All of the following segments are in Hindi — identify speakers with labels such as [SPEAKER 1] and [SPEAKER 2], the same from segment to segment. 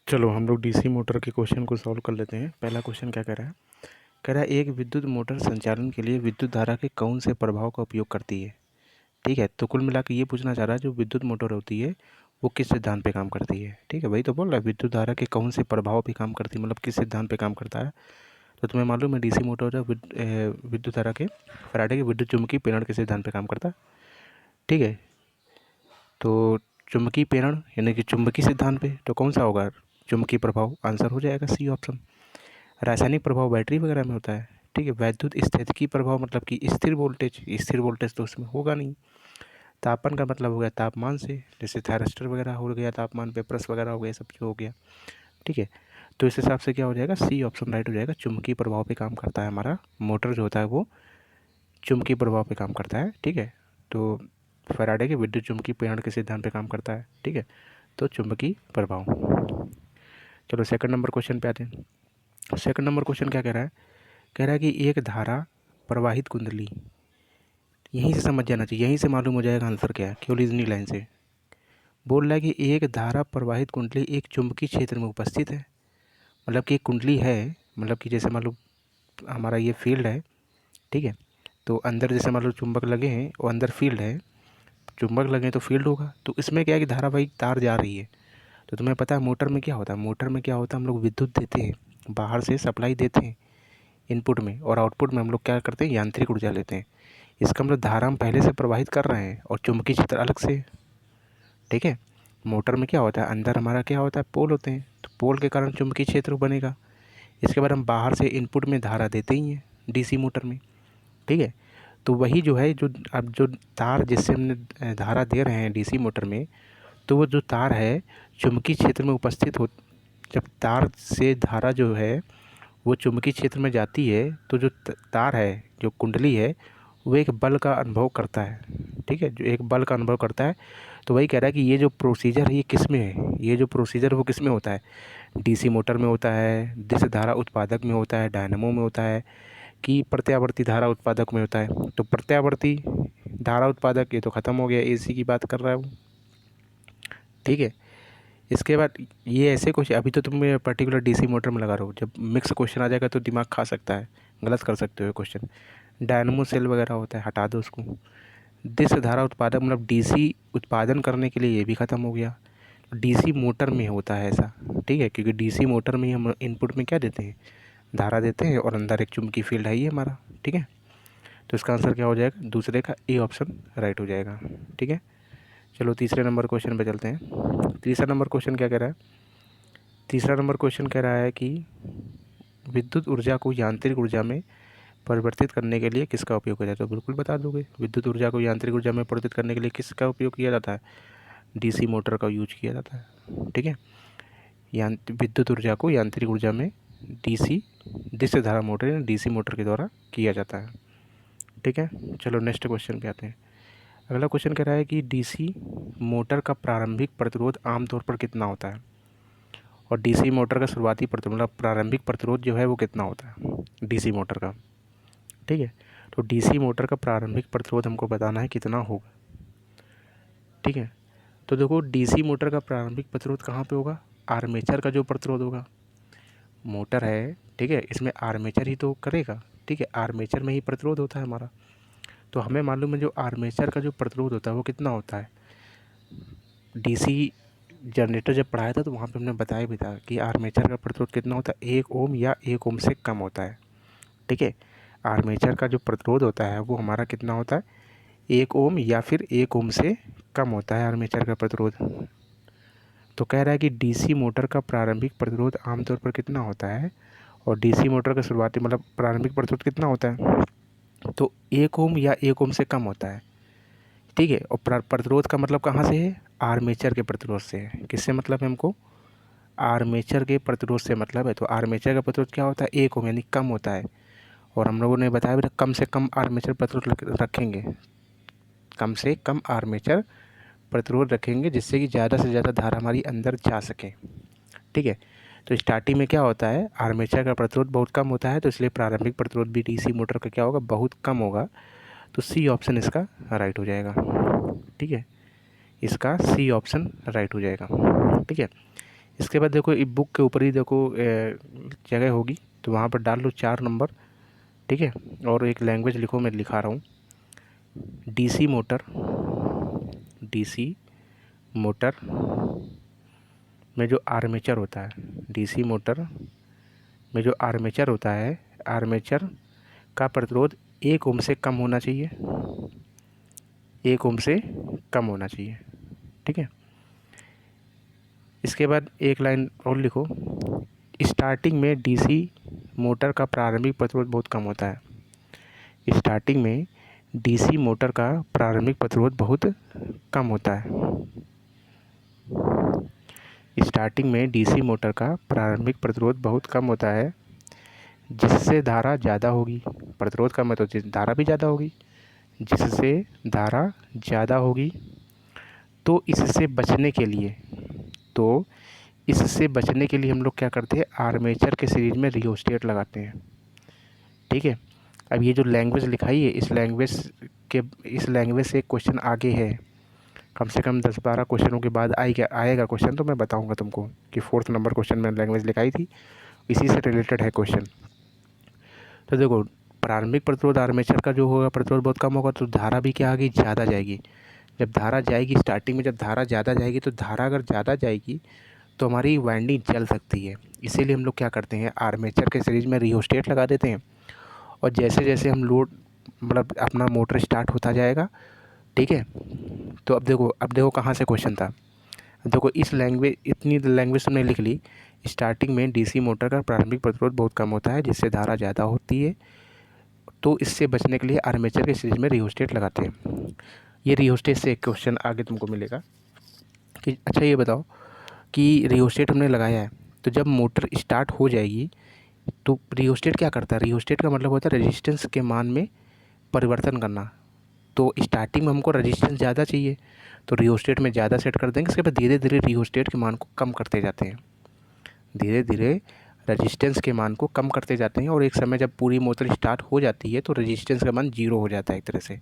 [SPEAKER 1] चलो हम लोग डीसी मोटर के क्वेश्चन को सॉल्व कर लेते हैं। पहला क्वेश्चन क्या कह रहा है? कह रहा है एक विद्युत मोटर संचालन के लिए विद्युत धारा के कौन से प्रभाव का उपयोग करती है। ठीक है, तो कुल मिला के ये पूछना चाह रहा है जो विद्युत मोटर होती है वो किस सिद्धांत पे काम करती है। ठीक है, वही तो बोल रहा है विद्युत धारा के कौन से प्रभाव पे काम करती है, मतलब किस सिद्धांत पे काम करता है। तो तुम्हें मालूम है डीसी मोटर विद्युत धारा के फैराडे के विद्युत चुम्बकीय प्रेरण के सिद्धांत पे काम करता है। ठीक है, तो चुम्बकीय प्रेरण यानी कि चुम्बकीय सिद्धांत पे तो कौन सा होगा? चुम्बकीय प्रभाव, आंसर हो जाएगा सी ऑप्शन। रासायनिक प्रभाव बैटरी वगैरह में होता है। ठीक है, वैद्युत स्थितिकी प्रभाव मतलब कि स्थिर वोल्टेज तो उसमें होगा नहीं। तापन का मतलब हो गया तापमान से, जैसे थायरिस्टर वगैरह हो गया तापमान पे, प्रेस वगैरह हो गया, सब जो हो गया। ठीक है, तो इस हिसाब से क्या हो जाएगा, सी ऑप्शन राइट हो जाएगा। चुम्बकीय प्रभाव पे काम करता है हमारा मोटर जो होता है वो चुम्बकीय प्रभाव पे काम करता है। ठीक है, तो फैराडे के विद्युत चुम्बकीय प्रेरण के सिद्धांत पे काम करता है। ठीक है, तो चुम्बकीय प्रभाव। चलो सेकंड नंबर क्वेश्चन पे आते हैं। सेकंड नंबर क्वेश्चन क्या कह रहा है? कह रहा है कि एक धारा प्रवाहित कुंडली, यहीं से समझ जाना चाहिए, यहीं से मालूम हो जाएगा आंसर क्या है, केवल इतनी लाइन से। बोल रहा है कि एक धारा प्रवाहित कुंडली एक चुंबकीय क्षेत्र में उपस्थित है। मतलब कि एक कुंडली है, मतलब कि जैसे मान लो हमारा ये फील्ड है। ठीक है, तो अंदर जैसे मान लो चुंबक लगे हैं और अंदर फील्ड है, चुंबक लगे तो फील्ड होगा। तो इसमें क्या है कि धारावाहिक तार जा रही है। तो तुम्हें पता है मोटर में क्या होता है, मोटर में क्या होता है, हम लोग विद्युत देते हैं, बाहर से सप्लाई देते हैं इनपुट में, और आउटपुट में हम लोग क्या करते हैं, यांत्रिक ऊर्जा लेते हैं। इसका मतलब धारा हम पहले से प्रवाहित कर रहे हैं और चुंबकीय क्षेत्र अलग से। ठीक है, मोटर में क्या होता है, अंदर हमारा क्या होता है, पोल होते हैं, तो पोल के कारण चुंबकीय क्षेत्र बनेगा। इसके बाद हम बाहर से इनपुट में धारा देते ही हैं डीसी मोटर में। ठीक है, तो वही जो है, जो अब जो तार जिससे हमने धारा दे रहे हैं डीसी मोटर में, तो वो जो तार है चुंबकीय क्षेत्र में उपस्थित हो, जब तार से धारा जो है वो चुंबकीय क्षेत्र में जाती है तो जो तार है, जो कुंडली है, वो एक बल का अनुभव करता है। ठीक है, जो एक बल का अनुभव करता है। तो वही कह रहा है कि ये जो प्रोसीजर है ये किस में है, ये जो प्रोसीजर वो किस में होता है, डीसी मोटर में होता है, दिश धारा उत्पादक में होता है, डायनेमो में होता है, कि प्रत्यावर्ती धारा उत्पादक में होता है। तो प्रत्यावर्ती धारा उत्पादक ये तो ख़त्म हो गया, एसी की बात कर रहा है वो। ठीक है, इसके बाद ये ऐसे क्वेश्चन, अभी तो तुम पर्टिकुलर डीसी मोटर में लगा रहो, जब मिक्स क्वेश्चन आ जाएगा तो दिमाग खा सकता है, गलत कर सकते हो क्वेश्चन। डायनमो सेल वगैरह होता है, हटा दो उसको। दिस धारा उत्पादक मतलब डीसी उत्पादन करने के लिए, ये भी ख़त्म हो गया। डीसी मोटर में होता है ऐसा। ठीक है, क्योंकि डीसी मोटर में ही हम इनपुट में क्या देते हैं, धारा देते हैं, और अंदर एक चुंबकीय फील्ड है ये हमारा। ठीक है, तो इसका आंसर क्या हो जाएगा, दूसरे का ए ऑप्शन राइट हो जाएगा। ठीक है, चलो तीसरे नंबर क्वेश्चन पे चलते हैं। तीसरा नंबर क्वेश्चन क्या कह रहा है? तीसरा नंबर क्वेश्चन कह रहा है कि विद्युत ऊर्जा को यांत्रिक ऊर्जा में परिवर्तित करने के लिए किसका उपयोग किया जाता है? तो बिल्कुल बता दोगे, विद्युत ऊर्जा को यांत्रिक ऊर्जा में परिवर्तित करने के लिए किसका उपयोग किया जाता है? डीसी मोटर का यूज किया जाता है। ठीक है, विद्युत ऊर्जा को यांत्रिक ऊर्जा में डीसी विद्युत धारा मोटर या डीसी मोटर के द्वारा किया जाता है। ठीक है, चलो नेक्स्ट क्वेश्चन पे आते हैं। अगला क्वेश्चन कह रहा है कि डीसी मोटर का प्रारंभिक प्रतिरोध आमतौर पर कितना होता है, और डीसी मोटर का शुरुआती प्रतिरोध मतलब प्रारंभिक प्रतिरोध जो है वो कितना होता है डीसी मोटर का। ठीक है, तो डीसी मोटर का प्रारंभिक प्रतिरोध हमको बताना है कितना होगा। ठीक है, तो देखो डीसी मोटर का प्रारंभिक प्रतिरोध कहाँ पे होगा, आर्मेचर का जो प्रतिरोध होगा, मोटर है, ठीक है, इसमें आर्मेचर ही तो करेगा। ठीक है, आर्मेचर में ही प्रतिरोध होता है हमारा। तो हमें मालूम है जो आर्मेचर का जो प्रतिरोध होता है वो कितना होता है। डीसी जनरेटर जब पढ़ाया था तो वहाँ पे हमने बताया भी था कि आर्मेचर का प्रतिरोध कितना होता है, 1 ओम या 1 ओम से कम होता है। ठीक है, आर्मेचर का जो प्रतिरोध होता है वो हमारा कितना होता है, 1 ओम या फिर 1 ओम से कम होता है आर्मेचर का प्रतिरोध। तो कह रहा है कि डीसी मोटर का प्रारंभिक प्रतिरोध आमतौर पर कितना होता है, और डीसी मोटर का शुरुआती मतलब प्रारंभिक प्रतिरोध कितना होता है, तो 1 ओम या 1 ओम से कम होता है। ठीक है, और प्रतिरोध का मतलब कहाँ से है, आर्मेचर के प्रतिरोध से है। किससे मतलब है हमको, आर्मेचर के प्रतिरोध से मतलब है। तो आर्मेचर का प्रतिरोध क्या होता है, 1 ओम यानी कम होता है। और हम लोगों ने बताया भी था कम से कम आर्मेचर प्रतिरोध रखेंगे, कम से कम आर्मेचर प्रतिरोध रखेंगे जिससे कि ज़्यादा से ज़्यादा धारा हमारी अंदर जा सके। ठीक है, तो स्टार्टिंग में क्या होता है, आर्मेचर का प्रतिरोध बहुत कम होता है, तो इसलिए प्रारंभिक प्रतिरोध भी डीसी मोटर का क्या होगा, बहुत कम होगा। तो सी ऑप्शन इसका राइट हो जाएगा। ठीक है, इसका सी ऑप्शन राइट हो जाएगा। ठीक है, इसके बाद देखो इस बुक के ऊपर ही देखो जगह होगी, तो वहाँ पर डाल लो 4 नंबर, ठीक है। और एक लैंग्वेज लिखो, मैं लिखा रहा हूँ। डीसी मोटर, डीसी मोटर में जो आर्मेचर होता है, डीसी मोटर में जो आर्मेचर होता है, आर्मेचर का प्रतिरोध 1 ओम से कम होना चाहिए, 1 ओम से कम होना चाहिए, ठीक है। इसके बाद एक लाइन और लिखो, स्टार्टिंग में डीसी मोटर का प्रारंभिक प्रतिरोध बहुत कम होता है। स्टार्टिंग में डीसी मोटर का प्रारंभिक प्रतिरोध बहुत कम होता है। स्टार्टिंग में डीसी मोटर का प्रारंभिक प्रतिरोध बहुत कम होता है, जिससे धारा ज़्यादा होगी। प्रतिरोध कम है तो धारा भी ज़्यादा होगी, जिससे धारा ज़्यादा होगी। तो इससे बचने के लिए हम लोग क्या करते हैं, आर्मेचर के सीरीज में रियोस्टेट लगाते हैं, ठीक है। अब ये जो लैंग्वेज लिखाई है, इस लैंग्वेज से एक क्वेश्चन आगे है, कम से कम 10-12 क्वेश्चनों के बाद आएगा क्वेश्चन, तो मैं बताऊंगा तुमको कि 4th नंबर क्वेश्चन में लैंग्वेज लिखाई थी, इसी से रिलेटेड है क्वेश्चन। तो देखो, प्रारंभिक प्रतिरोध आर्मेचर का जो होगा प्रतिरोध बहुत कम होगा, तो धारा भी क्या आएगी, ज़्यादा जाएगी। जब धारा जाएगी स्टार्टिंग में, जब धारा ज़्यादा जाएगी, तो धारा अगर ज़्यादा जाएगी तो हमारी वाइंडिंग जल सकती है। इसीलिए हम लोग क्या करते हैं, आर्मेचर के सीरीज में रियोस्टेट लगा देते हैं। और जैसे जैसे हम लोड मतलब अपना मोटर स्टार्ट होता जाएगा, ठीक है। तो अब देखो कहाँ से क्वेश्चन था। देखो इतनी लैंग्वेज तुमने लिख ली, स्टार्टिंग में डीसी मोटर का प्रारंभिक प्रतिरोध बहुत कम होता है, जिससे धारा ज़्यादा होती है। तो इससे बचने के लिए आर्मेचर के सीरीज में रियोस्टेट लगाते हैं। ये रियोस्टेट से एक क्वेश्चन आगे तुमको मिलेगा कि अच्छा ये बताओ कि रियोस्टेट हमने लगाया है, तो जब मोटर स्टार्ट हो जाएगी तो रियोस्टेट क्या करता है, रियोस्टेट का मतलब होता है रेजिस्टेंस के मान में परिवर्तन करना। तो स्टार्टिंग में हमको रेजिस्टेंस ज़्यादा चाहिए, तो रियोस्टेट में ज़्यादा सेट कर देंगे। इसके बाद धीरे धीरे रियोस्टेट के मान को कम करते जाते हैं, धीरे धीरे रेजिस्टेंस के मान को कम करते जाते हैं। और एक समय जब पूरी मोटर स्टार्ट हो जाती है तो रेजिस्टेंस का मान 0 हो जाता है एक तरह से।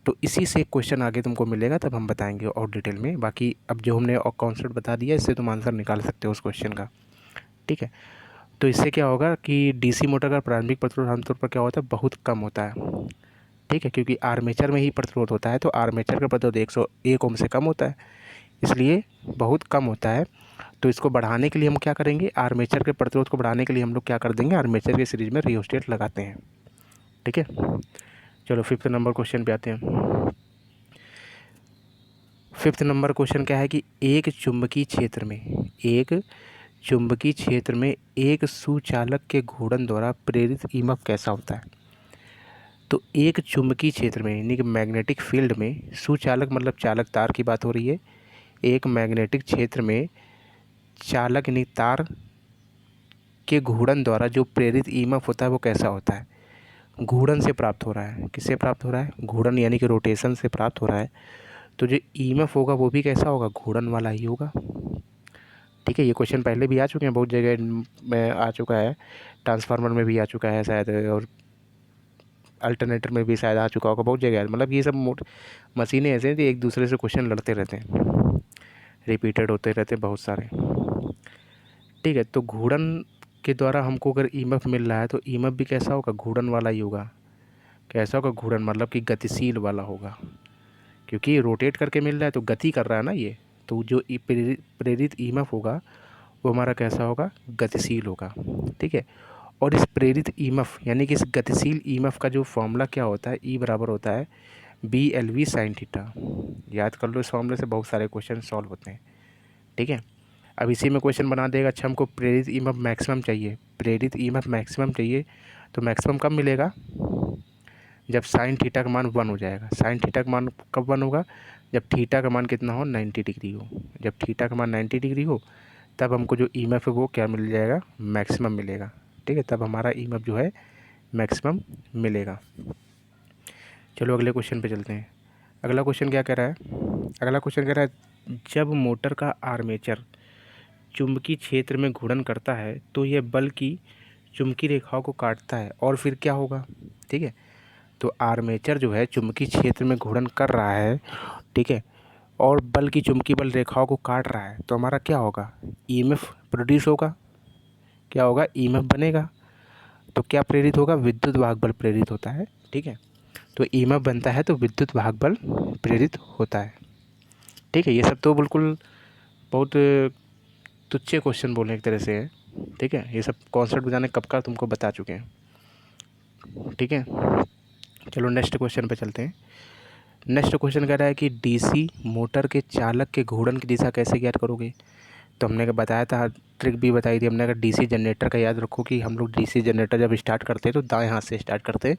[SPEAKER 1] तो इसी से एक क्वेश्चन आगे तुमको मिलेगा, तब हम बताएंगे और डिटेल में। बाकी अब जो हमने और कॉन्सेप्ट बता दिया, इससे तुम आंसर निकाल सकते हो उस क्वेश्चन का, ठीक है। तो इससे क्या होगा कि डीसी मोटर का प्रारंभिक प्रतिरोध आमतौर पर क्या होता है, बहुत कम होता है, ठीक है। क्योंकि आर्मेचर में ही प्रतिरोध होता है, तो आर्मेचर का प्रतिरोध 101 ओम से कम होता है, इसलिए बहुत कम होता है। तो इसको बढ़ाने के लिए हम क्या करेंगे, आर्मेचर के प्रतिरोध को बढ़ाने के लिए हम लोग क्या कर देंगे, आर्मेचर के सीरीज में रियोस्टेट लगाते हैं, ठीक है। चलो 5th नंबर क्वेश्चन पे आते हैं। 5th नंबर क्वेश्चन क्या है कि एक चुंबकीय क्षेत्र में एक सुचालक के घूर्णन द्वारा प्रेरित ईएमएफ कैसा होता है। तो एक चुंबकीय क्षेत्र में यानी कि मैग्नेटिक फील्ड में, सुचालक मतलब चालक तार की बात हो रही है। एक मैग्नेटिक क्षेत्र में चालक यानी तार के घूर्णन द्वारा जो प्रेरित ईएमएफ होता है वो कैसा होता है। घूर्णन से प्राप्त हो रहा है, किससे प्राप्त हो रहा है, घूर्णन यानी कि रोटेशन से प्राप्त हो रहा है। तो जो ईएमएफ होगा वो भी कैसा होगा, घूर्णन वाला ही होगा, ठीक है। ये क्वेश्चन पहले भी आ चुके हैं, बहुत जगह में आ चुका है, ट्रांसफार्मर में भी आ चुका है शायद, और अल्टरनेटर में भी शायद आ चुका होगा, बहुत जगह। मतलब ये सब मशीनें ऐसे हैं कि एक दूसरे से क्वेश्चन लड़ते रहते हैं, रिपीटेड होते रहते हैं बहुत सारे, ठीक है। तो घूर्णन के द्वारा हमको अगर ईएमएफ मिल रहा है तो ईएमएफ भी कैसा होगा, घूर्णन वाला ही होगा। कैसा होगा, घूर्णन मतलब कि गतिशील वाला होगा, क्योंकि रोटेट करके मिल रहा है तो गति कर रहा है ना ये। तो जो प्रेरित ईएमएफ होगा वो हमारा कैसा होगा, गतिशील होगा, ठीक है। और इस प्रेरित ईएमएफ यानी कि इस गतिशील ईएमएफ का जो फॉर्मूला क्या होता है, ई बराबर होता है BLV sin थीटा। याद कर लो, इस फॉर्मूले से बहुत सारे क्वेश्चन सॉल्व होते हैं, ठीक है। अब इसी में क्वेश्चन बना देगा, अच्छा हमको प्रेरित ईएमएफ मैक्सिमम चाहिए, प्रेरित ईएमएफ मैक्सिमम चाहिए, तो मैक्सिमम कब मिलेगा, जब साइन थीटा का मान 1 हो जाएगा। साइन थीटा का मान कब 1 होगा, जब थीटा का मान कितना हो, 90 डिग्री हो। जब थीटा का मान 90 डिग्री हो तब हमको जो ईएमएफ है वो क्या मिल जाएगा, मैक्सिमम मिलेगा, ठीक है। तब हमारा ईएमएफ जो है मैक्सिमम मिलेगा। चलो अगले क्वेश्चन पे चलते हैं। अगला क्वेश्चन क्या कह रहा है, अगला क्वेश्चन कह रहा है जब मोटर का आर्मेचर चुंबकीय क्षेत्र में घूर्णन करता है तो यह बल की चुंबकीय रेखाओं को काटता है और फिर क्या होगा, ठीक है। तो आर्मेचर जो है चुंबकीय क्षेत्र में घूर्णन कर रहा है, ठीक है, और बल की चुंबकीय बल रेखाओं को काट रहा है तो हमारा क्या होगा, ईएमएफ प्रोड्यूस होगा। क्या होगा, ईएमएफ बनेगा। तो क्या प्रेरित होगा, विद्युत वाहक बल प्रेरित होता है। ठीक है, तो ईएमएफ बनता है तो विद्युत वाहक बल प्रेरित होता है। ठीक है, ये सब तो बिल्कुल बहुत तुच्छ क्वेश्चन बोलने एक तरह से है। ठीक है, ये सब कॉन्सेप्ट जाने कब का तुमको बता चुके हैं। ठीक है, चलो नेक्स्ट क्वेश्चन पे चलते हैं। नेक्स्ट क्वेश्चन कह रहा है कि डीसी मोटर के चालक के घूर्णन की दिशा कैसे ज्ञात करोगे। तो हमने बताया था, ट्रिक भी बताई थी हमने, अगर डीसी जनरेटर का याद रखो कि हम लोग डीसी जनरेटर जब स्टार्ट करते हैं तो दाएं हाथ से स्टार्ट करते हैं।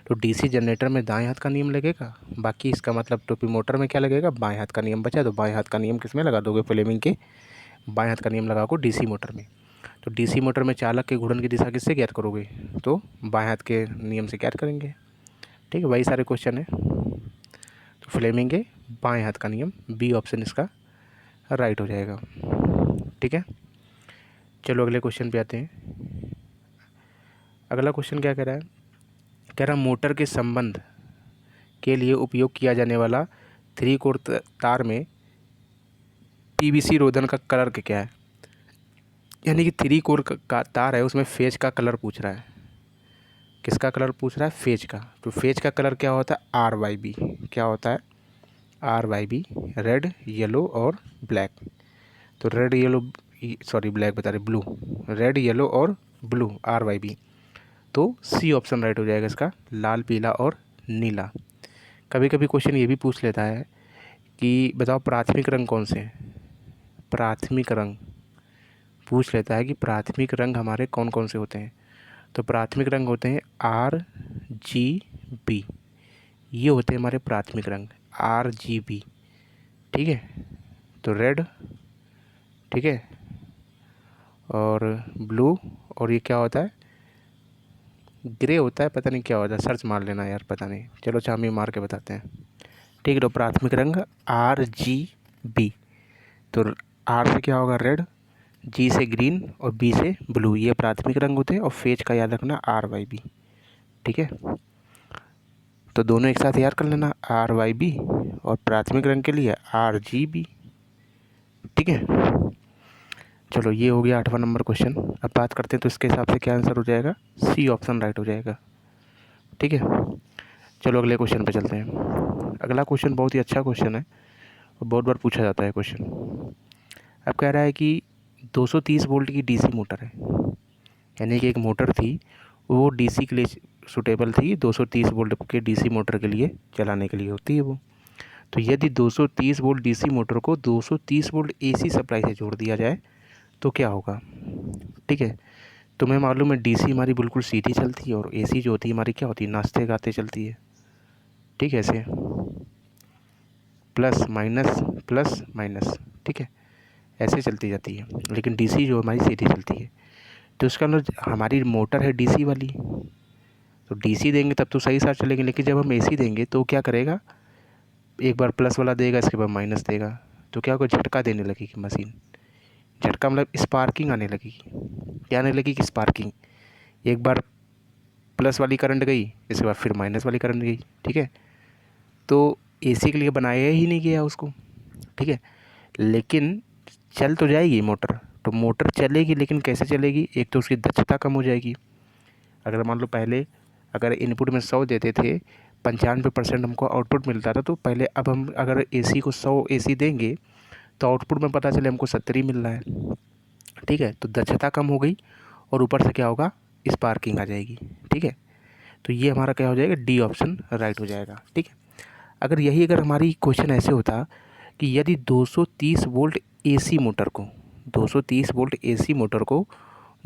[SPEAKER 1] तो डीसी जनरेटर में दाएं हाथ का नियम लगेगा, बाकी इसका मतलब टोपी मोटर में क्या लगेगा, बाएं हाथ का नियम बचा। तो बाएं हाथ का नियम किस में लगा दोगे, फ्लेमिंग के बाएं हाथ का नियम लगा को डीसी मोटर में। तो डीसी मोटर में चालक के घूर्णन की दिशा किससे ज्ञात करोगे, तो बाएं हाथ के नियम से ज्ञात करेंगे। ठीक है, वही सारे क्वेश्चन है। तो फ्लेमिंग के बाएं हाथ का नियम, बी ऑप्शन इसका राइट हो जाएगा। ठीक है, चलो अगले क्वेश्चन पे आते हैं। अगला क्वेश्चन क्या कह रहा है, कह रहा मोटर के संबंध के लिए उपयोग किया जाने वाला 3 कोर तार में पीवीसी रोधन का कलर क्या है। यानी कि 3 कोर का तार है, उसमें फेज का कलर पूछ रहा है। किसका कलर पूछ रहा है, फेज का। तो फेज का कलर क्या होता है, RYB। क्या होता है, RYB, रेड, येलो और ब्लैक। तो रेड येलो, सॉरी ब्लैक बता रहे, ब्लू, रेड येलो और ब्लू, RYB। तो सी ऑप्शन राइट हो जाएगा इसका, लाल पीला और नीला। कभी कभी क्वेश्चन ये भी पूछ लेता है कि बताओ प्राथमिक रंग कौन से हैं। प्राथमिक रंग पूछ लेता है कि प्राथमिक रंग हमारे कौन कौन से होते हैं। तो प्राथमिक रंग होते हैं RGB, ये होते हैं हमारे प्राथमिक रंग, RGB। ठीक है, तो रेड, ठीक है, और ब्लू, और ये क्या होता है, ग्रे होता है, पता नहीं क्या होता है, सर्च मार लेना यार, पता नहीं, चलो चामी मार के बताते हैं। ठीक है, तो प्राथमिक रंग RGB। तो R से क्या होगा, रेड, G से ग्रीन और B से ब्लू, ये प्राथमिक रंग होते हैं। और फेज का याद रखना RYB। ठीक है, तो दोनों एक साथ याद कर लेना, RYB, और प्राथमिक रंग के लिए RGB। ठीक है, चलो ये हो गया 8वां नंबर क्वेश्चन। अब बात करते हैं तो इसके हिसाब से क्या आंसर हो जाएगा, सी ऑप्शन राइट हो जाएगा। ठीक है, चलो अगले क्वेश्चन पे चलते हैं। अगला क्वेश्चन बहुत ही अच्छा क्वेश्चन है और बहुत बार पूछा जाता है क्वेश्चन। अब कह रहा है कि 230 वोल्ट की डीसी मोटर है, यानी कि एक मोटर थी, वो डीसी के लिए सूटेबल थी, 230 वोल्ट के डीसी मोटर के लिए चलाने के लिए होती है वो। तो यदि 230 वोल्ट डीसी मोटर को 230 वोल्ट एसी सप्लाई से जोड़ दिया जाए तो क्या होगा। ठीक है, तुम्हें मालूम है डीसी हमारी बिल्कुल सीधी चलती है और एसी जो होती है हमारी क्या होती है, नाचते गाते चलती है। ठीक है, ऐसे प्लस माइनस, ठीक है, ऐसे चलती जाती है। लेकिन डीसी जो हमारी सीधी चलती है, तो उसका मतलब हमारी मोटर है डीसी वाली, तो डीसी देंगे तब तो सही साथ चलेगी। लेकिन जब हम एसी देंगे तो क्या करेगा, एक बार प्लस वाला देगा, इसके बाद माइनस देगा, तो क्या होगा, झटका देने लगेगी मशीन। झटका मतलब स्पार्किंग आने लगेगी। क्या आने लगेगी, स्पार्किंग। एक बार प्लस वाली करंट गई, इसके बाद फिर माइनस वाली करंट गई। ठीक है, तो एसी के लिए बनाया ही नहीं गया उसको। ठीक है, लेकिन चल तो जाएगी मोटर, तो मोटर चलेगी, लेकिन कैसे चलेगी, एक तो उसकी दक्षता कम हो जाएगी। अगर मान लो पहले अगर इनपुट में 100 देते थे, 95% हमको आउटपुट मिलता था, तो पहले अब हम अगर एसी को 100 एसी देंगे तो आउटपुट में पता चले हमको 70 ही मिल रहा है। ठीक है, तो दक्षता कम हो गई और ऊपर से क्या होगा, स्पार्किंग आ जाएगी। ठीक है, तो ये हमारा क्या हो जाएगा, डी ऑप्शन राइट हो जाएगा। ठीक है, अगर हमारी क्वेश्चन ऐसे होता कि यदि 230 वोल्ट एसी मोटर को 230 वोल्ट एसी मोटर को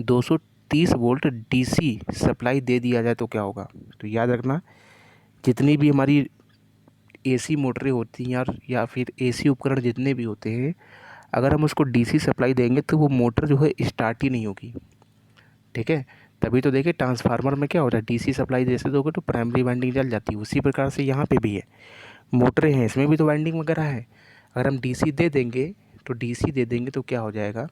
[SPEAKER 1] 230 वोल्ट डीसी सप्लाई दे दिया जाए तो क्या होगा। तो याद रखना, जितनी भी हमारी एसी मोटरें होती हैं या फिर एसी उपकरण जितने भी होते हैं, अगर हम उसको डीसी सप्लाई देंगे तो वो मोटर जो है स्टार्ट ही नहीं होगी। ठीक है, तभी तो देखिए ट्रांसफार्मर में क्या होता है, डीसी सप्लाई जैसे दोगे तो प्राइमरी वाइंडिंग जल जाती है। उसी प्रकार से यहाँ पे भी है, मोटरें हैं इसमें भी तो वाइंडिंग वगैरह है। अगर हम डीसी दे देंगे तो क्या हो जाएगा,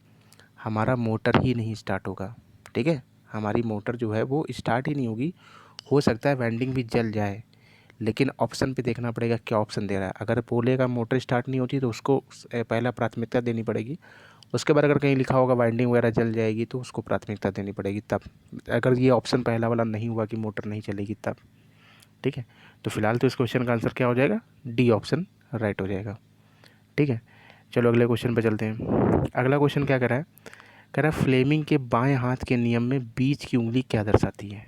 [SPEAKER 1] हमारा मोटर ही नहीं स्टार्ट होगा। ठीक है, हमारी मोटर जो है वो स्टार्ट ही नहीं होगी। हो सकता है वाइंडिंग भी जल जाए, लेकिन ऑप्शन पे देखना पड़ेगा क्या ऑप्शन दे रहा है। अगर बोलेगा मोटर स्टार्ट नहीं होती तो उसको पहला प्राथमिकता देनी पड़ेगी। उसके बाद अगर कहीं लिखा होगा वाइंडिंग वगैरह जल जाएगी तो उसको प्राथमिकता देनी पड़ेगी तब, अगर ये ऑप्शन पहला वाला नहीं हुआ कि मोटर नहीं चलेगी तब। ठीक है, तो फिलहाल तो इस क्वेश्चन का आंसर क्या हो जाएगा, डी ऑप्शन राइट हो जाएगा। ठीक है, चलो अगले क्वेश्चन पे चलते हैं। अगला क्वेश्चन क्या कर रहा है, कह रहा है फ्लेमिंग के बाएं हाथ के नियम में बीच की उंगली क्या दर्शाती है।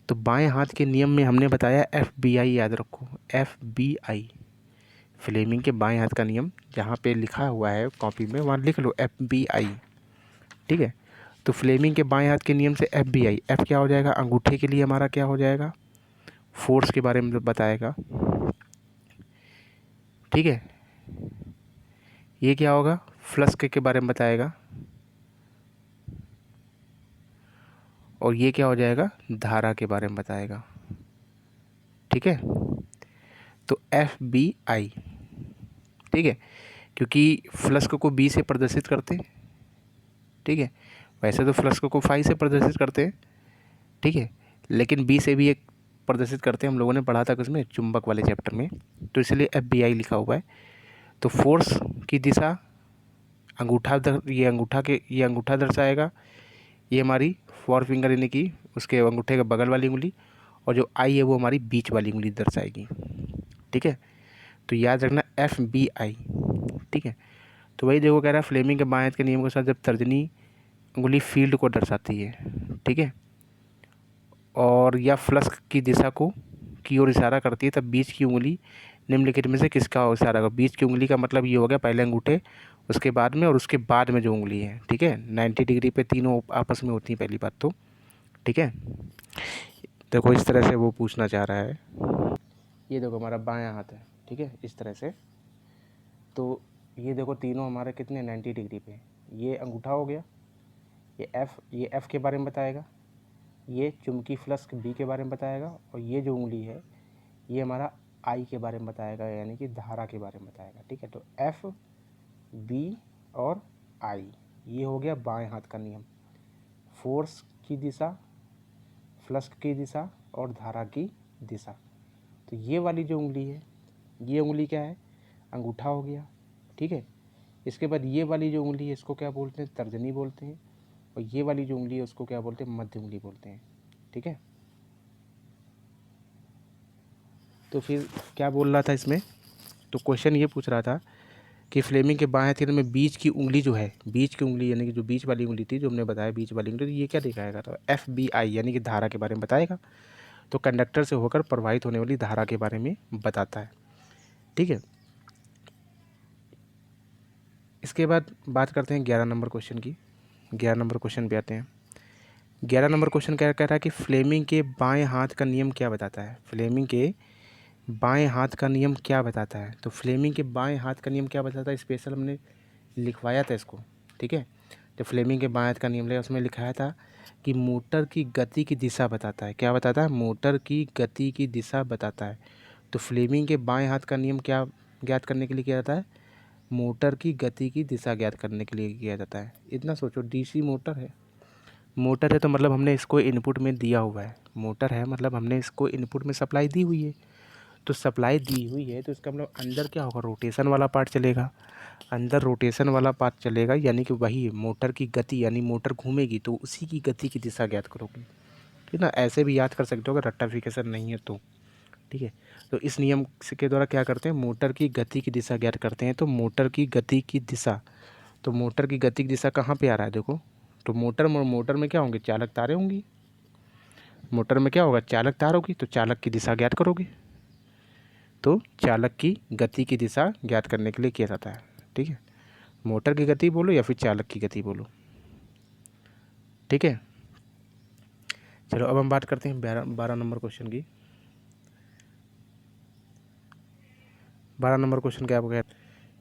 [SPEAKER 1] तो बाएं हाथ के नियम में हमने बताया FBI, याद रखो FBI। फ्लेमिंग के बाएं हाथ का नियम जहाँ पे लिखा हुआ है कॉपी में वहाँ लिख लो FBI। ठीक है, तो फ्लेमिंग के बाएं हाथ के नियम से FBI, एफ क्या हो जाएगा, अंगूठे के लिए हमारा क्या हो जाएगा, फोर्स के बारे में बताएगा। ठीक है, ये क्या होगा, फ्लक्स के बारे में बताएगा, और ये क्या हो जाएगा, धारा के बारे में बताएगा। ठीक है, तो FBI। ठीक है, क्योंकि फ्लक्स को बी से प्रदर्शित करते हैं। ठीक है, वैसे तो फ्लक्स को फाई से प्रदर्शित करते हैं। ठीक है, लेकिन बी से भी एक प्रदर्शित करते हैं, हम लोगों ने पढ़ा था उसमें चुंबक वाले चैप्टर में, तो इसलिए FBI लिखा हुआ है। तो फोर्स की दिशा ये अंगूठा दर्शाएगा, ये हमारी फोर फिंगर यानी कि उसके अंगूठे के बगल वाली उंगली, और जो आई है वो हमारी बीच वाली उंगली दर्शाएगी। ठीक है, तो याद रखना FBI। ठीक है, तो वही देखो कह रहा है फ्लेमिंग के बाएं हाथ के नियम के साथ जब तर्जनी उंगली फील्ड को दर्शाती है, ठीक है, और या फ्लक्स की दिशा की ओर इशारा करती है, तब बीच की उंगली निम्नलिखित में से किसका इशारा होगा। बीच की उंगली का मतलब ये हो गया पहले अंगूठे, उसके बाद में, और उसके बाद में जो उंगली है। ठीक है, 90 डिग्री पे तीनों आपस में होती हैं पहली बात तो। ठीक है, देखो इस तरह से वो पूछना चाह रहा है। ये देखो हमारा बायां हाथ है, ठीक है, इस तरह से। तो ये देखो तीनों हमारे कितने 90 डिग्री पे, ये अंगूठा हो गया, ये एफ के बारे में बताएगा, ये चुंबकीय फ्लक्स बी के बारे में बताएगा, और ये जो उंगली है ये हमारा आई के बारे में बताएगा, यानी कि धारा के बारे में बताएगा। ठीक है, तो एफ, बी और आई, ये हो गया बाएं हाथ का नियम। फोर्स की दिशा, फ्लक्स की दिशा और धारा की दिशा। तो ये वाली जो उंगली है, ये उंगली क्या है, अंगूठा हो गया। ठीक है, इसके बाद ये वाली जो उंगली है इसको क्या बोलते हैं, तर्जनी बोलते हैं, और ये वाली जो उंगली है उसको क्या बोलते हैं, मध्य उंगली बोलते हैं। ठीक है, तो फिर क्या बोल रहा था इसमें, तो क्वेश्चन ये पूछ रहा था कि फ्लेमिंग के बाएं हाथ में बीच की उंगली जो है, बीच की उंगली यानी कि जो बीच वाली उंगली थी जो हमने बताया बीच वाली उंगली, तो ये क्या दिखाएगा, तो FBI यानी कि धारा के बारे में बताएगा। तो कंडक्टर से होकर प्रवाहित होने वाली धारा के बारे में बताता है। ठीक है, इसके बाद बात करते हैं 11 नंबर क्वेश्चन की। 11 नंबर क्वेश्चन पे आते हैं। 11 नंबर क्वेश्चन क्या कह रहा है कि फ्लेमिंग के बाएं हाथ का नियम क्या बताता है। फ्लेमिंग के बाएं हाथ का नियम क्या बताता है, तो फ्लेमिंग के बाएं हाथ का नियम क्या बताता है, स्पेशल हमने लिखवाया था इसको। ठीक है, जो फ्लेमिंग के बाएं हाथ का नियम है उसमें लिखाया था कि मोटर की गति की दिशा बताता है। क्या बताता है, मोटर की गति की दिशा बताता है। तो फ्लेमिंग के बाएं हाथ का नियम क्या ज्ञात करने के लिए किया जाता है, मोटर की गति की दिशा ज्ञात करने के लिए किया जाता है। इतना सोचो, DC मोटर है तो मतलब हमने इसको इनपुट में दिया हुआ है, मोटर है मतलब हमने इसको इनपुट में सप्लाई दी हुई है। तो सप्लाई दी हुई है तो इसका मतलब अंदर क्या होगा, रोटेशन वाला पार्ट चलेगा। अंदर रोटेशन वाला पार्ट चलेगा यानी कि वही मोटर की गति, यानी मोटर घूमेगी तो उसी की गति की दिशा ज्ञात करोगे। ठीक है ना, ऐसे भी याद कर सकते हो अगर रट्टाफिकेशन नहीं है तो। ठीक है, तो इस नियम के द्वारा क्या करते हैं, मोटर की गति की दिशा ज्ञात करते हैं। तो मोटर की गति की दिशा, तो मोटर की गति की दिशा कहाँ पे आ रहा है देखो, तो मोटर में क्या होंगे, चालक तारे होंगी। मोटर में क्या होगा, चालक तार होगी, तो चालक की दिशा ज्ञात करोगे। तो चालक की गति की दिशा ज्ञात करने के लिए किया जाता है। ठीक है, मोटर की गति बोलो या फिर चालक की गति बोलो। ठीक है, चलो अब हम बात करते हैं 12 नंबर क्वेश्चन की। 12 नंबर क्वेश्चन क्या कह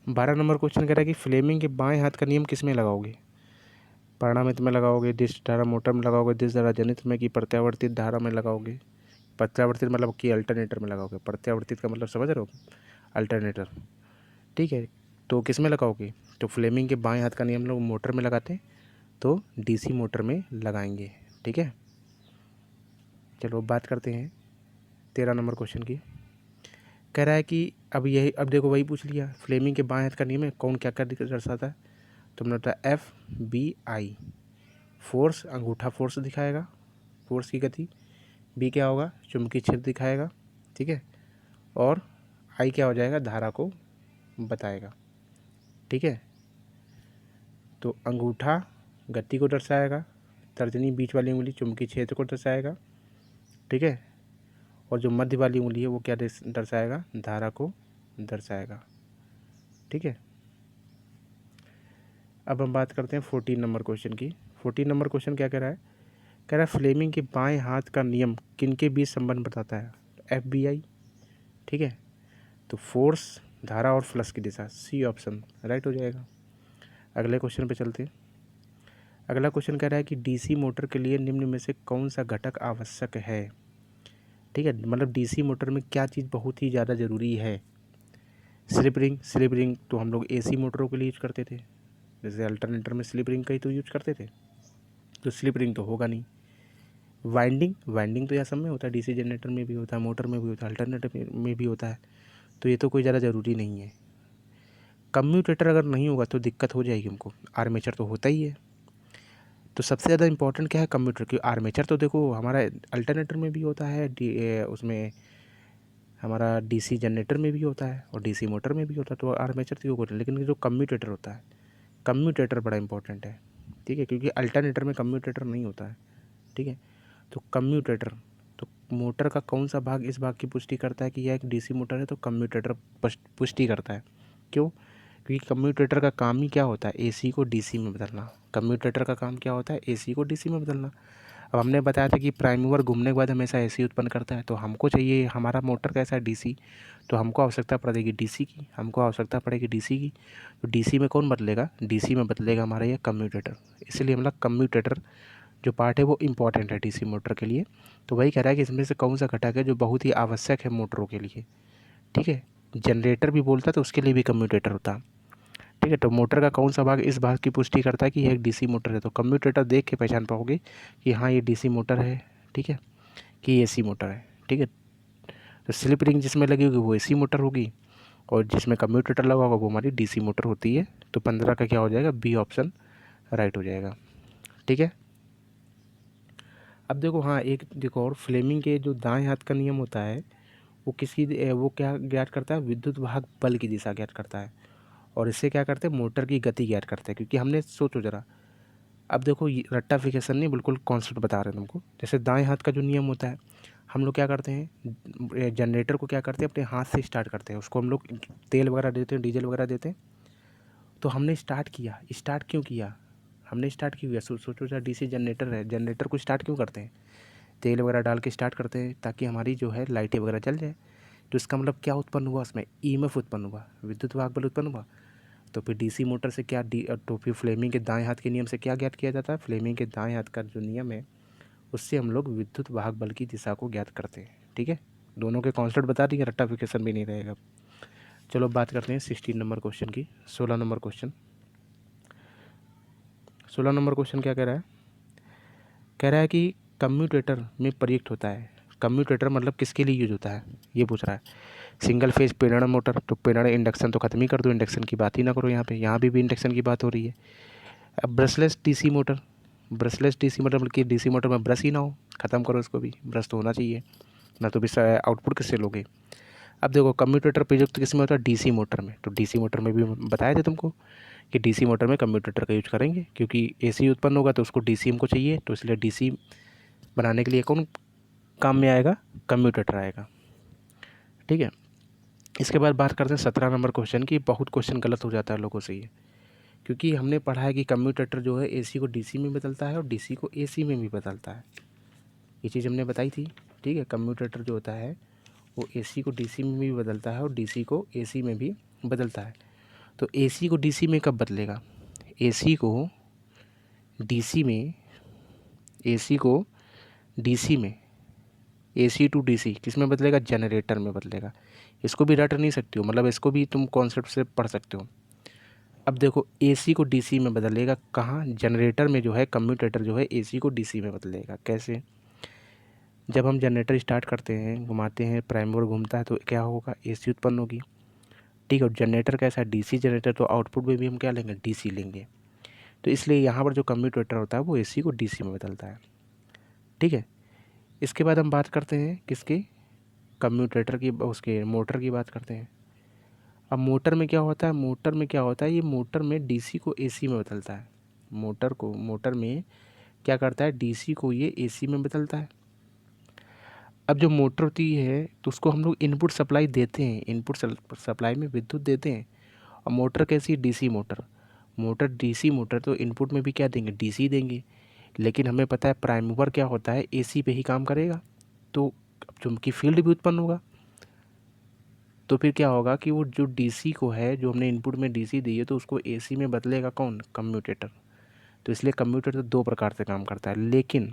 [SPEAKER 1] 12 नंबर क्वेश्चन कह रहा है कि फ्लेमिंग के बाएं हाथ का नियम किस में लगाओगे। परिणामित में लगाओगे, दिश धारा मोटर में लगाओगे, दिश धारा जनित में, कि प्रत्यावर्तित धारा में लगाओगे। प्रत्यावर्तित मतलब कि अल्टरनेटर में लगाओगे। प्रत्यावर्तित का मतलब समझ रहे हो, अल्टरनेटर। ठीक है, तो किस में लगाओगे, तो फ्लेमिंग के बाएं हाथ का नियम लोग मोटर में लगाते हैं तो DC मोटर में लगाएंगे। ठीक है, चलो बात करते हैं 13 नंबर क्वेश्चन की। कह रहा है कि अब देखो वही पूछ लिया, फ्लेमिंग के बाएं हाथ का नियम है, कौन क्या क्या दर्शाता है, तो हमने बताया FBI, फोर्स, अंगूठा फोर्स दिखाएगा, फोर्स की गति। B क्या होगा, चुंबकीय क्षेत्र दिखाएगा, ठीक है। और I क्या हो जाएगा, धारा को बताएगा, ठीक है। तो अंगूठा गति को दर्शाएगा, तर्जनी बीच वाली उंगली चुंबकीय क्षेत्र को दर्शाएगा, ठीक है। और जो मध्य वाली उंगली है वो क्या दर्शाएगा, धारा को दर्शाएगा, ठीक है। अब हम बात करते हैं 14 नंबर क्वेश्चन की। 14 नंबर क्वेश्चन क्या कह रहा है, कह रहा है फ्लेमिंग के बाएं हाथ का नियम किनके बीच संबंध बताता है, FBI, ठीक है। तो फोर्स, धारा और फ्लक्स की दिशा, C ऑप्शन राइट हो जाएगा। अगले क्वेश्चन पे चलते हैं। अगला क्वेश्चन कह रहा है कि DC मोटर के लिए निम्न में से कौन सा घटक आवश्यक है, ठीक है। मतलब DC मोटर में क्या चीज़ बहुत ही ज़्यादा ज़रूरी है। स्लिप रिंग तो हम लोग AC मोटरों के लिए यूज करते थे, जैसे अल्टरनेटर में स्लिप रिंग का ही तो यूज करते थे, तो स्लिप रिंग तो होगा नहीं। वाइंडिंग तो यह सब में होता है, DC जनरेटर में भी होता है, मोटर में भी होता है, अल्टरनेटर में भी होता है, तो ये तो कोई ज़्यादा ज़रूरी नहीं है। कम्यूटेटर अगर नहीं होगा तो दिक्कत हो जाएगी हमको, आर्मेचर तो होता ही है। तो सबसे ज़्यादा इंपॉर्टेंट क्या है, कम्यूटेटर की। आर्मेचर तो देखो हमारा अल्टरनेटर में भी होता है, उसमें हमारा DC जनरेटर में भी होता है और DC मोटर में भी होता है, तो आर्मेचर तो होता है। लेकिन जो कम्यूटेटर होता है, कम्यूटेटर बड़ा इंपॉर्टेंट है, ठीक है, क्योंकि अल्टरनेटर में कम्यूटेटर नहीं होता है, ठीक है। तो कम्यूटेटर, तो मोटर का कौन सा भाग इस भाग की पुष्टि करता है कि यह एक DC मोटर है, तो कम्यूटेटर पुष्टि करता है। क्यों, क्योंकि कम्यूटेटर का काम ही क्या होता है, AC को DC में बदलना। कम्यूटेटर का काम क्या होता है, AC को DC में बदलना। अब हमने बताया था कि प्राइम मूवर घूमने के बाद हमेशा AC उत्पन्न करता है, तो हमको चाहिए हमारा मोटर कैसा है, DC, तो हमको आवश्यकता पड़ेगी DC की, हमको आवश्यकता पड़ेगी DC की। तो DC में कौन बदलेगा, DC में बदलेगा हमारा ये कम्यूटेटर। इसलिए मतलब कम्यूटेटर जो पार्ट है वो इम्पॉर्टेंट है DC मोटर के लिए। तो वही कह रहा है कि इसमें से कौन सा घटक है जो बहुत ही आवश्यक है मोटरों के लिए, ठीक है। जनरेटर भी बोलता है तो उसके लिए भी कम्यूटेटर होता है, ठीक है। तो मोटर का कौन सा भाग इस भाग की पुष्टि करता है कि यह एक DC मोटर है, तो कम्यूटेटर देख के पहचान पाओगे कि हाँ ये DC मोटर है, ठीक है, कि AC मोटर है, ठीक है। तो स्लिप रिंग जिसमें लगी होगी वो AC मोटर होगी, और जिसमें कम्यूटेटर लगा होगा वो हमारी DC मोटर होती है। तो 15 का क्या हो जाएगा, B ऑप्शन राइट हो जाएगा, ठीक है। अब देखो हाँ, एक देखो और, फ्लेमिंग के जो दाएं हाथ का नियम होता है वो क्या ज्ञात करता है, विद्युत वाहक बल की दिशा ज्ञात करता है, और इससे क्या करते हैं, मोटर की गति ज्ञात करते हैं। क्योंकि हमने सोचो जरा, अब देखो ये रट्टाफिकेशन नहीं, बिल्कुल कॉन्सेप्ट बता रहे हैं तुमको। जैसे दाएं हाथ का जो नियम होता है, हम लोग क्या करते हैं, जनरेटर को क्या करते हैं, अपने हाथ से स्टार्ट करते हैं, उसको हम लोग तेल वगैरह देते हैं, डीजल वगैरह देते हैं। तो हमने स्टार्ट किया, स्टार्ट क्यों किया, हमने स्टार्ट क्यों किया, सोचो जरा, DC जनरेटर है, जनरेटर को स्टार्ट क्यों करते हैं, तेल वगैरह डाल के स्टार्ट करते हैं ताकि हमारी जो है लाइटें वगैरह जल जाए। तो इसका मतलब क्या उत्पन्न हुआ, उसमें EMF उत्पन्न हुआ, विद्युत वाहक बल उत्पन्न हुआ। तो फिर DC मोटर से क्या तो फिर फ्लेमिंग के दाएं हाथ के नियम से क्या ज्ञात किया जाता है, फ्लेमिंग के दाएं हाथ का जो नियम है उससे हम लोग विद्युत वाहक बल की दिशा को ज्ञात करते हैं, ठीक है। दोनों के कॉन्सेप्ट बता दिए, रट्टाफिकेशन भी नहीं रहेगा। चलो बात करते हैं 16 नंबर क्वेश्चन की। 16 नंबर क्वेश्चन, 16 नंबर क्वेश्चन क्या कह रहा है, कह रहा है कि कम्यूटेटर में प्रयुक्त होता है, कम्यूटेटर मतलब किसके लिए यूज होता है ये पूछ रहा है। सिंगल फेज प्रेरण मोटर, तो प्रेरण इंडक्शन तो खत्म ही कर दो, इंडक्शन की बात ही ना करो यहाँ पे, यहाँ भी इंडक्शन की बात हो रही है। अब brushless DC motor, brushless DC motor मतलब कि DC मोटर में ब्रश ही ना हो, ख़त्म करो इसको भी, ब्रश तो होना चाहिए, ना तो भी आउटपुट किससे लोगे। अब देखो कम्यूटेटर प्रयुक्त किस में होता है, DC मोटर में, तो DC मोटर में भी बताए थे तुमको कि DC मोटर में कम्यूटेटर का यूज करेंगे, क्योंकि AC उत्पन्न होगा तो उसको DC हमको चाहिए, तो इसलिए DC बनाने के लिए कौन काम में आएगा, कम्यूटेटर आएगा, ठीक है। इसके बाद बात करते हैं 17 नंबर क्वेश्चन की। बहुत क्वेश्चन गलत हो जाता है लोगों से ये, क्योंकि हमने पढ़ा है कि कम्यूटेटर जो है AC को DC में बदलता है और DC को AC में भी बदलता है, ये चीज़ हमने बताई थी, ठीक है। कम्यूटेटर जो होता है वो AC को DC में भी बदलता है और DC को AC में भी बदलता है। तो AC को DC में कब बदलेगा, AC को DC में, AC को DC में, AC टू DC किस में बदलेगा, जनरेटर में बदलेगा। इसको भी रट नहीं सकते हो, मतलब इसको भी तुम कॉन्सेप्ट से पढ़ सकते हो। अब देखो AC को DC में बदलेगा कहाँ, जनरेटर में जो है कम्यूटेटर जो है AC को DC में बदलेगा, कैसे, जब हम जनरेटर स्टार्ट करते हैं, घुमाते हैं, प्राइम मूवर घूमता है तो क्या होगा, एसी उत्पन्न होगी। ठीक है, और जनरेटर कैसा है, डीसी जनरेटर, तो आउटपुट में भी हम क्या लेंगे, डीसी लेंगे। तो इसलिए यहाँ पर जो कम्यूटेटर होता है वो एसी को डीसी में बदलता है। ठीक है, इसके बाद हम बात करते हैं किसकी, कम्यूटेटर की, उसके मोटर की बात करते हैं। अब मोटर में क्या होता है, मोटर में क्या होता है, ये मोटर में डीसी को एसी में बदलता है। मोटर में क्या करता है, डीसी को ये एसी में बदलता है। अब जो मोटर होती है तो उसको हम लोग इनपुट सप्लाई देते हैं, इनपुट सप्लाई में विद्युत देते हैं। और मोटर कैसी, डीसी मोटर डीसी मोटर, तो इनपुट में भी क्या देंगे, डीसी देंगे। लेकिन हमें पता है प्राइम मूवर क्या होता है, एसी पे ही काम करेगा, तो चुंबकीय फील्ड भी उत्पन्न होगा। तो फिर क्या होगा कि वो जो डीसी को है, जो हमने इनपुट में डीसी दी है, तो उसको एसी में बदलेगा कौन, कम्यूटेटर। तो इसलिए कम्यूटेटर दो प्रकार से काम करता है। लेकिन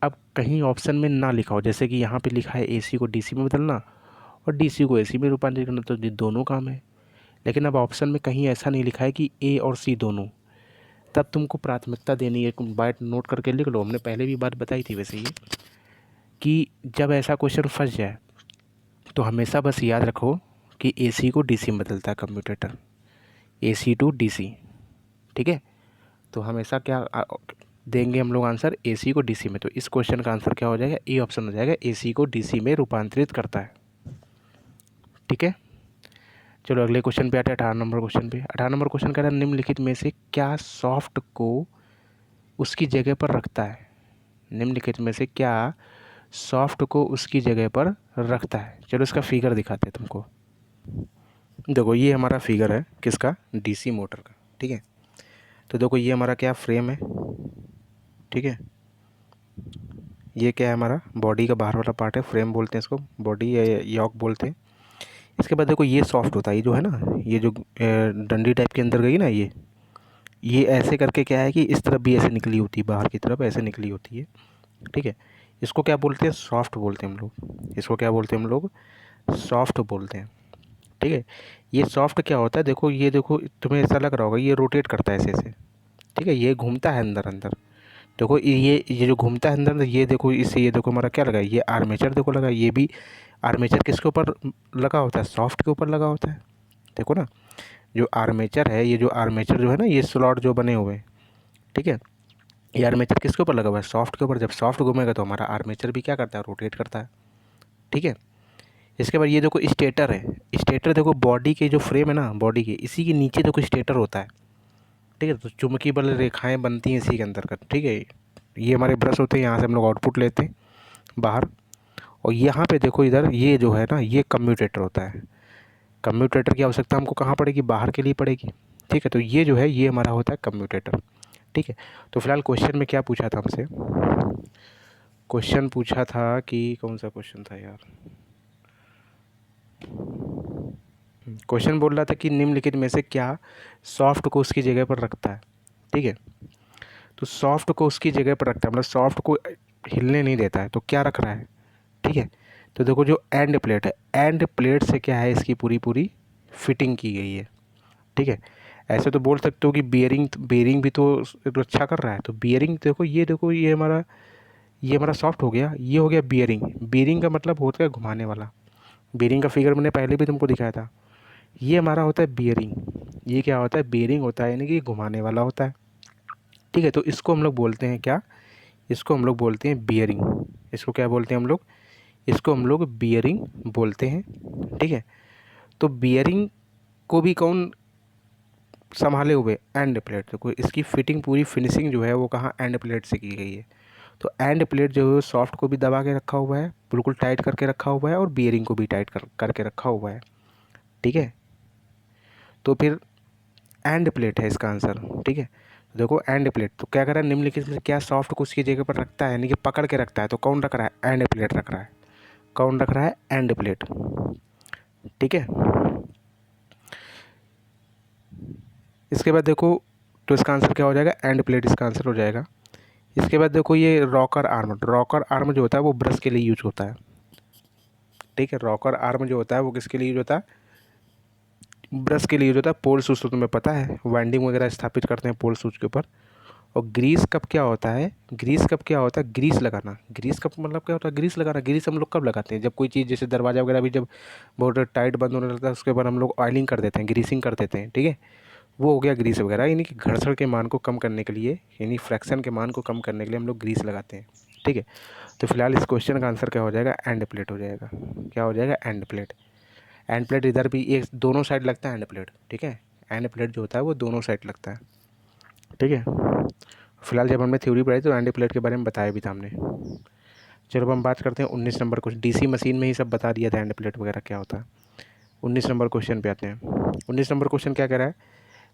[SPEAKER 1] अब कहीं ऑप्शन में ना लिखा हो, जैसे कि यहाँ पे लिखा है एसी को डीसी में बदलना और डीसी को एसी में रूपांतरित करना, तो ये दोनों काम है। लेकिन अब ऑप्शन में कहीं ऐसा नहीं लिखा है कि ए और सी दोनों, तब तुमको प्राथमिकता देनी है। बात नोट करके लिख लो, हमने पहले भी बात बताई थी वैसे ये, कि जब ऐसा क्वेश्चन फंस जाए तो हमेशा बस याद रखो कि एसी को डीसी में बदलता है कम्यूटेटर, एसी टू डीसी। ठीक है, तो हमेशा क्या देंगे हम लोग आंसर, एसी को डीसी में। तो इस क्वेश्चन का आंसर क्या हो जाएगा, ए ऑप्शन हो जाएगा, एसी को डीसी में रूपांतरित करता है। ठीक है, चलो अगले क्वेश्चन पे आते हैं, 18 नंबर क्वेश्चन पे। 18 नंबर क्वेश्चन कह रहा है, निम्नलिखित में से क्या सॉफ्ट को उसकी जगह पर रखता है। निम्नलिखित में से क्या सॉफ्ट को उसकी जगह पर रखता है। चलो इसका फिगर दिखाते हैं तुमको। देखो ये हमारा फिगर है किसका, डीसी मोटर का। ठीक है, तो देखो ये हमारा क्या फ्रेम है। ठीक है, ये क्या है, हमारा बॉडी का बाहर वाला पार्ट है, फ्रेम बोलते हैं इसको, बॉडी या यॉक बोलते हैं। इसके बाद देखो ये सॉफ्ट होता है, ये जो है ना, ये जो डंडी टाइप के अंदर गई ना, ये ऐसे करके क्या है कि इस तरफ भी ऐसे निकली होती है, बाहर की तरफ ऐसे निकली होती है। ठीक है, इसको क्या बोलते हैं, सॉफ्ट बोलते हैं हम लोग। इसको क्या बोलते हैं हम लोग, सॉफ्ट बोलते हैं। ठीक है, ये सॉफ्ट क्या होता है, देखो ये देखो, तुम्हें ऐसा लग रहा होगा ये रोटेट करता है ऐसे ऐसे। ठीक है, ये घूमता है अंदर अंदर। देखो ये जो घूमता है अंदर अंदर, ये देखो, इससे ये देखो हमारा क्या लगा है, ये आर्मेचर देखो लगा, ये भी आर्मेचर किसके ऊपर लगा होता है, सॉफ्ट के ऊपर लगा होता है। देखो ना, जो आर्मेचर है, ये जो आर्मेचर जो है ना, ये स्लॉट जो बने हुए हैं, ठीक है, ये आर्मेचर किसके ऊपर लगा हुआ है, सॉफ्ट के ऊपर। जब सॉफ्ट घूमेगा तो हमारा आर्मेचर भी क्या करता है, रोटेट करता है। ठीक है, इसके बाद ये देखो स्टेटर है। स्टेटर देखो बॉडी के जो फ्रेम है ना, बॉडी के इसी के नीचे देखो स्टेटर होता है। ठीक है, तो चुंबकीय बल रेखाएं बनती हैं इसी के अंदर का। ठीक है, ये हमारे ब्रश होते हैं, यहाँ से हम लोग आउटपुट लेते हैं बाहर। और यहाँ पे देखो इधर ये जो है ना, ये कम्यूटेटर होता है। कम्यूटेटर की आवश्यकता हमको कहाँ पड़ेगी, बाहर के लिए पड़ेगी। ठीक है, तो ये जो है ये हमारा होता है कम्यूटेटर। ठीक है, तो फिलहाल क्वेश्चन में क्या पूछा था हमसे, क्वेश्चन पूछा था कि कौन सा क्वेश्चन था यार, क्वेश्चन बोल रहा था कि निम्नलिखित में से क्या सॉफ्ट को उसकी जगह पर रखता है। ठीक है, तो सॉफ्ट को उसकी जगह पर रखता है, मतलब सॉफ्ट को हिलने नहीं देता है, तो क्या रख रहा है। ठीक है, तो देखो जो एंड प्लेट है, एंड प्लेट से क्या है, इसकी पूरी पूरी फिटिंग की गई है। ठीक है, ऐसे तो बोल सकते हो कि बेरिंग भी तो अच्छा कर रहा है। तो बियरिंग देखो ये हमारा सॉफ्ट हो गया, ये हो गया बियरिंग। बियरिंग का मतलब होता है घुमाने वाला। बियरिंग का फिगर मैंने पहले भी तुमको दिखाया था। ये हमारा होता है बियरिंग। ये क्या होता है, बियरिंग होता है, यानी कि घुमाने वाला होता है। ठीक है, तो इसको हम लोग बोलते हैं क्या, इसको हम लोग बोलते हैं बियरिंग। इसको क्या बोलते हैं हम लोग, इसको हम लोग बियरिंग बोलते हैं। ठीक है, तो बियरिंग को भी कौन संभाले हुए, एंड प्लेट। देखो इसकी फिटिंग पूरी फिनिशिंग जो है वो कहाँ, एंड प्लेट से की गई है। तो एंड प्लेट जो है सॉफ्ट को भी दबा के रखा हुआ है, बिल्कुल टाइट करके रखा हुआ है, और बियरिंग को भी टाइट करके रखा हुआ है। ठीक है, तो फिर एंड प्लेट है इसका आंसर। ठीक है, देखो एंड प्लेट, तो क्या कर रहा है, निम्नलिखित में क्या सॉफ्ट को उसकी जगह पर रखता है, यानी कि पकड़ के रखता है। तो कौन रख रहा है, एंड प्लेट रख रहा है। कौन रख रहा है, एंड प्लेट। ठीक है, इसके बाद देखो, तो इसका आंसर क्या हो जाएगा, एंड प्लेट इसका आंसर हो जाएगा। इसके बाद देखो ये रॉकर आर्म जो होता है वो ब्रश के लिए यूज होता है। ठीक है, रॉकर आर्म जो होता है वो किसके लिए यूज होता है, ब्रश के लिए यूज होता है। पोल शूज तो तुम्हें पता है, वाइंडिंग वगैरह स्थापित करते हैं पोल शूज के ऊपर, और ग्रीस कप क्या होता है, ग्रीस कप क्या होता है, ग्रीस लगाना। ग्रीस कप मतलब क्या होता है, ग्रीस लगाना। ग्रीस हम लोग कब लगाते हैं, जब कोई चीज़ जैसे दरवाज़ा वगैरह भी जब बहुत टाइट बंद होने लगता है उसके बाद हम लोग ऑयलिंग कर देते हैं, ग्रीसिंग कर देते हैं, ठीक है। वो हो गया ग्रीस वगैरह, यानी कि घर्षण के मान को कम करने के लिए, यानी फ्रैक्शन के मान को कम करने के लिए हम लोग ग्रीस लगाते हैं, ठीक है। तो फिलहाल इस क्वेश्चन का आंसर क्या हो जाएगा, एंड प्लेट हो जाएगा। क्या हो जाएगा, एंड प्लेट। एंड प्लेट इधर भी एक दोनों साइड लगता है एंड प्लेट, ठीक है। एंड प्लेट जो होता है वो दोनों साइड लगता है, ठीक है। फिलहाल जब हमने थ्योरी पढ़ाई तो एंड प्लेट के बारे में बताया भी था हमने। चलो अब हम बात करते हैं 19 नंबर क्वेश्चन। डीसी मशीन में ही सब बता दिया था एंड प्लेट वगैरह क्या होता है। 19 नंबर क्वेश्चन पे आते हैं। 19 नंबर क्वेश्चन क्या कह रहा है,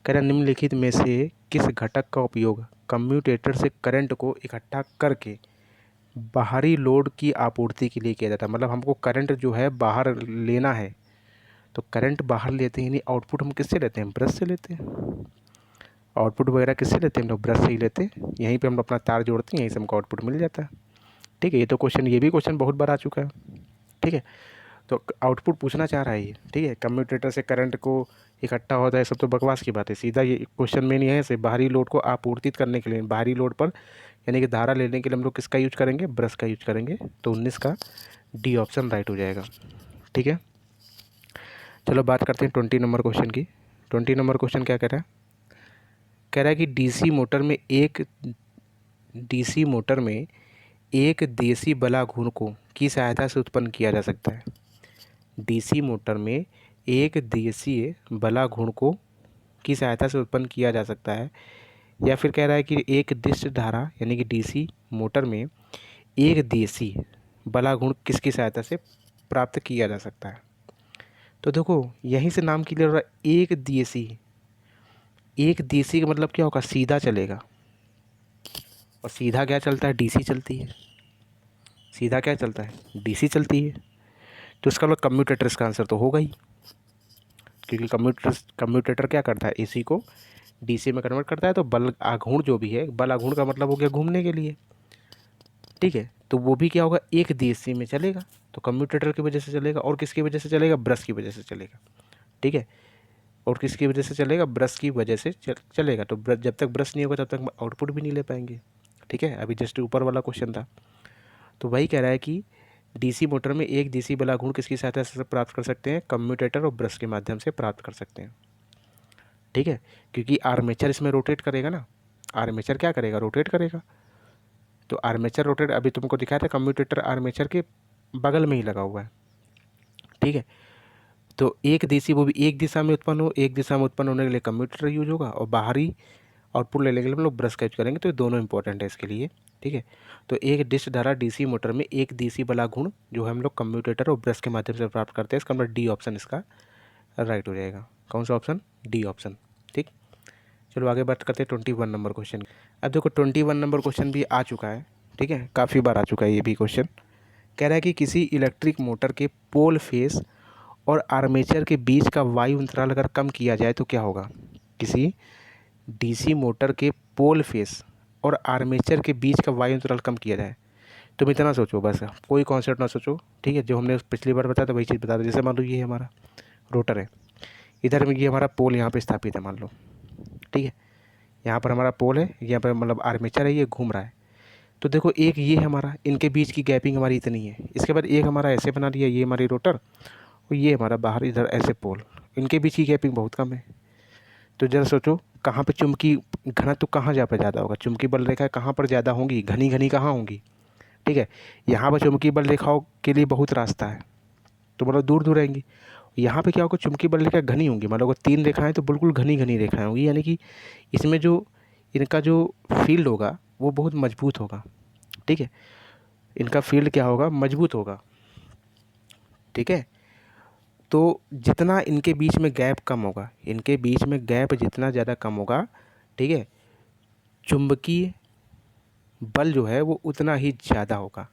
[SPEAKER 1] कह रहा है निम्नलिखित में से किस घटक का उपयोग कम्यूटेटर से करंट को इकट्ठा करके बाहरी लोड की आपूर्ति के लिए किया जाता है। मतलब हमको करंट जो है बाहर लेना है, तो करंट बाहर लेते हैं, यानी आउटपुट हम किससे लेते हैं, ब्रश से लेते हैं। आउटपुट वगैरह किससे लेते हैं हम लोग, ब्रश से ही लेते हैं। यहीं पे हम अपना तार जोड़ते हैं, यहीं से हमको आउटपुट मिल जाता है, ठीक है। ये तो क्वेश्चन, ये भी क्वेश्चन बहुत बार आ चुका है, ठीक है। तो आउटपुट पूछना चाह रहा है ये, ठीक है। कम्यूटेटर से करंट को इकट्ठा होता है, सब तो बकवास की बात है। सीधा ये क्वेश्चन में नहीं है, से बाहरी लोड को आपूर्तित करने के लिए, बाहरी लोड पर यानी कि धारा लेने के लिए हम लोग किसका यूज करेंगे, ब्रश का यूज करेंगे। तो 19 का डी ऑप्शन राइट हो जाएगा, ठीक है। चलो बात करते हैं 20 नंबर क्वेश्चन की। 20 नंबर क्वेश्चन क्या कह रहा है, कह रहा है कि डीसी मोटर में एक देसी बला घूर्ण को की सहायता से उत्पन्न किया जा सकता है। डीसी मोटर में एक देसी बला घूर्ण को की सहायता से उत्पन्न किया जा सकता है, या फिर कह रहा है कि एक दिष्ट धारा यानी कि डीसी मोटर में एक देसी बला घूर्ण किसकी सहायता से प्राप्त किया जा सकता है। तो देखो यहीं से नाम क्लियर हो रहा है, एक देसी। एक देसी का मतलब क्या होगा, सीधा चलेगा। और सीधा क्या चलता है, डीसी चलती है। सीधा क्या चलता है, डीसी चलती है। तो इसका मतलब कम्यूटेटर इसका आंसर तो होगा ही, क्योंकि कम्यूटेटर क्या करता है, एसी को डीसी में कन्वर्ट करता है। तो बल आघूर्ण जो भी है, बल आघूर्ण का मतलब हो गया घूमने के लिए, ठीक है। तो वो भी क्या होगा, एक डीसी में चलेगा। तो कम्यूटेटर की वजह से चलेगा, और किसकी वजह से चलेगा, ब्रश की वजह से चलेगा, ठीक है। और किसकी वजह से चलेगा, ब्रश की वजह से चलेगा। तो जब तक ब्रश नहीं होगा तब तक आउटपुट भी नहीं ले पाएंगे, ठीक है। अभी जस्ट ऊपर वाला क्वेश्चन था, तो वही कह रहा है कि डीसी मोटर में एक डीसी बला घूर्ण किसकी सहायता से प्राप्त कर सकते हैं, कम्यूटेटर और ब्रश के माध्यम से प्राप्त कर सकते हैं, ठीक है। क्योंकि आर्मेचर इसमें रोटेट करेगा ना, आर्मेचर क्या करेगा, रोटेट करेगा। तो आर्मेचर रोटेट, अभी तुमको दिखाया था कम्यूटेटर आर्मेचर के बगल में ही लगा हुआ है, ठीक है। तो एक देसी, वो भी एक दिशा में उत्पन्न हो, एक दिशा में उत्पन्न होने के लिए कम्यूटेटर यूज होगा, और बाहरी आउटपुट लेने के लिए हम लोग ब्रश का यूज करेंगे। तो ये दोनों इंपॉर्टेंट है इसके लिए, ठीक है। तो एक डिश धारा डीसी मोटर में एक डीसी बला घूर्ण जो है हम लोग कम्यूटेटर और ब्रश के माध्यम से प्राप्त करते हैं, इसका मतलब डी ऑप्शन इसका राइट हो जाएगा। कौन सा ऑप्शन, डी ऑप्शन, ठीक। चलो आगे बात करते हैं 21 नंबर क्वेश्चन। अब देखो 21 नंबर क्वेश्चन भी आ चुका है, ठीक है, काफ़ी बार आ चुका है ये भी क्वेश्चन। कह रहा है कि किसी इलेक्ट्रिक मोटर के पोल फेस और आर्मेचर के बीच का वायु अंतराल अगर कम किया जाए तो क्या होगा। किसी डीसी मोटर के पोल फेस और आर्मेचर के बीच का वायु अंतराल कम किया जाए। तुम इतना सोचो बस, कोई कॉन्सेप्ट ना सोचो, ठीक है। जो हमने पिछली बार बताया था वही चीज़ बता दो। जैसे मान लो ये हमारा रोटर है, इधर में ये हमारा पोल यहाँ पे स्थापित है मान लो, ठीक है। यहाँ पर हमारा पोल है, यहाँ पर मतलब आर्मेचर है, ये घूम रहा है। तो देखो एक ये हमारा, इनके बीच की गैपिंग हमारी इतनी है। इसके बाद एक हमारा ऐसे बना लिया, ये हमारी रोटर, और ये हमारा बाहर इधर ऐसे पोल, इनके बीच की गैपिंग बहुत कम है। तो जरा सोचो कहाँ पे चुंबकी घनत्व कहाँ जा पे ज़्यादा होगा, चुंबकीय बल रेखा कहाँ पर ज़्यादा होंगी, घनी घनी कहाँ होंगी, ठीक है। यहाँ पर चुंबकीय बल रेखाओं के लिए बहुत रास्ता है, तो मतलब दूर दूर रहेंगी। यहाँ पे क्या होगा, चुंबकीय बल रेखा घनी होंगी, मतलब अगर 3 रेखाएं तो बिल्कुल घनी घनी रेखाएं होंगी, यानी कि इसमें जो इनका जो फील्ड होगा वो बहुत मजबूत होगा, ठीक है। इनका फील्ड क्या होगा, मजबूत होगा, ठीक है। तो जितना इनके बीच में गैप कम होगा, इनके बीच में गैप जितना ज़्यादा कम होगा, ठीक है, चुंबकीय बल जो है वो उतना ही ज़्यादा होगा,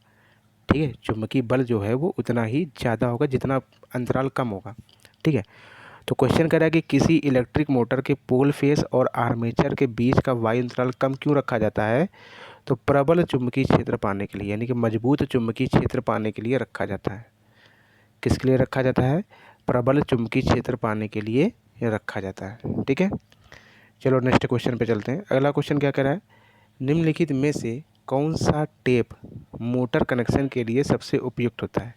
[SPEAKER 1] ठीक है। चुंबकीय बल जो है वो उतना ही ज़्यादा होगा जितना अंतराल कम होगा, ठीक है। तो क्वेश्चन कर रहा है कि किसी इलेक्ट्रिक मोटर के पोल फेस और आर्मेचर के बीच का वायु अंतराल कम क्यों रखा जाता है। तो प्रबल चुंबकीय क्षेत्र पाने के लिए, यानी कि मजबूत चुंबकीय क्षेत्र पाने के लिए रखा जाता है। किसके लिए रखा जाता है, प्रबल चुंबकीय क्षेत्र पाने के लिए रखा जाता है, ठीक है। चलो नेक्स्ट क्वेश्चन पे चलते हैं। अगला क्वेश्चन क्या कह रहा है, निम्नलिखित में से कौन सा टेप मोटर कनेक्शन के लिए सबसे उपयुक्त होता है?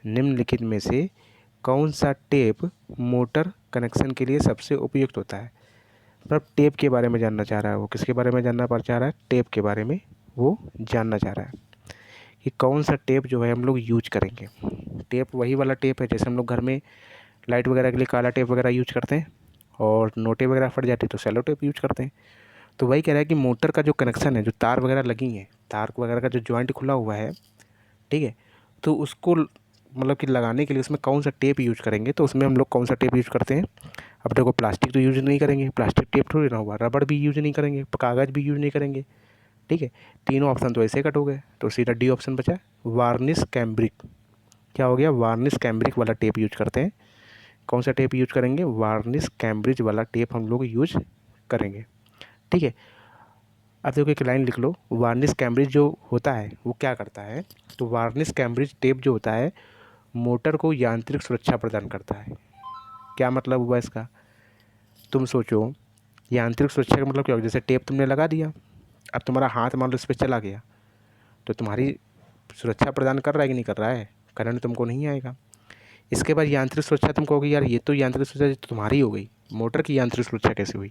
[SPEAKER 1] निम्नलिखित में से कौन सा टेप मोटर कनेक्शन के लिए सबसे उपयुक्त होता है? मतलब टेप के बारे में जानना चाह रहा है वो। किसके बारे में जानना चाह रहा है? टेप के बारे में वो जानना चाह रहा है कि कौन सा टेप जो है हम लोग यूज करेंगे। टेप वही वाला टेप है जैसे हम लोग घर में लाइट वगैरह के लिए काला टेप वगैरह यूज करते हैं, और नोटें वगैरह फट जाती है तो सेलो टेप यूज करते हैं। तो वही कह रहा है कि मोटर का जो कनेक्शन है, जो तार वगैरह लगी हैं, तार वगैरह का जो जॉइंट खुला हुआ है, ठीक है, तो उसको मतलब कि लगाने के लिए उसमें कौन सा टेप यूज करेंगे। तो उसमें हम लोग कौन सा टेप यूज करते हैं? अब देखो, प्लास्टिक तो यूज नहीं करेंगे, प्लास्टिक टेप थोड़ी ना हुआ, रबड़ भी यूज नहीं करेंगे, कागज़ भी यूज नहीं करेंगे, ठीक है। तीनों ऑप्शन तो ऐसे कट हो गए, तो सीधा डी ऑप्शन बचा, वार्निश कैम्ब्रिक। क्या हो गया? वार्निश कैम्ब्रिक वाला टेप यूज करते हैं। कौन सा टेप यूज करेंगे? वार्निश कैम्ब्रिज वाला टेप हम लोग यूज करेंगे, ठीक है। अब देखो एक लाइन लिख लो, वार्निश कैम्ब्रिज जो होता है वो क्या करता है? तो वार्निश कैम्ब्रिज टेप जो होता है मोटर को यांत्रिक सुरक्षा प्रदान करता है। क्या मतलब हुआ इसका? तुम सोचो, यांत्रिक सुरक्षा का मतलब क्या होगा? जैसे टेप तुमने लगा दिया, अब तुम्हारा हाथ मान लो इस पर चला गया, तो तुम्हारी सुरक्षा प्रदान कर रहा है कि नहीं कर रहा है? करंट तुमको नहीं आएगा। इसके बाद यांत्रिक सुरक्षा तुम कहोगे यार ये तो यांत्रिक सुरक्षा तो तुम्हारी हो गई, मोटर की यांत्रिक सुरक्षा कैसे हुई?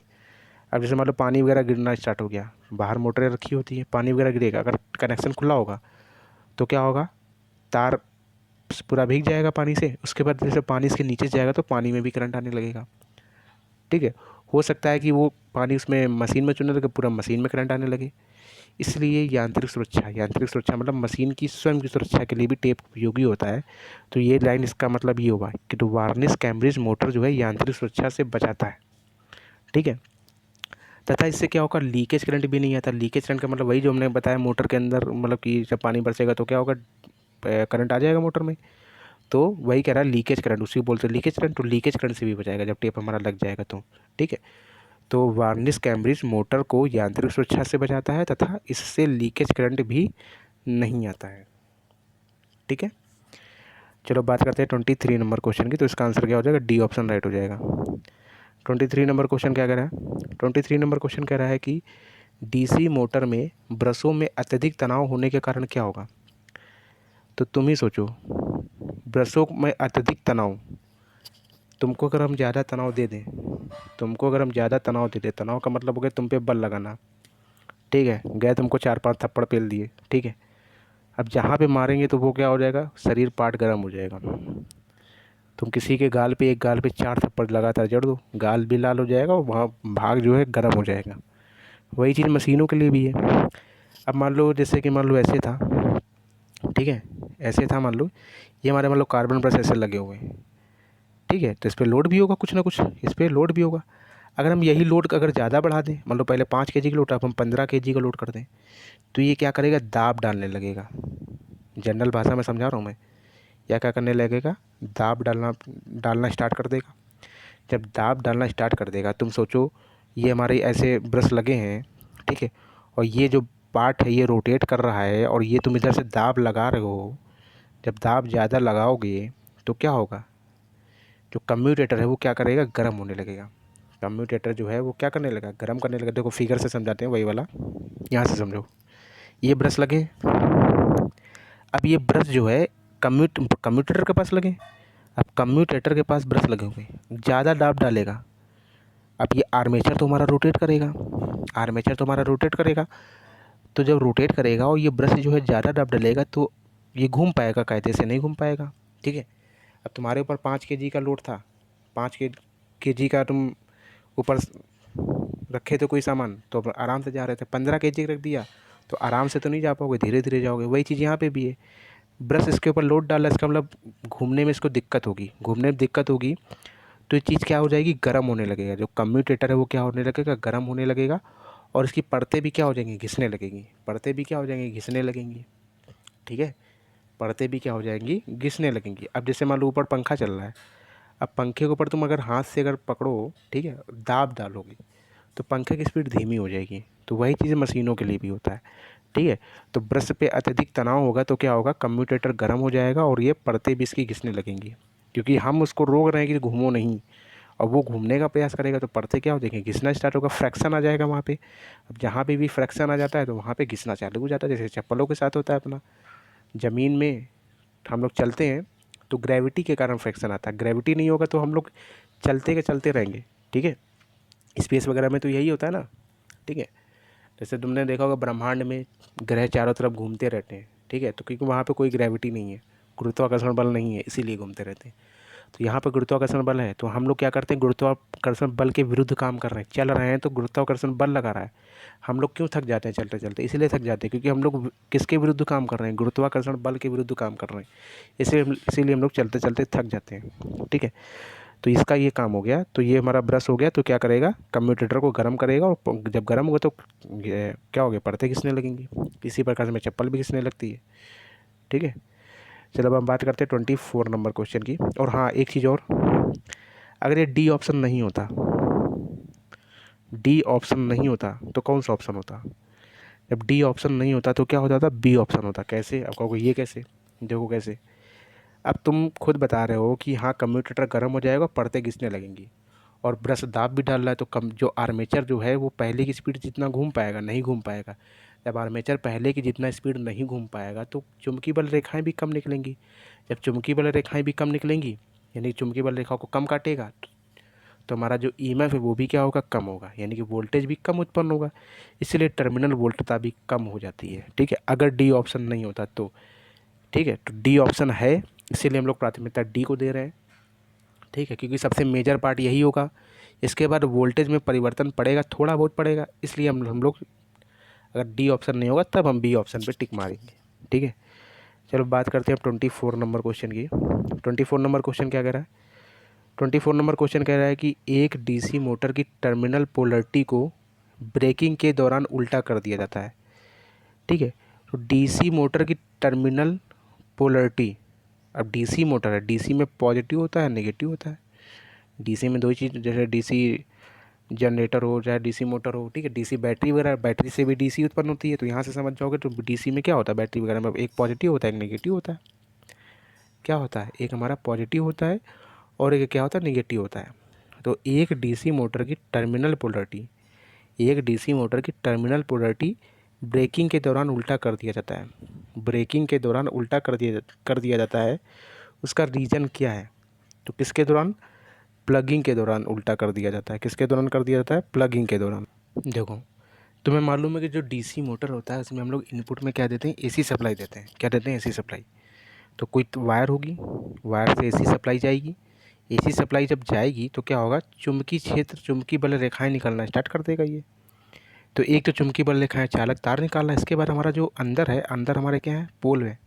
[SPEAKER 1] अब जैसे मान लो पानी वगैरह गिरना स्टार्ट हो गया, बाहर मोटरें रखी होती है, पानी वगैरह गिरेगा, अगर कनेक्शन खुला होगा तो क्या होगा? तार पूरा भीग जाएगा पानी से। उसके बाद जैसे पानी इसके नीचे जाएगा तो पानी में भी करंट आने लगेगा, ठीक है। हो सकता है कि वो पानी उसमें मशीन में चुनने लगे, पूरा मशीन में करंट आने लगे। इसलिए यांत्रिक सुरक्षा मतलब मशीन की स्वयं की सुरक्षा के लिए भी टेप उपयोगी होता है। तो ये लाइन इसका मतलब ये होगा कि तो वार्निश कैम्ब्रिज मोटर जो है यांत्रिक सुरक्षा से बचाता है, ठीक है। तथा इससे क्या होगा? लीकेज करंट भी नहीं आता। लीकेज करंट का मतलब वही जो हमने बताया, मोटर के अंदर मतलब कि जब पानी बरसेगा तो क्या होगा? करंट आ जाएगा मोटर में। तो वही कह रहा है लीकेज करंट, उसी को बोलते हैं लीकेज करंट। तो लीकेज करंट से भी बचाएगा जब टेप हमारा लग जाएगा तो, ठीक है। तो वार्निश कैम्ब्रिज मोटर को यांत्रिक सुरक्षा से बचाता है तथा इससे लीकेज करंट भी नहीं आता है, ठीक है। चलो बात करते हैं 23 नंबर क्वेश्चन की। तो इसका आंसर क्या हो जाएगा? डी ऑप्शन राइट हो जाएगा। 23 नंबर क्वेश्चन क्या कह रहा है? 23 नंबर क्वेश्चन कह रहा है कि डीसी मोटर में ब्रशों में अत्यधिक तनाव होने के कारण क्या होगा? तो तुम ही सोचो, ब्रशों में अत्यधिक तनाव, तुमको अगर हम ज़्यादा तनाव दे दें, तनाव का मतलब हो गया तुम पे बल लगाना, ठीक है। गए तुमको 4-5 थप्पड़ पेल दिए, ठीक है। अब जहाँ पे मारेंगे तो वो क्या हो जाएगा? शरीर पार्ट गर्म हो जाएगा। तुम किसी के गाल पे, एक गाल पे 4 थप्पड़ लगातार जड़ दो, गाल भी लाल हो जाएगा और वहाँ भाग जो है गर्म हो जाएगा। वही चीज़ मशीनों के लिए भी है। अब मान लो जैसे कि मान लो ऐसे था, ठीक है, ऐसे था मान लो, ये हमारे मान लो कार्बन ब्रश ऐसे लगे हुए हैं, ठीक है। तो इस पर लोड भी होगा, कुछ ना कुछ इस पर लोड भी होगा। अगर हम यही लोड अगर ज़्यादा बढ़ा दें, मान लो पहले 5 kg का लोड, अब हम 15 kg का लोड कर दें, तो ये क्या करेगा? दाब डालने लगेगा। जनरल भाषा में समझा रहा हूँ मैं। या क्या करने लगेगा? दाब डालना स्टार्ट कर देगा। जब दाब डालना स्टार्ट कर देगा, तुम सोचो ये हमारे ऐसे ब्रश लगे हैं, ठीक है, और ये जो पार्ट है ये रोटेट कर रहा है और ये तुम इधर से दाब लगा रहे हो। जब दाब ज़्यादा लगाओगे तो क्या होगा? जो कम्यूटेटर है वो क्या करेगा? गर्म होने लगेगा। कम्यूटेटर जो है वो क्या करने लगा? गर्म करने लगा। देखो फिगर से समझाते हैं वही वाला, यहाँ से समझो। ये ब्रश लगे, अब ये ब्रश जो है कम्यूटेटर के पास लगे। अब कम्यूटेटर के पास ब्रश लगे हुए, ज़्यादा दाब डालेगा। अब ये आर्मेचर तो हमारा रोटेट करेगा, तो जब रोटेट करेगा और ये ब्रश जो है ज़्यादा दाब डालेगा तो ये घूम पाएगा? कायदे से नहीं घूम पाएगा, ठीक है। अब तुम्हारे ऊपर 5 kg का लोड था, 5 kg का तुम ऊपर रखे थे कोई सामान, तो आराम से जा रहे थे। 15 kg रख दिया तो आराम से तो नहीं जा पाओगे, धीरे धीरे जाओगे। वही चीज़ यहाँ पे भी है, ब्रश इसके ऊपर लोड डाला, इसका मतलब घूमने में इसको दिक्कत होगी, तो ये चीज़ क्या हो जाएगी? गर्म होने लगेगा। जो कम्यूटेटर है वो क्या होने लगेगा? गर्म होने लगेगा। और इसकी परतें भी क्या हो जाएंगी? घिसने लगेंगी, ठीक है। परतें भी क्या हो जाएंगी? घिसने लगेंगी। अब जैसे मान लो ऊपर पंखा चल रहा है, अब पंखे के ऊपर तुम अगर हाथ से अगर पकड़ो, ठीक है, दाब डालोगे तो पंखे की स्पीड धीमी हो जाएगी। तो वही चीज़ मशीनों के लिए भी होता है, ठीक है। तो ब्रश पे अत्यधिक तनाव होगा तो क्या होगा? कम्यूटेटर गर्म हो जाएगा और ये परतें भी इसकी घिसने लगेंगी, क्योंकि हम उसको रोक रहे हैं कि घूमो नहीं, और वो घूमने का प्रयास करेगा तो पढ़ते क्या हो देखें घिसना स्टार्ट होगा, फ्रैक्शन आ जाएगा वहाँ पे। अब जहाँ पे भी फ्रैक्शन आ जाता है तो वहाँ पे घिसना चालू हो जाता है, जैसे चप्पलों के साथ होता है अपना। ज़मीन में हम लोग चलते हैं तो ग्रेविटी के कारण फ्रैक्शन आता है, ग्रेविटी नहीं होगा तो हम लोग चलते के चलते रहेंगे। ठीक है, स्पेस वगैरह में तो यही होता है ना। ठीक है, जैसे तुमने देखा होगा ब्रह्मांड में ग्रह चारों तरफ घूमते रहते हैं। ठीक है, तो क्योंकि वहाँ पे कोई ग्रेविटी नहीं है, गुरुत्वाकर्षण बल नहीं है, इसीलिए घूमते रहते हैं। तो यहाँ पर गुरुत्वाकर्षण बल है तो हम लोग क्या करते हैं, गुरुत्वाकर्षण बल के विरुद्ध काम कर रहे हैं, चल रहे हैं तो गुरुत्वाकर्षण बल लगा रहा है। हम लोग क्यों थक जाते हैं चलते चलते, इसलिए थक जाते हैं क्योंकि हम लोग किसके विरुद्ध काम कर रहे हैं, गुरुत्वाकर्षण बल के विरुद्ध काम कर रहे हैं, इसीलिए हम लोग चलते चलते थक जाते हैं। ठीक है, तो इसका ये काम हो गया। तो ये हमारा ब्रश हो गया, तो क्या करेगा, कम्यूटेटर को गर्म करेगा, और जब गर्म होगा तो क्या हो गया, परतें घिसने लगेंगी। इसी प्रकार से में चप्पल भी घिसने लगती है। ठीक है, चलो अब हम बात करते हैं 24 नंबर क्वेश्चन की। और हाँ, एक चीज़ और, अगर ये डी ऑप्शन नहीं होता, डी ऑप्शन नहीं होता तो कौन सा ऑप्शन होता। जब डी ऑप्शन नहीं होता तो क्या हो जाता, बी ऑप्शन होता। कैसे, अब कहोगे ये कैसे, देखो कैसे। अब तुम खुद बता रहे हो कि हाँ कम्यूटेटर गर्म हो जाएगा, परतें घिसने लगेंगी, और ब्रश दाब भी डाल रहा है तो कम जो आर्मेचर जो है वो पहले की स्पीड जितना घूम पाएगा, नहीं घूम पाएगा। जब आर्मेचर पहले की जितना स्पीड नहीं घूम पाएगा तो चुंबकीय बल रेखाएं भी कम निकलेंगी। जब चुंबकीय बल रेखाएं भी कम निकलेंगी यानी चुंबकीय बल रेखाओं को कम काटेगा तो हमारा जो ईएमएफ है वो भी क्या होगा, कम होगा, यानी कि वोल्टेज भी कम उत्पन्न होगा। इसलिए टर्मिनल वोल्टता भी कम हो जाती है। ठीक है, अगर डी ऑप्शन नहीं होता तो। ठीक है, तो डी ऑप्शन है, इसीलिए हम लोग प्राथमिकता डी को दे रहे हैं। ठीक है, क्योंकि सबसे मेजर पार्ट यही होगा। इसके बाद वोल्टेज में परिवर्तन पड़ेगा, थोड़ा बहुत पड़ेगा, इसलिए हम लोग अगर डी ऑप्शन नहीं होगा तब हम बी ऑप्शन पे टिक मारेंगे। ठीक है, चलो बात करते हैं अब 24 नंबर क्वेश्चन की। 24 नंबर क्वेश्चन क्या कह रहा है, 24 नंबर क्वेश्चन कह रहा है कि एक डीसी मोटर की टर्मिनल पोलरिटी को ब्रेकिंग के दौरान उल्टा कर दिया जाता है। ठीक है, तो डीसी मोटर की टर्मिनल पोलरिटी, अब डीसी मोटर है, डीसी में पॉजिटिव होता है नेगेटिव होता है। डीसी में दो ही चीज़, जैसे डीसी जनरेटर हो चाहे डीसी मोटर हो। ठीक है, डीसी बैटरी वगैरह, बैटरी से भी डीसी उत्पन्न होती है, तो यहाँ से समझ जाओगे। तो डीसी में क्या होता है, बैटरी वगैरह में एक पॉजिटिव होता है एक नेगेटिव होता है। क्या होता है, एक हमारा पॉजिटिव होता है और एक क्या होता है, नेगेटिव होता है। तो एक डीसी मोटर की टर्मिनल पोलरिटी, एक डीसी मोटर की टर्मिनल पोलरिटी ब्रेकिंग के दौरान उल्टा कर दिया जाता है। ब्रेकिंग के दौरान उल्टा कर दिया जाता है। उसका रीज़न क्या है, तो किसके दौरान, प्लगिंग के दौरान उल्टा कर दिया जाता है। किसके दौरान कर दिया जाता है, प्लगिंग के दौरान। देखो, तुम्हें मालूम है कि जो डीसी मोटर होता है उसमें हम लोग इनपुट में क्या देते हैं, एसी सप्लाई देते हैं। क्या देते हैं, एसी सप्लाई। तो कोई तो वायर होगी, वायर से एसी सप्लाई जाएगी। एसी सप्लाई जब जाएगी तो क्या होगा, चुंबकीय क्षेत्र, चुंबकीय बल रेखाएं निकलना स्टार्ट कर देगा ये। तो एक तो चुंबकीय बल रेखाएं चालक तार निकालना, इसके बाद हमारा जो अंदर है, अंदर हमारे क्या है, पोल है,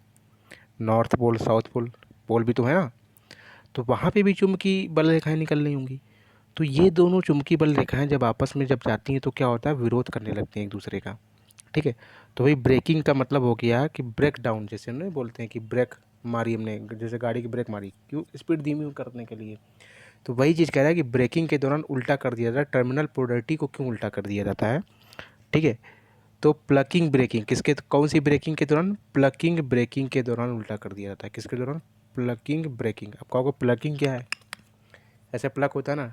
[SPEAKER 1] नॉर्थ पोल साउथ पोल, पोल भी तो है ना। तो वहाँ पे भी चुंबकीय बल रेखाएं निकल रही होंगी। तो ये दोनों चुंबकीय बल रेखाएं जब आपस में जब जाती हैं तो क्या होता है, विरोध करने लगती हैं एक दूसरे का। ठीक है, तो वही ब्रेकिंग का मतलब हो गया कि ब्रेक डाउन, जैसे हम बोलते हैं कि ब्रेक मारी हमने, जैसे गाड़ी की ब्रेक मारी, क्यों, स्पीड धीमी करने के लिए। तो वही चीज़ कह रहा है कि ब्रेकिंग के दौरान उल्टा कर दिया जाता है, टर्मिनल पोलरिटी को क्यों उल्टा कर दिया जाता है। ठीक है, तो प्लकिंग ब्रेकिंग, किसके, कौन सी ब्रेकिंग के दौरान, प्लकिंग ब्रेकिंग के दौरान उल्टा कर दिया जाता है। किसके दौरान, प्लकिंग ब्रेकिंग। अब कहोगे प्लकिंग क्या है, ऐसे प्लग होता है ना।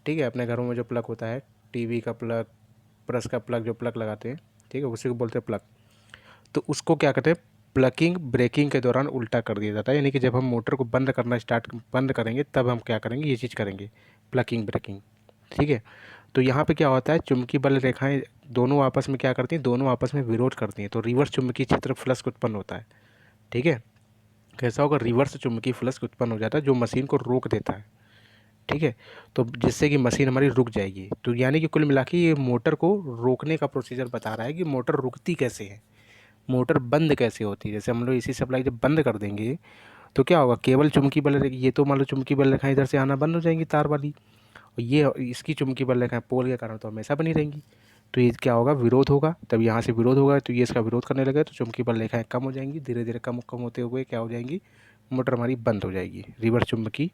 [SPEAKER 1] ठीक है, अपने घरों में जो प्लग होता है, टीवी का प्लग, प्रेस का प्लग, जो प्लग लगाते हैं, ठीक है, उसी को बोलते हैं प्लग। तो उसको क्या कहते हैं, प्लकिंग ब्रेकिंग के दौरान उल्टा कर दिया जाता है। यानी कि जब हम मोटर को बंद करेंगे तब हम क्या करेंगे, ये चीज़ करेंगे, प्लकिंग ब्रेकिंग। ठीक है, तो यहाँ पे क्या होता है, चुंबकीय बल रेखाएं दोनों आपस में क्या करती हैं, दोनों आपस में विरोध करती हैं, तो रिवर्स चुंबकीय क्षेत्र फ्लक्स उत्पन्न होता है। ठीक है, कैसा होगा, रिवर्स चुंबकीय फ्लक्स उत्पन्न हो जाता है जो मशीन को रोक देता है। ठीक है, तो जिससे कि मशीन हमारी रुक जाएगी। तो यानी कि कुल मिला के ये मोटर को रोकने का प्रोसीजर बता रहा है कि मोटर रुकती कैसे है, मोटर बंद कैसे होती है। जैसे हम लोग एसी सप्लाई जब बंद कर देंगे तो क्या होगा, केवल चुंबकीय बल रेखा, ये तो मान लो चुंबकीय बल रेखाएं इधर से आना बंद हो जाएंगी तार वाली, और ये इसकी चुंबकीय बल रेखाएं पोल के कारण तो हमेशा बनी रहेंगी। तो ये क्या होगा, विरोध होगा, तब यहाँ से विरोध होगा तो ये इसका विरोध करने लगे तो चुंबकीय बल रेखाएं कम हो जाएंगी, धीरे धीरे कम कम होते हुए क्या हो जाएंगी, मोटर हमारी बंद हो जाएगी रिवर्स चुंबकीय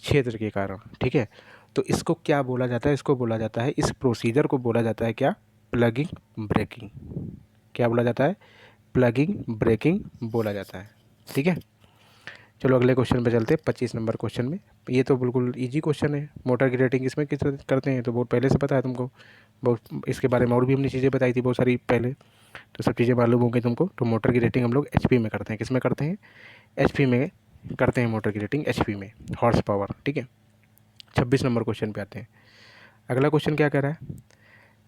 [SPEAKER 1] क्षेत्र के कारण। ठीक है, तो इसको क्या बोला जाता है, इसको बोला जाता है, इस प्रोसीजर को बोला जाता है क्या, प्लगिंग ब्रेकिंग। क्या बोला जाता है, प्लगिंग ब्रेकिंग बोला जाता है। ठीक है, चलो अगले क्वेश्चन पे चलते हैं, 25 नंबर क्वेश्चन में। ये तो बिल्कुल इजी क्वेश्चन है। मोटर की रेटिंग इसमें किस तरह करते हैं तो बहुत पहले से पता है तुमको, बहुत इसके बारे में और भी हमने चीज़ें बताई थी बहुत सारी पहले, तो सब चीज़ें मालूम होंगी तुमको। तो मोटर की रेटिंग हम लोग एचपी में करते हैं। किस में करते हैं? एचपी में करते हैं मोटर की रेटिंग, एचपी में, हॉर्स पावर। ठीक है, 26 नंबर क्वेश्चन पे आते हैं। अगला क्वेश्चन क्या कह रहा है?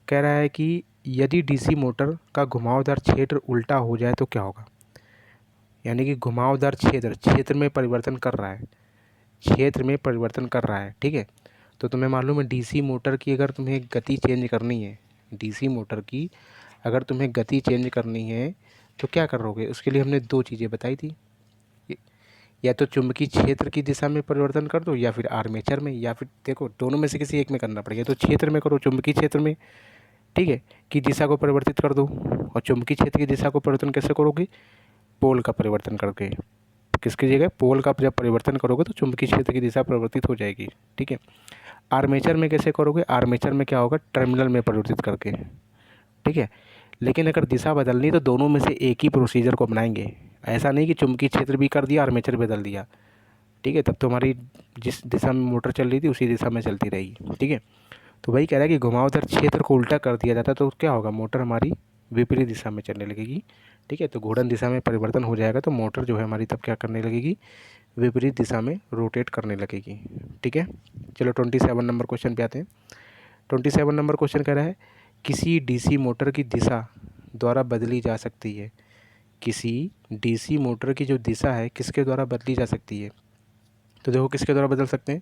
[SPEAKER 1] कह रहा है कि यदि डीसी मोटर का घुमावदार क्षेत्र उल्टा हो जाए तो क्या होगा? यानी कि घुमावदार क्षेत्र में परिवर्तन कर रहा है, क्षेत्र में परिवर्तन कर रहा है। ठीक है, तो तुम्हें मालूम है डीसी मोटर की अगर तुम्हें गति चेंज करनी है, डीसी मोटर की अगर तुम्हें गति चेंज करनी है तो क्या करोगे? उसके लिए हमने दो चीज़ें बताई थी, या तो चुंबकीय क्षेत्र की दिशा में परिवर्तन कर दो, या फिर आर्मेचर में, या फिर देखो दोनों में से किसी एक में करना पड़ेगा। तो क्षेत्र में करो, चुंबकीय क्षेत्र में, ठीक है, की दिशा को परिवर्तित कर दो। और चुंबकीय क्षेत्र की दिशा को परिवर्तन कैसे करोगे? पोल का परिवर्तन करके। किसकी जगह? पोल का जब परिवर्तन करोगे तो चुंबकीय क्षेत्र की दिशा परिवर्तित हो जाएगी। ठीक है, आर्मेचर में कैसे करोगे? आर्मेचर में क्या होगा? टर्मिनल में परिवर्तित करके। ठीक है, लेकिन अगर दिशा बदलनी तो दोनों में से एक ही प्रोसीजर को अपनाएंगे। ऐसा नहीं कि चुंबकीय क्षेत्र भी कर दिया, आर्मेचर बदल दिया। ठीक है, तब तो हमारी जिस दिशा में मोटर चल रही थी उसी दिशा में चलती रहेगी। ठीक है, तो वही कह रहा है कि घुमावदार क्षेत्र को उल्टा कर दिया जाता तो क्या होगा? मोटर हमारी विपरीत दिशा में चलने लगेगी। ठीक है, तो घूर्णन दिशा में परिवर्तन हो जाएगा तो मोटर जो है हमारी तब क्या करने लगेगी? विपरीत दिशा में रोटेट करने लगेगी। ठीक है, चलो 27 नंबर क्वेश्चन पे आते हैं। 27 नंबर क्वेश्चन कह रहा है किसी डीसी मोटर की दिशा द्वारा बदली जा सकती है। किसी डीसी मोटर की जो दिशा है किसके द्वारा बदली जा सकती है? तो देखो किसके द्वारा बदल सकते हैं,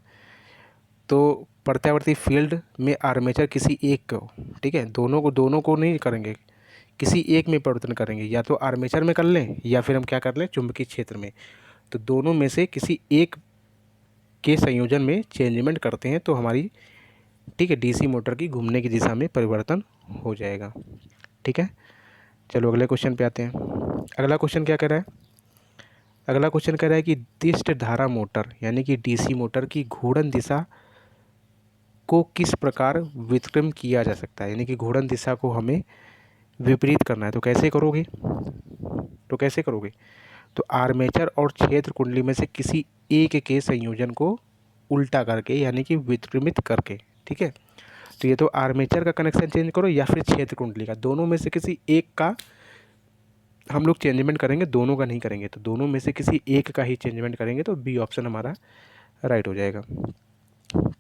[SPEAKER 1] तो प्रत्यावर्ती फील्ड में आर्मेचर किसी एक को, ठीक है, दोनों को नहीं करेंगे, किसी एक में परिवर्तन करेंगे। या तो आर्मेचर में कर लें या फिर हम क्या कर लें? चुंबकीय क्षेत्र में। तो दोनों में से किसी एक के संयोजन में चेंजमेंट करते हैं तो हमारी, ठीक है, डीसी मोटर की घूमने की दिशा में परिवर्तन हो जाएगा। ठीक है, चलो अगले क्वेश्चन पे आते हैं। अगला क्वेश्चन क्या कह रहा है? अगला क्वेश्चन कह रहा है कि दिष्ट धारा मोटर यानी कि डीसी मोटर की घूर्णन दिशा को किस प्रकार व्युत्क्रम किया जा सकता है। यानी कि घूर्णन दिशा को हमें विपरीत करना है, तो कैसे करोगे? तो आर्मेचर और क्षेत्र कुंडली में से किसी एक के संयोजन को उल्टा करके, यानी कि व्युत्क्रमित करके। ठीक है, तो ये तो आर्मेचर का कनेक्शन चेंज करो या फिर क्षेत्र कुंडली का, दोनों में से किसी एक का हम लोग चेंजमेंट करेंगे, दोनों का नहीं करेंगे। तो दोनों में से किसी एक का ही चेंजमेंट करेंगे तो बी ऑप्शन हमारा राइट हो जाएगा।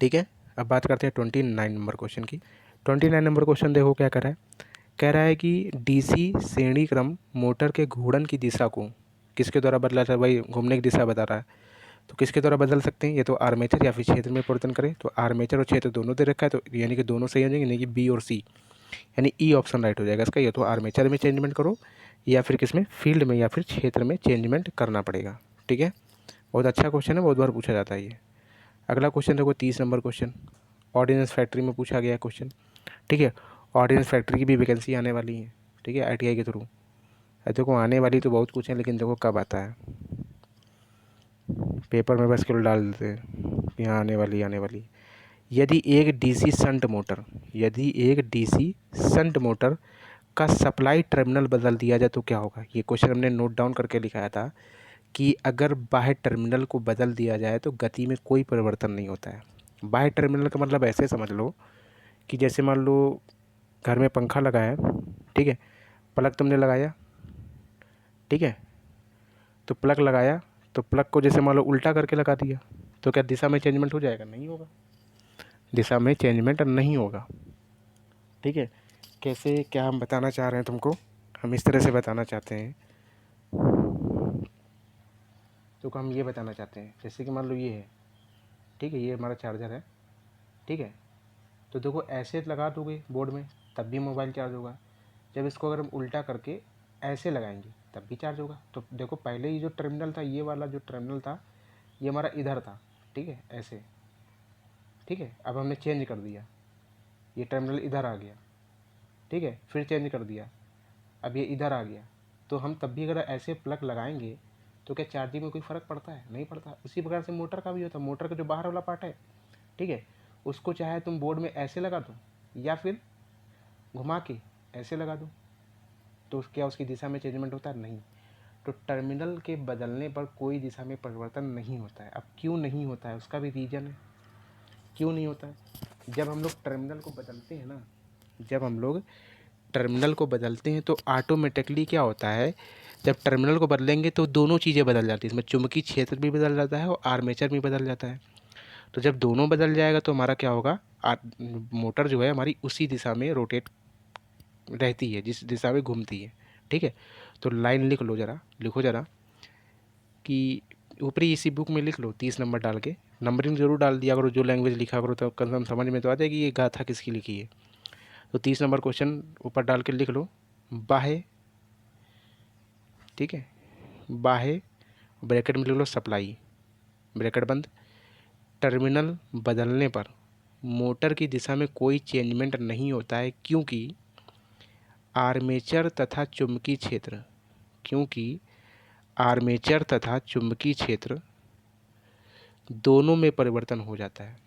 [SPEAKER 1] ठीक है, अब बात करते हैं 29 नंबर क्वेश्चन की। 29 नंबर क्वेश्चन देखो क्या कर रहा है? कह रहा है कि डीसी श्रेणी क्रम मोटर के घूर्णन की दिशा को किसके द्वारा बदला था? भाई घूमने की दिशा बता रहा है, तो किसके द्वारा बदल सकते हैं? ये तो आर्मेचर या फिर क्षेत्र में परिवर्तन करें। तो आर्मेचर और क्षेत्र दोनों दे रखा है, तो यानी कि दोनों सही हो जाएंगे, यानी कि बी और सी, यानी ई ऑप्शन राइट हो जाएगा इसका। ये तो आर्मेचर में चेंजमेंट करो या फिर किसमें? फील्ड में या फिर क्षेत्र में चेंजमेंट करना पड़ेगा। ठीक है, बहुत अच्छा क्वेश्चन है, बहुत बार पूछा जाता है ये। अगला क्वेश्चन देखो 30 नंबर क्वेश्चन, ऑर्डिनेंस फैक्ट्री में पूछा गया क्वेश्चन। ठीक है, ऑर्डिनेंस फैक्ट्री की भी वैकेंसी आने वाली है। ठीक है, आईटीआई के थ्रू। देखो आने वाली तो बहुत कुछ है, लेकिन देखो कब आता है, पेपर में बस केवल डाल देते हैं कि यहाँ आने वाली। यदि एक डीसी शंट मोटर का सप्लाई टर्मिनल बदल दिया जाए तो क्या होगा? ये क्वेश्चन हमने नोट डाउन करके लिखाया था कि अगर बाह्य टर्मिनल को बदल दिया जाए तो गति में कोई परिवर्तन नहीं होता है। बाह्य टर्मिनल का मतलब ऐसे समझ लो कि जैसे मान लो घर में पंखा लगा है, ठीक है, प्लग तुमने लगाया, ठीक है, तो प्लग लगाया, तो प्लग को जैसे मान लो उल्टा करके लगा दिया तो क्या दिशा में चेंजमेंट हो जाएगा? नहीं होगा, दिशा में चेंजमेंट नहीं होगा। ठीक है, कैसे, क्या हम बताना चाह रहे हैं तुमको? हम इस तरह से बताना चाहते हैं, तो हम ये बताना चाहते हैं जैसे कि मान लो ये है, ठीक है, ये हमारा चार्जर है, ठीक है, तो देखो ऐसे लगा दोगे बोर्ड में तब भी मोबाइल चार्ज होगा। जब इसको अगर हम उल्टा करके ऐसे लगाएंगे तब भी चार्ज होगा। तो देखो पहले ये जो टर्मिनल था, ये वाला जो टर्मिनल था, ये हमारा इधर था, ठीक है, ऐसे, ठीक है, अब हमने चेंज कर दिया, ये टर्मिनल इधर आ गया, ठीक है, फिर चेंज कर दिया, अब ये इधर आ गया। तो हम तब भी अगर ऐसे प्लग लगाएंगे तो क्या चार्जिंग में कोई फ़र्क पड़ता है? नहीं पड़ता। उसी प्रकार से मोटर का भी होता है, मोटर का जो बाहर वाला पार्ट है, ठीक है, उसको चाहे तुम बोर्ड में ऐसे लगा दो या फिर घुमा के ऐसे लगा दो, तो क्या उसकी दिशा में चेंजमेंट होता है? नहीं। तो टर्मिनल के बदलने पर कोई दिशा में परिवर्तन नहीं होता है। अब क्यों नहीं होता है उसका भी रीज़न है, क्यों नहीं होता है। जब हम लोग टर्मिनल को बदलते हैं ना, जब हम लोग टर्मिनल को बदलते हैं तो ऑटोमेटिकली क्या होता है, जब टर्मिनल को बदलेंगे तो दोनों चीज़ें बदल जाती है, इसमें चुंबकीय क्षेत्र भी बदल जाता है और आर्मेचर भी बदल जाता है। तो जब दोनों बदल जाएगा तो हमारा क्या होगा, मोटर जो है हमारी उसी दिशा में रोटेट रहती है जिस दिशा में घूमती है। ठीक है, तो लाइन लिख लो ज़रा, लिखो ज़रा कि ऊपरी इसी बुक में लिख लो 30 नंबर डाल के, नंबरिंग जरूर डाल दिया करो, जो लैंग्वेज लिखा करो तो कंफर्म समझ में तो आ जाएगी ये गाथा किसकी लिखी है। तो 30 नंबर क्वेश्चन ऊपर डाल के लिख लो, बाहे, ठीक है, बाहे ब्रैकेट में लिख लो सप्लाई, ब्रैकेट बंद, टर्मिनल बदलने पर मोटर की दिशा में कोई चेंजमेंट नहीं होता है क्योंकि आर्मेचर तथा चुंबकीय क्षेत्र, क्योंकि आर्मेचर तथा चुंबकीय क्षेत्र दोनों में परिवर्तन हो जाता है,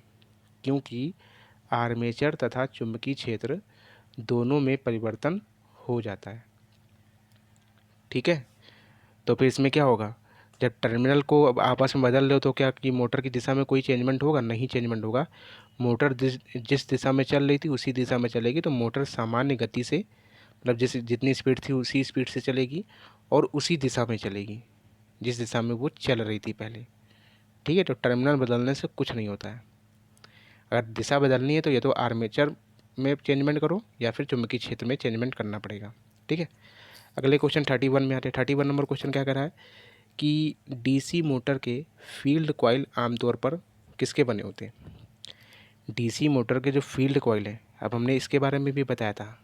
[SPEAKER 1] क्योंकि आर्मेचर तथा चुंबकीय क्षेत्र दोनों में परिवर्तन हो जाता है। ठीक है, तो फिर इसमें क्या होगा, जब टर्मिनल को अब आपस में बदल रहे हो तो क्या कि मोटर की दिशा में कोई चेंजमेंट होगा, नहीं चेंजमेंट होगा। मोटर जिस दिशा में चल रही थी उसी दिशा में चलेगी, तो मोटर सामान्य गति से, मतलब जितनी स्पीड थी उसी स्पीड से चलेगी और उसी दिशा में चलेगी जिस दिशा में वो चल रही थी पहले। ठीक है, तो टर्मिनल बदलने से कुछ नहीं होता है। अगर दिशा बदलनी है तो या तो आर्मेचर में चेंजमेंट करो या फिर चुंबकीय क्षेत्र में चेंजमेंट करना पड़ेगा। ठीक है, अगले क्वेश्चन 31 में आते हैं। 31 नंबर क्वेश्चन क्या कह रहा है कि डीसी मोटर के फील्ड कॉइल आमतौर पर किसके बने होते हैं। डीसी मोटर के जो फील्ड कॉइल है, अब हमने इसके बारे में भी बताया था,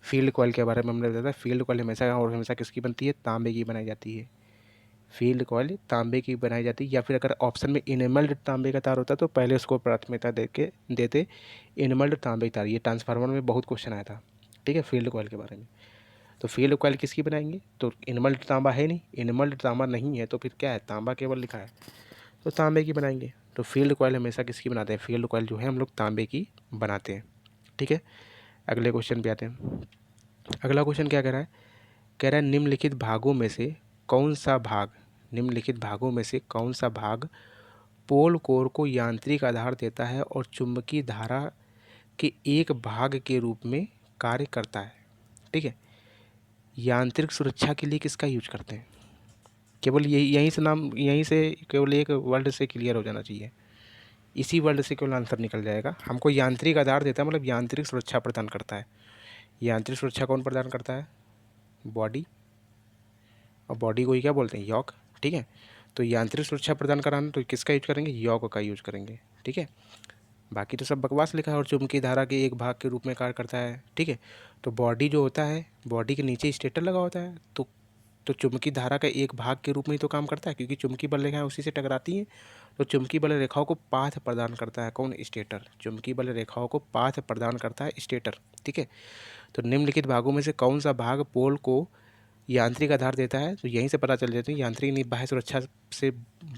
[SPEAKER 1] फील्ड कॉइल के बारे में हमने बताया था। फील्ड कॉइल हमेशा और हमेशा किसकी बनती है, तांबे की बनाई जाती है। फील्ड कॉइल तांबे की बनाई जाती है, या फिर अगर ऑप्शन में इनेमल्ड तांबे का तार होता तो पहले उसको प्राथमिकता देते इनेमल्ड तांबे की तार। ये ट्रांसफार्मर में बहुत क्वेश्चन आया था। ठीक है, फील्ड कॉइल के बारे में। तो फील्ड कॉइल किसकी बनाएंगे, तो इनेमल्ड तांबा है नहीं, इनेमल्ड तांबा नहीं है तो फिर क्या है, तांबा केवल लिखा है तो तांबे की बनाएंगे। तो फील्ड कॉइल हमेशा किसकी बनाते हैं, फील्ड कॉइल जो है हम लोग तांबे की बनाते हैं। ठीक है, अगले क्वेश्चन पे आते हैं। अगला क्वेश्चन क्या कह रहा है, कह रहा है निम्नलिखित भागों में से कौन सा भाग, निम्नलिखित भागों में से कौन सा भाग पोल कोर को यांत्रिक आधार देता है और चुंबकीय धारा के एक भाग के रूप में कार्य करता है। ठीक है, यांत्रिक सुरक्षा के लिए किसका यूज करते हैं, केवल यहीं से नाम, यहीं से केवल एक वर्ड से क्लियर हो जाना चाहिए, इसी वर्ड से केवल आंसर निकल जाएगा। हमको यांत्रिक आधार देता है मतलब यांत्रिक सुरक्षा प्रदान करता है। यांत्रिक सुरक्षा कौन प्रदान करता है, बॉडी, और बॉडी को ही क्या बोलते हैं, यॉक। ठीक है, तो यांत्रिक सुरक्षा प्रदान कराना तो किसका यूज करेंगे, यॉक का यूज करेंगे। ठीक है, बाकी तो सब बकवास लिखा है, और चुंबकीय धारा के एक भाग के रूप में कार्य करता है। ठीक है, तो बॉडी जो होता है, बॉडी के नीचे स्टेटर लगा होता है, तो चुंबकीय धारा का एक भाग के रूप में ही तो काम करता है, क्योंकि चुंबकीय बल रेखाएं उसी से टकराती हैं। तो चुंबकीय बल रेखाओं को पाथ प्रदान करता है कौन, स्टेटर। चुंबकीय बल रेखाओं को पाथ प्रदान करता है स्टेटर। ठीक है, तो निम्नलिखित भागों में से कौन सा भाग पोल को यांत्रिक आधार देता है, तो यहीं से पता चल जाता है। यांत्रिक नहीं, बाह्य सुरक्षा से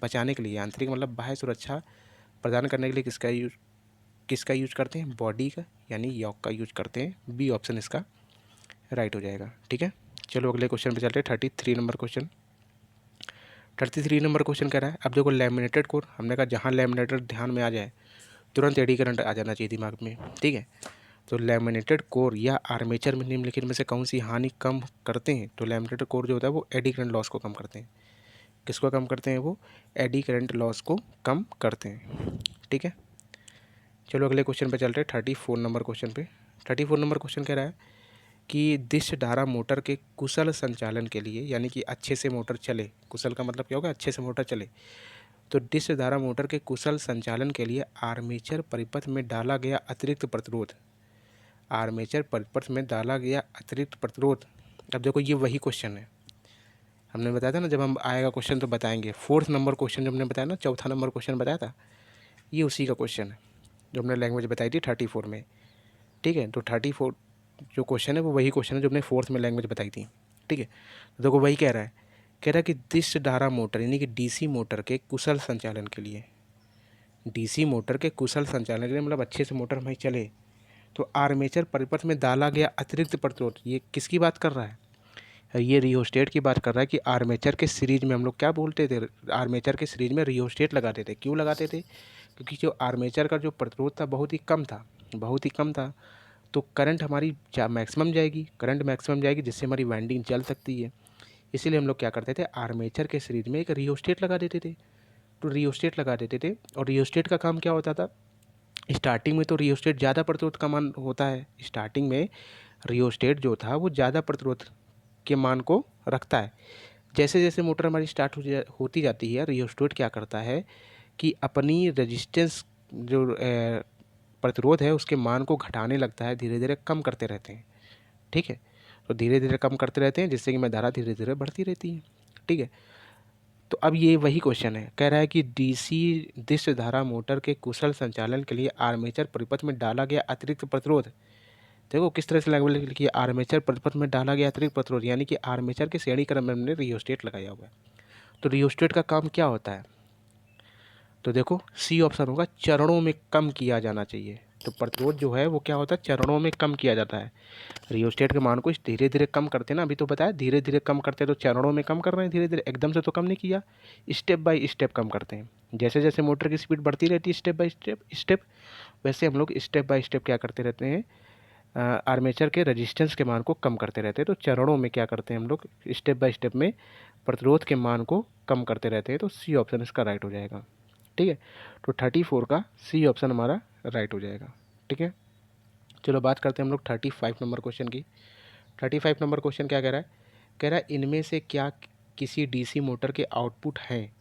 [SPEAKER 1] बचाने के लिए, यांत्रिक मतलब बाह्य सुरक्षा प्रदान करने के लिए किसका यूज करते हैं, बॉडी का यानी यॉक का यूज करते हैं। बी ऑप्शन इसका राइट हो जाएगा। ठीक है, चलो अगले क्वेश्चन पे चलते हैं। 33 नंबर क्वेश्चन। 33 नंबर क्वेश्चन कह रहा है, अब देखो लैमिनेटेड कोर, हमने कहा जहाँ लैमिनेटेड ध्यान में आ जाए तुरंत एडी करंट आ जाना चाहिए दिमाग में। ठीक है, तो लैमिनेटेड कोर या आर्मेचर में निम्नलिखित में से कौन सी हानि कम करते हैं, तो लैमिनेटेड कोर जो होता है वो एडी करंट लॉस को कम करते हैं। किसको कम करते हैं, वो एडी करंट लॉस को कम करते हैं। ठीक है, चलो अगले क्वेश्चन पे चलते हैं। 34 नंबर क्वेश्चन पे। 34 नंबर क्वेश्चन कह रहा है कि दिश धारा मोटर के कुशल संचालन के लिए, यानी कि अच्छे से मोटर चले, कुशल का मतलब क्या होगा, अच्छे से मोटर चले, तो डिश धारा मोटर के कुशल संचालन के लिए आर्मेचर परिपथ में डाला गया अतिरिक्त प्रतिरोध, आर्मेचर परिपथ में डाला गया अतिरिक्त प्रतिरोध। अब देखो ये वही क्वेश्चन है, हमने बताया था ना, जब हम आएगा क्वेश्चन तो बताएंगे। 4th नंबर क्वेश्चन जब हमने बताया ना, 4था नंबर क्वेश्चन बताया था, ये उसी का क्वेश्चन है जो हमने लैंग्वेज बताई थी 34 में। ठीक है, तो 34 जो क्वेश्चन है वो वही क्वेश्चन है जो हमने 4th में लैंग्वेज बताई थी। ठीक है, तो देखो वही कह रहा है, कि दिश धारा मोटर यानी कि डीसी मोटर के कुशल संचालन के लिए, डीसी मोटर के कुशल संचालन के लिए मतलब अच्छे से मोटर हमारी चले, तो आर्मेचर परिपथ में डाला गया अतिरिक्त प्रतिरोध, ये किसकी बात कर रहा है, ये रियोस्टेट की बात कर रहा है कि आर्मेचर के सीरीज में हम लोग क्या बोलते थे, आर्मेचर के सीरीज में रियोस्टेट लगाते थे। क्यों लगाते थे? क्योंकि जो आर्मेचर का जो प्रतिरोध था बहुत ही कम था, बहुत ही कम था। तो करंट हमारी मैक्सिमम जाएगी, करंट मैक्सिमम जाएगी, जिससे हमारी वाइंडिंग जल सकती है। इसीलिए हम लोग क्या करते थे, आर्मेचर के सीरीज में एक रियोस्टेट लगा देते थे। तो रियोस्टेट लगा देते थे, और रियोस्टेट का काम क्या होता था, स्टार्टिंग में तो रियोस्टेट ज़्यादा प्रतिरोध का मान होता है। स्टार्टिंग में रियोस्टेट जो था वो ज़्यादा प्रतिरोध के मान को रखता है। जैसे जैसे मोटर हमारी स्टार्ट होती जाती है, रियोस्टेट क्या करता है कि अपनी रेजिस्टेंस जो प्रतिरोध है उसके मान को घटाने लगता है, धीरे धीरे कम करते रहते हैं। ठीक है, तो धीरे धीरे कम करते रहते हैं, जिससे कि मैं धारा धीरे धीरे बढ़ती रहती है। ठीक है, तो अब ये वही क्वेश्चन है, कह रहा है कि डीसी दिश्य धारा मोटर के कुशल संचालन के लिए आर्मेचर परिपथ में डाला गया अतिरिक्त प्रतिरोध। देखो किस तरह से लिखिए, आर्मेचर परिपथ में डाला गया अतिरिक्त प्रतिरोध, यानी कि आर्मेचर के श्रेणी क्रम में हमने रियोस्टेट लगाया हुआ है। तो रियोस्टेट का काम क्या होता है, तो देखो सी ऑप्शन होगा, चरणों में कम किया जाना चाहिए। तो प्रतिरोध जो है वो क्या होता है, चरणों में कम किया जाता है। रियोस्टेट के मान को धीरे धीरे कम करते हैं ना, अभी तो बताया धीरे धीरे कम करते हैं, तो चरणों में कम कर रहे हैं, धीरे धीरे, एकदम से तो कम नहीं किया, स्टेप बाय स्टेप कम करते हैं। जैसे जैसे मोटर की स्पीड बढ़ती रहती है स्टेप बाय स्टेप, वैसे हम लोग स्टेप बाय स्टेप क्या करते रहते हैं, आर्मेचर के रेजिस्टेंस के मान को कम करते रहते हैं। तो चरणों में क्या करते हैं हम लोग, स्टेप बाय स्टेप में प्रतिरोध के मान को कम करते रहते हैं। तो सी ऑप्शन इसका राइट हो जाएगा। ठीक है, तो 34 का सी ऑप्शन हमारा राइट हो जाएगा। ठीक है, चलो बात करते हैं हम लोग 35 नंबर क्वेश्चन की। 35 नंबर क्वेश्चन क्या कह रहा है, कह रहा है इनमें से क्या किसी डीसी मोटर के आउटपुट हैं,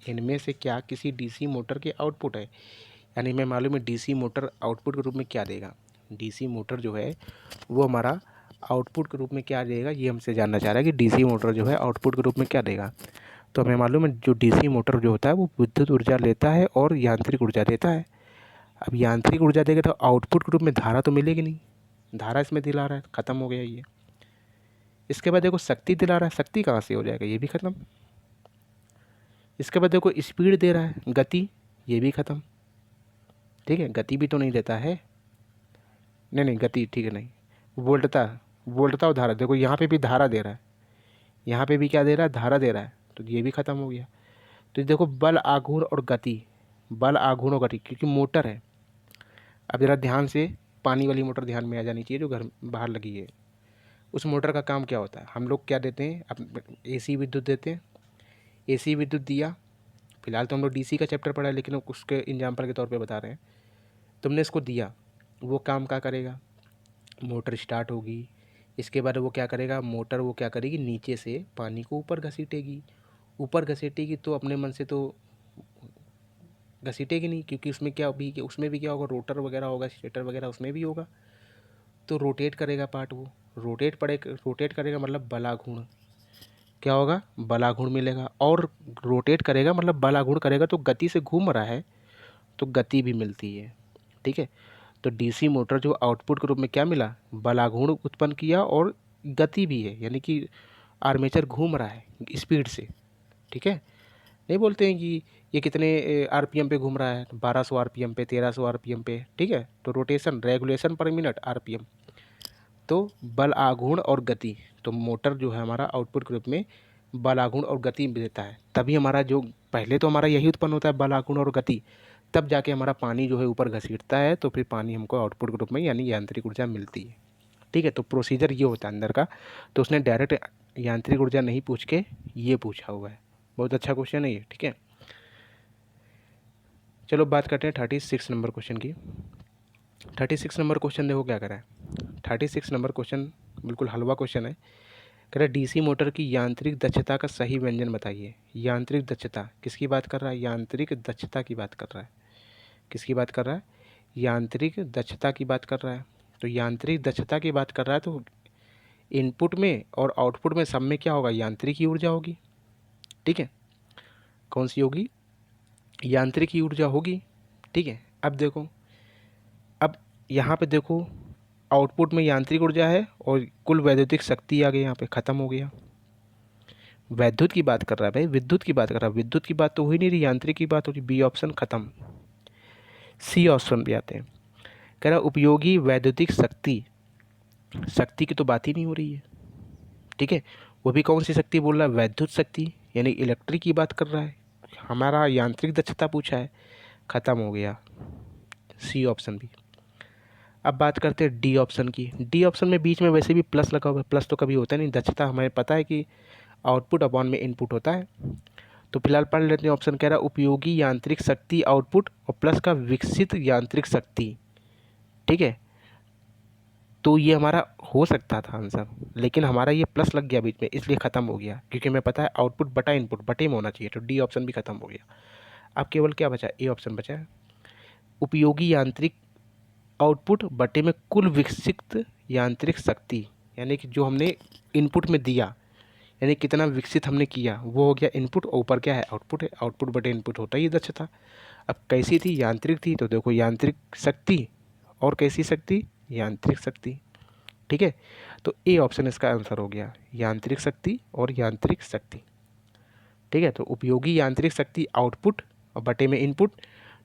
[SPEAKER 1] इनमें से क्या किसी डीसी मोटर के आउटपुट है। यानी हमें मालूम है डीसी मोटर आउटपुट के रूप में क्या देगा, डीसी मोटर जो है वो हमारा आउटपुट के रूप में क्या देगा, ये हमसे जानना चाह रहा है कि डीसी मोटर जो है आउटपुट के रूप में क्या देगा। तो हमें मालूम है जो डीसी मोटर जो होता है वो विद्युत ऊर्जा लेता है और यांत्रिक ऊर्जा देता है। अब यांत्रिक ऊर्जा देगा तो आउटपुट के रूप में धारा तो मिलेगी नहीं, धारा इसमें दिला रहा है, ख़त्म हो गया ये। इसके बाद देखो शक्ति दिला रहा है, शक्ति कहाँ से हो जाएगा, ये भी ख़त्म। इसके बाद देखो स्पीड दे रहा है, गति, ये भी ख़त्म। ठीक है, गति भी तो नहीं देता है, नहीं नहीं गति ठीक है नहीं, वोल्टता, वोल्टता और धारा, देखो यहाँ पे भी धारा दे रहा है, यहाँ पे भी क्या दे रहा है, धारा दे रहा है, तो ये भी ख़त्म हो गया। तो देखो बल आघूर्ण और गति, बल आघूर्ण और गति, क्योंकि मोटर है। अब ज़रा ध्यान से, पानी वाली मोटर ध्यान में आ जानी चाहिए जो घर बाहर लगी है। उस मोटर का काम क्या होता है, हम लोग क्या देते हैं, अब एसी विद्युत देते हैं, एसी विद्युत दिया। फिलहाल तो हम लोग डीसी का चैप्टर पढ़ा है, लेकिन उसके एग्जाम्पल के तौर पे बता रहे हैं। तुमने इसको दिया, वो काम क्या करेगा, मोटर स्टार्ट होगी। इसके बाद वो क्या करेगा, मोटर वो क्या करेगी, नीचे से पानी को ऊपर घसीटेगी, ऊपर घसीटेगी तो अपने मन से तो घसीटेगी नहीं, क्योंकि उसमें क्या भी, उसमें भी क्या होगा, रोटर वगैरह होगा, स्टेटर वगैरह उसमें भी होगा। तो रोटेट करेगा पार्ट, वो रोटेट करेगा मतलब बलाघूर्ण, क्या होगा, बलाघूर्ण मिलेगा। और रोटेट करेगा मतलब बलाघूर्ण करेगा, तो गति से घूम रहा है तो गति भी मिलती है। ठीक है, तो डीसी मोटर जो आउटपुट के रूप में क्या मिला, बलाघूर्ण उत्पन्न किया और गति भी है, यानी कि आर्मेचर घूम रहा है स्पीड से। ठीक है, नहीं बोलते हैं कि ये कितने आरपीएम पे घूम रहा है, 1200 आरपीएम पे, 1300 आरपीएम पे। ठीक है, तो रोटेशन, रेगुलेशन पर मिनट, आरपीएम। तो बल आघूर्ण और गति, तो मोटर जो है हमारा आउटपुट के रूप में बल आघूर्ण और गति देता है। तभी हमारा जो पहले तो हमारा यही उत्पन्न होता है, बल आघूर्ण और गति, तब जाके हमारा पानी जो है ऊपर घसीटता है, तो फिर पानी हमको आउटपुट के रूप में यानी यांत्रिक ऊर्जा मिलती है। ठीक है, तो प्रोसीजर ये होता है अंदर का। तो उसने डायरेक्ट यांत्रिक ऊर्जा नहीं पूछ के ये पूछा हुआ है। बहुत अच्छा क्वेश्चन है ये। ठीक है, चलो बात करते हैं 36 नंबर क्वेश्चन की। 36 नंबर क्वेश्चन देखो क्या करा है। 36 नंबर क्वेश्चन बिल्कुल हलवा क्वेश्चन है। कह रहा है डीसी मोटर की यांत्रिक दक्षता का सही व्यंजन बताइए। यांत्रिक दक्षता किसकी बात कर रहा है, यांत्रिक दक्षता की बात कर रहा है। किसकी बात कर रहा है, यांत्रिक दक्षता की बात कर रहा है। तो यांत्रिक दक्षता की बात कर रहा है, तो इनपुट में और आउटपुट में सब में क्या होगा, यांत्रिक ही ऊर्जा होगी। ठीक है, कौन सी होगी, यांत्रिक ही ऊर्जा होगी। ठीक है, अब देखो, अब यहाँ पे देखो आउटपुट में यांत्रिक ऊर्जा है और कुल वैद्युतिक शक्ति आ गई, यहाँ पे ख़त्म हो गया। वैद्युत की बात कर रहा है भाई, विद्युत की बात कर रहा है, विद्युत की बात तो हो ही नहीं रही, यांत्रिक की बात हो रही। बी ऑप्शन ख़त्म, सी ऑप्शन पे आते हैं। कह रहा है उपयोगी वैद्युतिक शक्ति, शक्ति की तो बात ही नहीं हो रही है। ठीक है, वो भी कौन सी शक्ति बोल रहा है? वैद्युत शक्ति, यानी इलेक्ट्रिक की बात कर रहा है। हमारा यांत्रिक दक्षता पूछा है, ख़त्म हो गया, सी ऑप्शन भी। अब बात करते हैं डी ऑप्शन की। डी ऑप्शन में बीच में वैसे भी प्लस लगा हुआ है, प्लस तो कभी होता नहीं, दक्षता हमें पता है कि आउटपुट अपॉन में इनपुट होता है। तो फिलहाल पढ़ लेते हैं। ऑप्शन कह रहा है उपयोगी यांत्रिक शक्ति आउटपुट और प्लस का विकसित यांत्रिक शक्ति। ठीक है, तो ये हमारा हो सकता था आंसर, लेकिन हमारा ये प्लस लग गया बीच में, इसलिए ख़त्म हो गया, क्योंकि हमें पता है आउटपुट बटा इनपुट बटे में होना चाहिए। तो डी ऑप्शन भी ख़त्म हो गया। अब केवल क्या बचा? ए ऑप्शन बचा है, उपयोगी यांत्रिक आउटपुट बटे में कुल विकसित यांत्रिक शक्ति, यानी कि जो हमने इनपुट में दिया, यानी कितना विकसित हमने किया, वो हो गया इनपुट, और ऊपर क्या है? आउटपुट है। आउटपुट बटे इनपुट होता ही दक्षता। अब कैसी थी? यांत्रिक थी, तो देखो यांत्रिक शक्ति, और कैसी शक्ति? यांत्रिक शक्ति। ठीक है, तो ए ऑप्शन इसका आंसर हो गया, यांत्रिक शक्ति और यांत्रिक शक्ति। ठीक है, तो उपयोगी यांत्रिक शक्ति आउटपुट और बटे में इनपुट,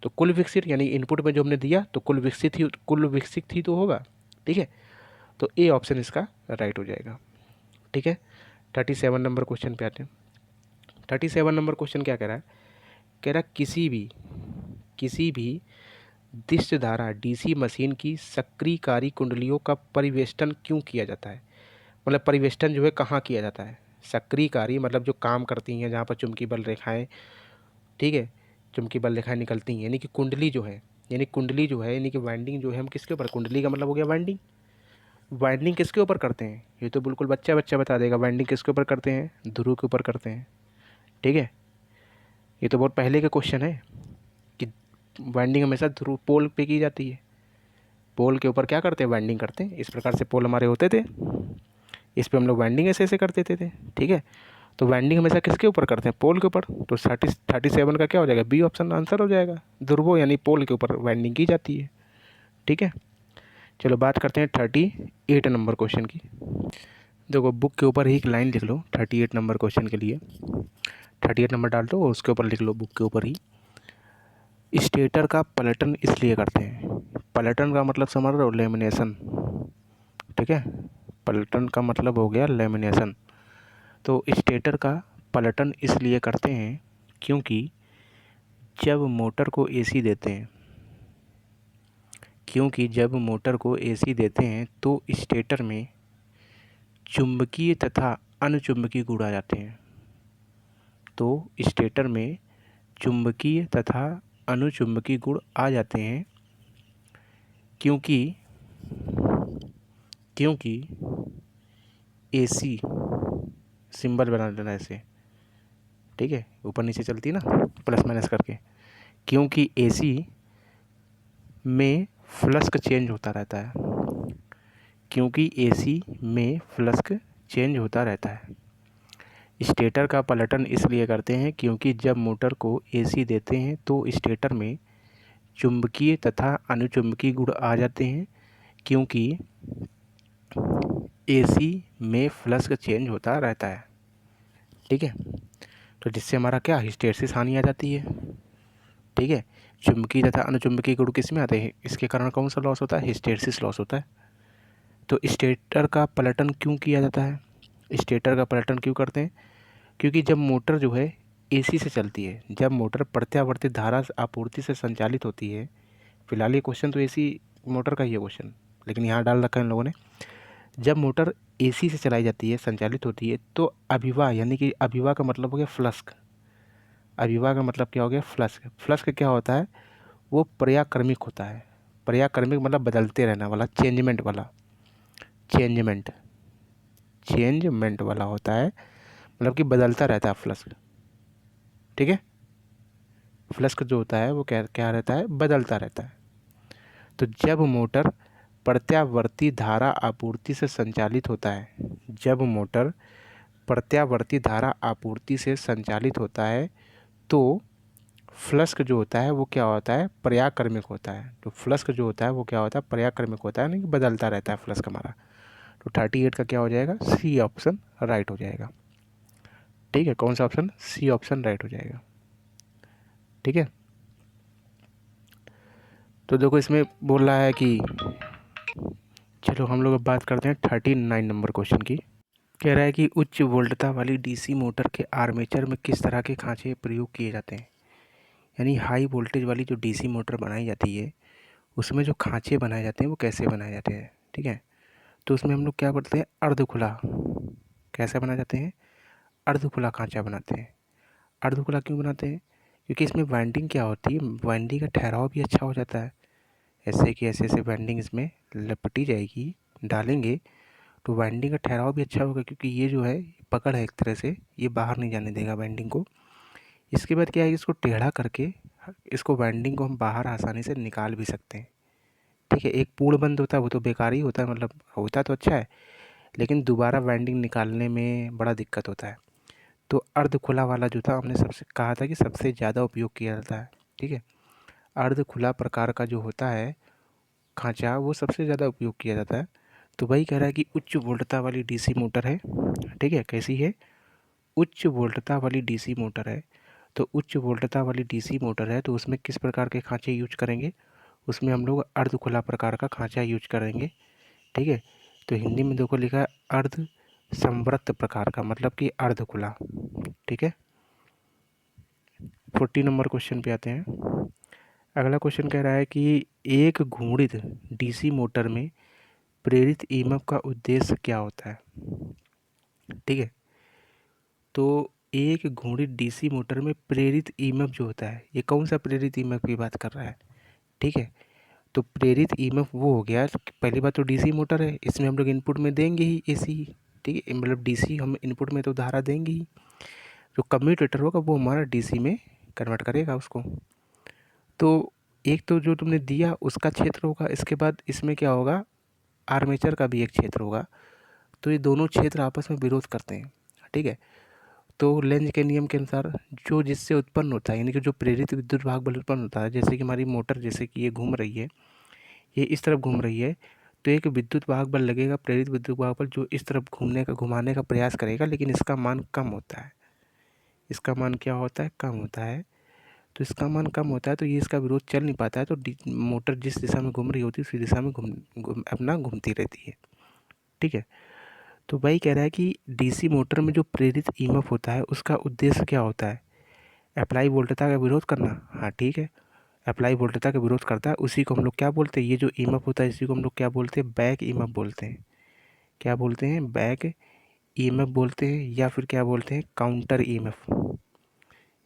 [SPEAKER 1] तो कुल विकसित, यानी इनपुट में जो हमने दिया तो कुल विकसित ही तो होगा। ठीक है, तो ए ऑप्शन इसका राइट हो जाएगा। ठीक है, 37 नंबर क्वेश्चन पे आते हैं। 37 नंबर क्वेश्चन क्या कह रहा है? कह रहा है किसी भी दिष्ट धारा डीसी मशीन की सक्रियकारी कुंडलियों का परिवेष्टन क्यों किया जाता है? मतलब परिवेष्टन जो है कहाँ किया जाता है? सक्रियकारी मतलब जो काम करती हैं, जहाँ पर चुंबकीय बल रेखाएं, ठीक है, चुंबकीय बल रेखाएं निकलती हैं, यानी कि कुंडली जो है, यानी कि वाइंडिंग जो है, हम किसके ऊपर? कुंडली का मतलब हो गया वाइंडिंग। वाइंडिंग किसके ऊपर करते हैं? ये तो बिल्कुल बच्चा बच्चा बता देगा। वाइंडिंग किसके ऊपर करते हैं? ध्रुव के ऊपर करते हैं। ठीक है, ये तो बहुत पहले का क्वेश्चन है कि वाइंडिंग हमेशा ध्रुव पोल पे की जाती है। पोल के ऊपर क्या करते हैं? वाइंडिंग करते हैं। इस प्रकार से पोल हमारे होते थे, इस पे हम लोग वाइंडिंग ऐसे ऐसे करते थे। ठीक है, तो वाइंडिंग हमेशा किसके ऊपर करते हैं? पोल के ऊपर। तो 37 का क्या हो जाएगा? बी ऑप्शन आंसर हो जाएगा। ध्रुवों यानी पोल के ऊपर वाइंडिंग की जाती है। ठीक है, चलो बात करते हैं 38 नंबर क्वेश्चन की। देखो बुक के ऊपर ही एक लाइन लिख लो 38 नंबर क्वेश्चन के लिए। 38 नंबर डाल दो और उसके ऊपर लिख लो बुक के ऊपर ही, स्टेटर का पलटन इसलिए करते हैं। पलटन का मतलब समझ रहे हो? लेमिनेशन। ठीक है, पलटन का मतलब हो गया लेमिनेशन। तो स्टेटर का पलटन इसलिए करते हैं क्योंकि जब मोटर को एसी देते हैं, तो स्टेटर में चुंबकीय तथा अनुचुंबकीय गुण आ जाते हैं। तो स्टेटर में चुंबकीय तथा अनुचुंबकीय गुण आ जाते हैं क्योंकि एसी सिंबल बना देना ऐसे। ठीक है, ऊपर नीचे चलती है ना प्लस माइनस करके, क्योंकि एसी में फ्लक्स चेंज होता रहता है। स्टेटर का पलटन इसलिए करते हैं क्योंकि जब मोटर को एसी देते हैं तो स्टेटर में चुंबकीय तथा अनुचुंबकीय गुण आ जाते हैं, क्योंकि एसी में फ्लक्स चेंज होता रहता है। ठीक है, तो जिससे हमारा क्या? हिस्टैरिसीस हानि आ जाती है। ठीक है, चुंबकीय तथा अनुचुंबकीय गुण किस में आते हैं? इसके कारण कौन सा लॉस होता है? हिस्टैरिसीस लॉस होता है। तो स्टेटर का पलटन क्यों किया जाता है? स्टेटर का पलटन क्यों करते हैं? क्योंकि जब मोटर जो है एसी से चलती है, जब मोटर प्रत्यावर्ती धारा आपूर्ति से संचालित होती है, फिलहाल ये क्वेश्चन तो एसी मोटर का ही है क्वेश्चन, लेकिन यहाँ डाल रखा है इन लोगों ने। जब मोटर एसी से चलाई जाती है, संचालित होती है, तो अभिवाह, यानी कि अभिवाह का मतलब हो गया फ्लक्स। अभिवाह का मतलब क्या हो गया? फ्लक्स। फ्लक्स क्या होता है? वो पर्याक्रमिक होता है। पर्याक्रमिक मतलब बदलते रहने वाला, चेंजमेंट वाला होता है, मतलब कि बदलता रहता है फ्लक्स। ठीक है, फ्लक्स जो होता है वो क्या रहता है? बदलता रहता है। तो जब मोटर प्रत्यावर्ती धारा आपूर्ति से संचालित होता है, तो फ्लक्स जो होता है वो क्या होता है? पर्याक्रमिक होता है। तो फ्लक्स जो होता है वो क्या होता है? पर्याक्रमिक होता है, यानी कि बदलता रहता है फ्लक्स हमारा। तो 38 का क्या हो जाएगा? सी ऑप्शन राइट हो जाएगा। ठीक है, कौन सा ऑप्शन? सी ऑप्शन राइट हो जाएगा। ठीक है, तो देखो इसमें बोल रहा है कि, चलो हम लोग अब बात करते हैं 39 नंबर क्वेश्चन की। कह रहा है कि उच्च वोल्टता वाली डीसी मोटर के आर्मेचर में किस तरह के खांचे प्रयोग किए जाते हैं। यानी हाई वोल्टेज वाली जो डीसी मोटर बनाई जाती है उसमें जो खांचे बनाए जाते हैं वो कैसे बनाए जाते हैं। ठीक है, तो उसमें हम लोग क्या करते हैं, अर्ध खुला। कैसे बनाए जाते हैं, अर्ध खुला खांचा बनाते हैं। अर्ध खुला क्यों बनाते हैं, क्योंकि इसमें वाइंडिंग क्या होती है, वाइंडिंग का ठहराव भी अच्छा हो जाता है। ऐसे कि ऐसे ऐसे वाइंडिंग इसमें लपटी जाएगी, डालेंगे तो वाइंडिंग का ठहराव भी अच्छा होगा, क्योंकि ये जो है पकड़ है एक तरह से, ये बाहर नहीं जाने देगा वाइंडिंग को। इसके बाद क्या है, इसको टेढ़ा करके इसको वाइंडिंग को हम बाहर आसानी से निकाल भी सकते हैं। ठीक है, एक पूर्ण बंद होता है वो तो बेकार ही होता है, मतलब होता तो अच्छा है लेकिन दोबारा वाइंडिंग निकालने में बड़ा दिक्कत होता है। तो अर्ध खुला वाला जो था हमने सबसे कहा था कि सबसे ज़्यादा उपयोग किया जाता है। ठीक है, अर्ध खुला प्रकार का जो होता है खांचा वो सबसे ज़्यादा उपयोग किया जाता है। तो वही कह रहा है कि उच्च वोल्टता वाली डीसी मोटर है। ठीक है, कैसी है, उच्च वोल्टता वाली डीसी मोटर है। तो उच्च वोल्टता वाली डीसी मोटर है तो उसमें किस प्रकार के खांचे यूज करेंगे, उसमें हम लोग अर्ध खुला प्रकार का खांचा यूज करेंगे। ठीक है, तो हिंदी में देखो लिखा है अर्ध संवृत्त प्रकार का, मतलब कि अर्ध खुला। ठीक है, 40 नंबर क्वेश्चन पे आते हैं। अगला क्वेश्चन कह रहा है कि एक घूर्णित डीसी मोटर में प्रेरित ईएमएफ का उद्देश्य क्या होता है। ठीक है, तो एक घूर्णित डीसी मोटर में प्रेरित ईएमएफ जो होता है, ये कौन सा प्रेरित ईएमएफ की बात कर रहा है। ठीक है, तो प्रेरित ईएमएफ वो हो गया, पहली बात तो डीसी मोटर है, इसमें हम लोग इनपुट में देंगे ही एसी। ठीक है, मतलब डीसी हम इनपुट में तो धारा देंगे ही, जो कम्यूटेटर होगा वो हमारा डीसी में कन्वर्ट करेगा उसको। तो एक तो जो तुमने दिया उसका क्षेत्र होगा, इसके बाद इसमें क्या होगा, आर्मेचर का भी एक क्षेत्र होगा। तो ये दोनों क्षेत्र आपस में विरोध करते हैं। ठीक है, तो लेंज के नियम के अनुसार जो जिससे उत्पन्न होता है, यानी कि जो प्रेरित विद्युत भाग बल उत्पन्न होता है, जैसे कि हमारी मोटर, जैसे कि ये घूम रही है, ये इस तरफ घूम रही है, तो एक विद्युत वाहक बल लगेगा, प्रेरित विद्युत वाहक बल, जो इस तरफ घुमाने का प्रयास करेगा, लेकिन इसका मान कम होता है। इसका मान क्या होता है, कम होता है। तो इसका मान कम होता है तो ये इसका विरोध चल नहीं पाता है, तो मोटर जिस दिशा में घूम रही होती है उसी दिशा में अपना घूमती रहती है। ठीक है, तो वही कह रहा है कि डीसी मोटर में जो प्रेरित ईएमएफ होता है उसका उद्देश्य क्या होता है, अप्लाई वोल्टता का विरोध करना। हाँ ठीक है, अप्लाई वोल्टता का विरोध करता है, उसी को हम लोग क्या बोलते हैं, ये जो ईएमएफ होता है इसी को हम लोग क्या बोलते हैं, बैक ईएमएफ बोलते हैं। क्या बोलते हैं, बैक ईएमएफ बोलते हैं, या फिर क्या बोलते हैं, काउंटर ईएमएफ,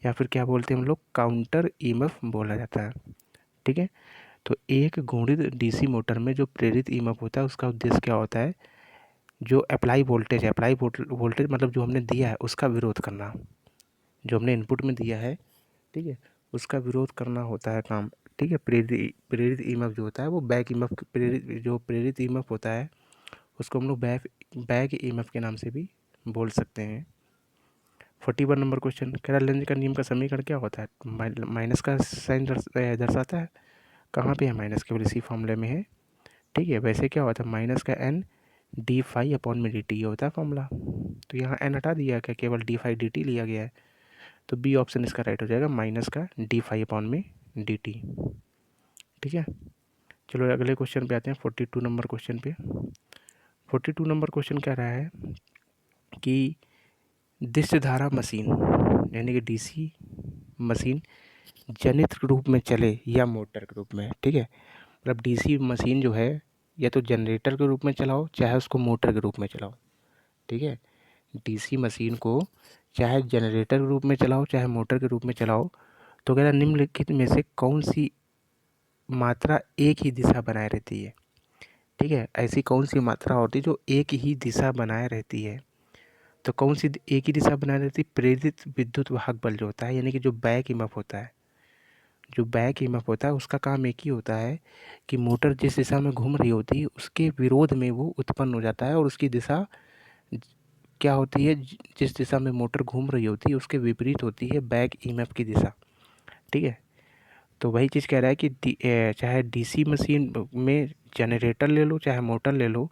[SPEAKER 1] या फिर क्या बोलते हैं हम लोग, काउंटर ईएमएफ बोला जाता है। ठीक है, तो एक घूर्णित डीसी मोटर में जो प्रेरित ईएमएफ होता है उसका उद्देश्य क्या होता है, जो अप्लाई वोल्टेज है, अप्लाई वोल्टेज मतलब जो हमने दिया है उसका विरोध करना, जो हमने इनपुट में दिया है, ठीक है, उसका विरोध करना होता है काम। ठीक है, प्रेरित प्रेरित ईएमएफ जो होता है वो बैक ईएमएफ, प्रेरित ईएमएफ होता है उसको हम लोग बैक ईएमएफ के नाम से भी बोल सकते हैं। 41 नंबर क्वेश्चन कह रहा लेंज का नियम का समीकरण क्या होता है, माइनस का साइन दर्शाता है। कहाँ पे है माइनस, केवल इसी फॉर्मूले में है। ठीक है, वैसे क्या होता है, माइनस का एन डी फाई अपॉन में डी टी, ये होता है फॉर्मूला। तो यहाँ एन हटा दिया क्या, केवल डी फाई डी टी लिया गया है, तो बी ऑप्शन इसका राइट हो जाएगा, माइनस का डी फाई अपॉन में डी टी। ठीक है, चलो अगले क्वेश्चन पे आते हैं, 42 नंबर क्वेश्चन पे। 42 नंबर क्वेश्चन कह रहा है कि दिश्य धारा मशीन, यानी कि डीसी मशीन जनित्र के रूप में चले या मोटर के रूप में। ठीक है, मतलब डीसी मशीन जो है या तो जनरेटर के रूप में चलाओ चाहे उसको मोटर के रूप में चलाओ। ठीक है, डीसी मशीन को चाहे जनरेटर के रूप में चलाओ चाहे मोटर के रूप में चलाओ, तो कह रहा निम्नलिखित में से कौन सी मात्रा एक ही दिशा बनाए रहती है। ठीक है, ऐसी कौन सी मात्रा होती है जो एक ही दिशा बनाए रहती है, तो कौन सी एक ही दिशा बनाए रहती है, प्रेरित विद्युत वाहक बल जो होता है, यानी कि जो बैक ईएमएफ होता है, जो बैक ईएमएफ होता है उसका काम एक ही होता है कि मोटर जिस दिशा में घूम रही होती है उसके विरोध में वो उत्पन्न हो जाता है, और उसकी दिशा क्या होती है, जिस दिशा में मोटर घूम रही होती है उसके विपरीत होती है बैक ईएमएफ की दिशा। ठीक है, तो वही चीज़ कह रहा है कि चाहे डीसी मशीन में जनरेटर ले लो चाहे मोटर ले लो,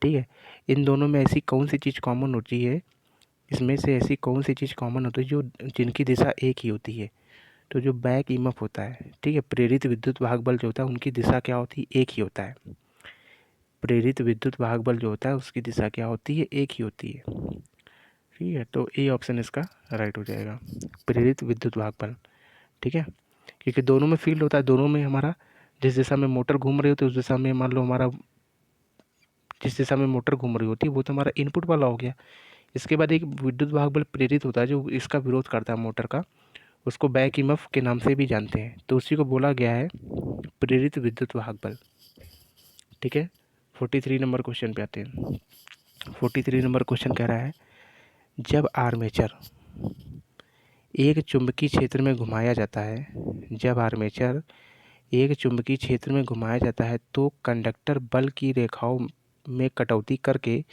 [SPEAKER 1] ठीक है, इन दोनों में ऐसी कौन सी चीज़ कॉमन होती है, इसमें से ऐसी कौन सी चीज़ कॉमन होती है जो जिनकी दिशा एक ही होती है, तो जो बैक ईएमएफ होता है, ठीक है, प्रेरित विद्युत वाहक बल जो होता है उनकी दिशा क्या होती है, एक ही होता है। प्रेरित विद्युत वाहक बल जो होता है उसकी दिशा क्या होती है, एक ही होती है। ठीक है, तो ए ऑप्शन इसका राइट हो जाएगा, प्रेरित विद्युत वाहक बल। ठीक है, क्योंकि दोनों में फील्ड होता है, दोनों में हमारा जिस दिशा में मोटर घूम रही होती है उस दिशा में मान लो हमारा जिस दिशा में मोटर घूम रही होती है वो तो हमारा इनपुट वाला हो गया। इसके बाद एक विद्युत वाहक बल प्रेरित होता है जो इसका विरोध करता है मोटर का, उसको बैक ईएमएफ के नाम से भी जानते हैं, तो उसी को बोला गया है प्रेरित विद्युत वाहक बल। ठीक है, 43 नंबर क्वेश्चन पे आते हैं। 43 नंबर क्वेश्चन कह रहा है, जब आर्मेचर एक चुंबकीय क्षेत्र में घुमाया जाता है, जब आर्मेचर एक चुंबकीय क्षेत्र में घुमाया जाता है तो कंडक्टर बल की रेखाओं में कटौती करके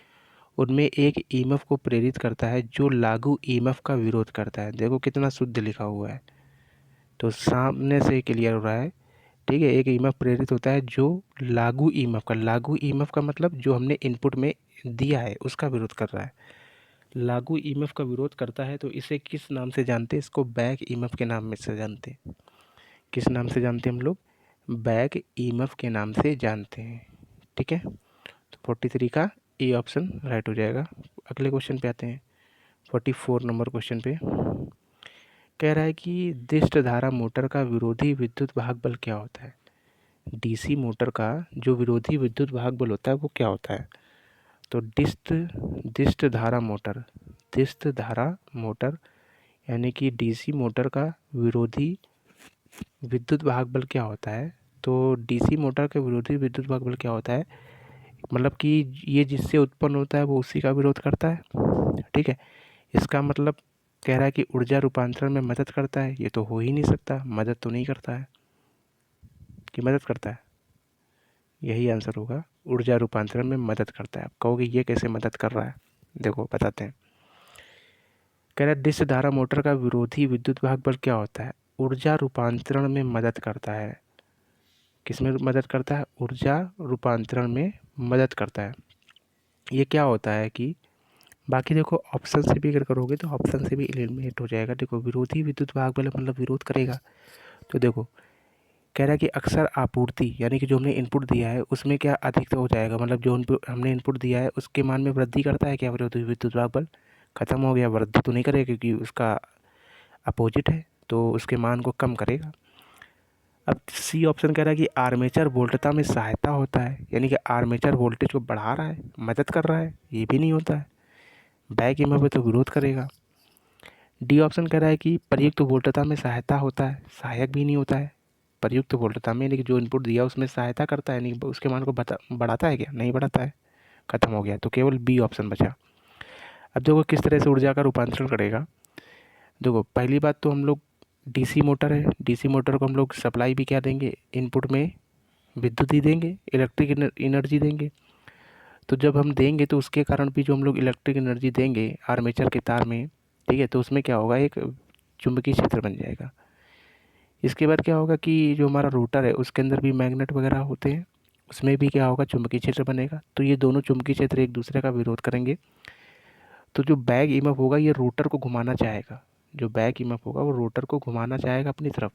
[SPEAKER 1] उनमें एक ईएमएफ को प्रेरित करता है जो लागू ईएमएफ का विरोध करता है। देखो कितना शुद्ध लिखा हुआ है, तो सामने से क्लियर हो रहा है। ठीक है, एक ईएमएफ प्रेरित होता है जो लागू ईएमएफ का, लागू ईएमएफ का मतलब जो हमने इनपुट में दिया है उसका विरोध कर रहा है, लागू ईएमएफ का विरोध करता है। तो इसे किस नाम से जानते हैं, इसको बैक ईएमएफ के नाम में से जानते हैं। किस नाम से जानते हैं हम लोग, बैक ईएमएफ के नाम से जानते हैं। ठीक है, तो 43 का ए ऑप्शन राइट हो जाएगा। अगले क्वेश्चन पे आते हैं, 44 नंबर क्वेश्चन पे कह रहा है कि दिष्ट धारा मोटर का विरोधी विद्युत वाहक बल क्या होता है। डीसी मोटर का जो विरोधी विद्युत वाहक बल होता है वो क्या होता है। तो दिष्ट धारा मोटर, दिष्ट धारा मोटर यानी कि डीसी मोटर का विरोधी विद्युत वाहक बल क्या होता है। तो डीसी मोटर का विरोधी विद्युत वाहक बल क्या होता है, मतलब कि ये जिससे उत्पन्न होता है वो उसी का विरोध करता है। ठीक है, इसका मतलब कह रहा है कि ऊर्जा रूपांतरण में मदद करता है, ये तो हो ही नहीं सकता, मदद तो नहीं करता है कि मदद करता है, यही आंसर होगा, ऊर्जा रूपांतरण में मदद करता है। आप कहोगे ये कैसे मदद कर रहा है, देखो बताते हैं। कह रहा है डिस्क धारा मोटर का विरोधी विद्युत वाहक बल क्या होता है, ऊर्जा रूपांतरण में मदद करता है। किसमें मदद करता है, ऊर्जा रूपांतरण में मदद करता है। ये क्या होता है कि बाकी देखो ऑप्शन से भी अगर करोगे तो ऑप्शन से भी एलिमिनेट हो जाएगा। देखो विरोधी विद्युत वाहक बल मतलब विरोध करेगा, तो देखो कह रहा है कि अक्सर आपूर्ति यानी कि जो हमने इनपुट दिया है उसमें क्या अधिक हो जाएगा, मतलब जो हमने इनपुट दिया है उसके मान में वृद्धि करता है क्या विरोधी विद्युत वाहक बल, खत्म हो गया, वृद्धि तो नहीं करेगा क्योंकि उसका अपोजिट है, तो उसके मान को कम करेगा। अब सी ऑप्शन कह रहा है कि आर्मेचर वोल्टता में सहायता होता है, यानी कि आर्मेचर वोल्टेज को बढ़ा रहा है, मदद कर रहा है, ये भी नहीं होता है, बैक ईएमएफ तो विरोध करेगा। डी ऑप्शन कह रहा है कि प्रयुक्त वोल्टता में सहायता होता है, सहायक भी नहीं होता है। प्रयुक्त वोल्टता में यानी कि जो इनपुट दिया उसमें सहायता करता है, नहीं उसके मान को बढ़ाता है क्या, नहीं बढ़ाता है, खत्म हो गया, तो केवल बी ऑप्शन बचा। अब देखो किस तरह से ऊर्जा का रूपांतरण करेगा। देखो पहली बात तो हम लोग डीसी मोटर है, डीसी मोटर को हम लोग सप्लाई भी क्या देंगे, इनपुट में विद्युत ही देंगे, इलेक्ट्रिक एनर्जी देंगे। तो जब हम देंगे तो उसके कारण भी जो हम लोग इलेक्ट्रिक एनर्जी देंगे आर्मेचर के तार में, ठीक है, तो उसमें क्या होगा, एक चुंबकीय क्षेत्र बन जाएगा। इसके बाद क्या होगा कि जो हमारा रोटर है उसके अंदर भी मैग्नेट वगैरह होते हैं, उसमें भी क्या होगा, चुंबकीय क्षेत्र बनेगा। तो ये दोनों चुंबकीय क्षेत्र एक दूसरे का विरोध करेंगे, तो जो बैक ईएमएफ होगा ये रोटर को घुमाना चाहेगा, जो बैक ईएमएफ होगा वो रोटर को घुमाना चाहेगा अपनी तरफ,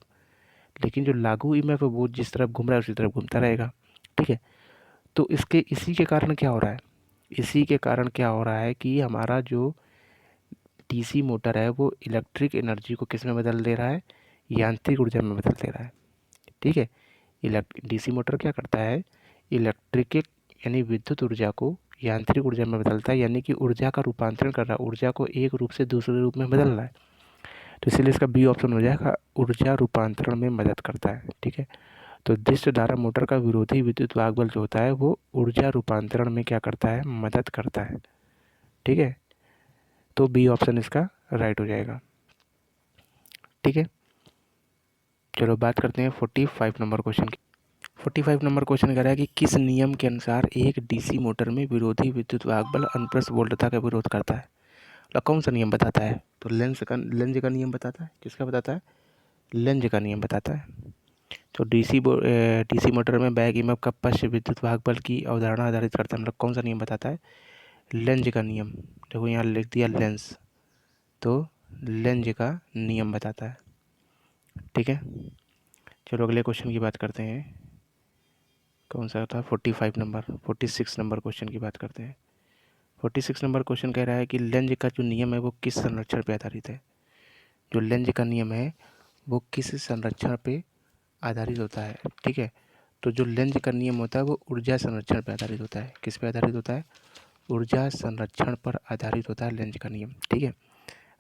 [SPEAKER 1] लेकिन जो लागू ईएमएफ है वो जिस तरफ घूम रहा है उसी तरफ घूमता रहेगा। ठीक है, तो इसी के कारण क्या हो रहा है, इसी के कारण क्या हो रहा है कि हमारा जो डीसी मोटर है वो इलेक्ट्रिक एनर्जी को किस में बदल दे रहा है, यांत्रिक ऊर्जा में बदल दे रहा है। ठीक है, डीसी मोटर क्या करता है, इलेक्ट्रिक यानी विद्युत ऊर्जा को यांत्रिक ऊर्जा में बदलता है, यानी कि ऊर्जा का रूपांतरण कर रहा है, ऊर्जा को एक रूप से दूसरे रूप में बदल रहा है। तो इसलिए इसका बी ऑप्शन हो जाएगा, ऊर्जा रूपांतरण में मदद करता है। ठीक है, तो डिस्क धारा मोटर का विरोधी विद्युत वाहक बल जो होता है वो ऊर्जा रूपांतरण में क्या करता है, मदद करता है। ठीक है, तो बी ऑप्शन इसका राइट हो जाएगा। ठीक है, चलो बात करते हैं 45 नंबर क्वेश्चन की। 45 नंबर क्वेश्चन कह रहा है कि किस नियम के अनुसार एक डीसी मोटर में विरोधी विद्युत वाहक बल अनुप्रस्थ वोल्टता का विरोध करता है। मतलब कौन सा नियम बताता है, तो लेंज का नियम बताता है। किसका बताता है, लेंज का नियम बताता है। तो डीसी मोटर में बैक ईएमएफ का पश्च विद्युत वाहक बल की अवधारणा आधारित करता है, मतलब कौन सा नियम बताता है, लेंज का नियम। देखो यहाँ लिख दिया लेंस, तो लेंज का नियम बताता है। ठीक है, चलो अगले क्वेश्चन की बात करते हैं। कौन सा था 45 नंबर 46 नंबर क्वेश्चन की बात करते हैं। 46 नंबर क्वेश्चन कह रहा है कि लेंज का जो नियम है वो किस संरक्षण पे आधारित है। जो लेंज का नियम है वो किस संरक्षण पे आधारित होता है। ठीक है, तो जो लेंज का नियम होता है वो ऊर्जा संरक्षण पर आधारित होता है। किस पे आधारित होता है? ऊर्जा संरक्षण पर आधारित होता है लेंज का नियम। ठीक है,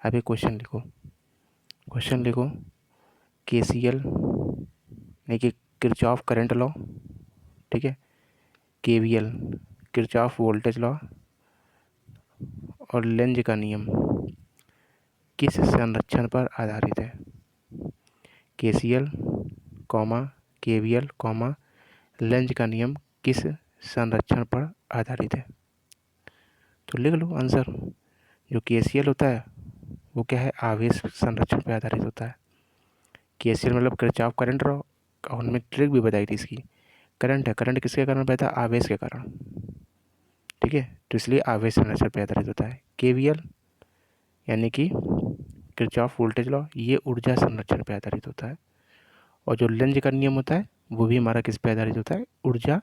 [SPEAKER 1] अब ये क्वेश्चन लिखो। क्वेश्चन लिखो, KCL यानी कि किरचॉफ करंट लॉ, ठीक है, KVL किरचॉफ वोल्टेज लॉ और लेंज का नियम किस संरक्षण पर आधारित है। KCL comma KVL comma length का नियम किस संरक्षण पर आधारित है। तो लिख लो आंसर। जो KCL होता है वो क्या है? आवेश संरक्षण पर आधारित होता है। KCL मतलब किरचॉफ करंट लॉ, और उनमें ट्रिक भी बताई थी इसकी। करंट है, करंट किसके कारण बहता है? आवेश के कारण। ठीक है, तो इसलिए आवेश संरक्षण पर आधारित होता है। KVL यानी कि किरचॉफ वोल्टेज लॉ, ये ऊर्जा संरक्षण पर आधारित होता है। और जो लेंज का नियम होता है वो भी हमारा किस पे आधारित होता है? ऊर्जा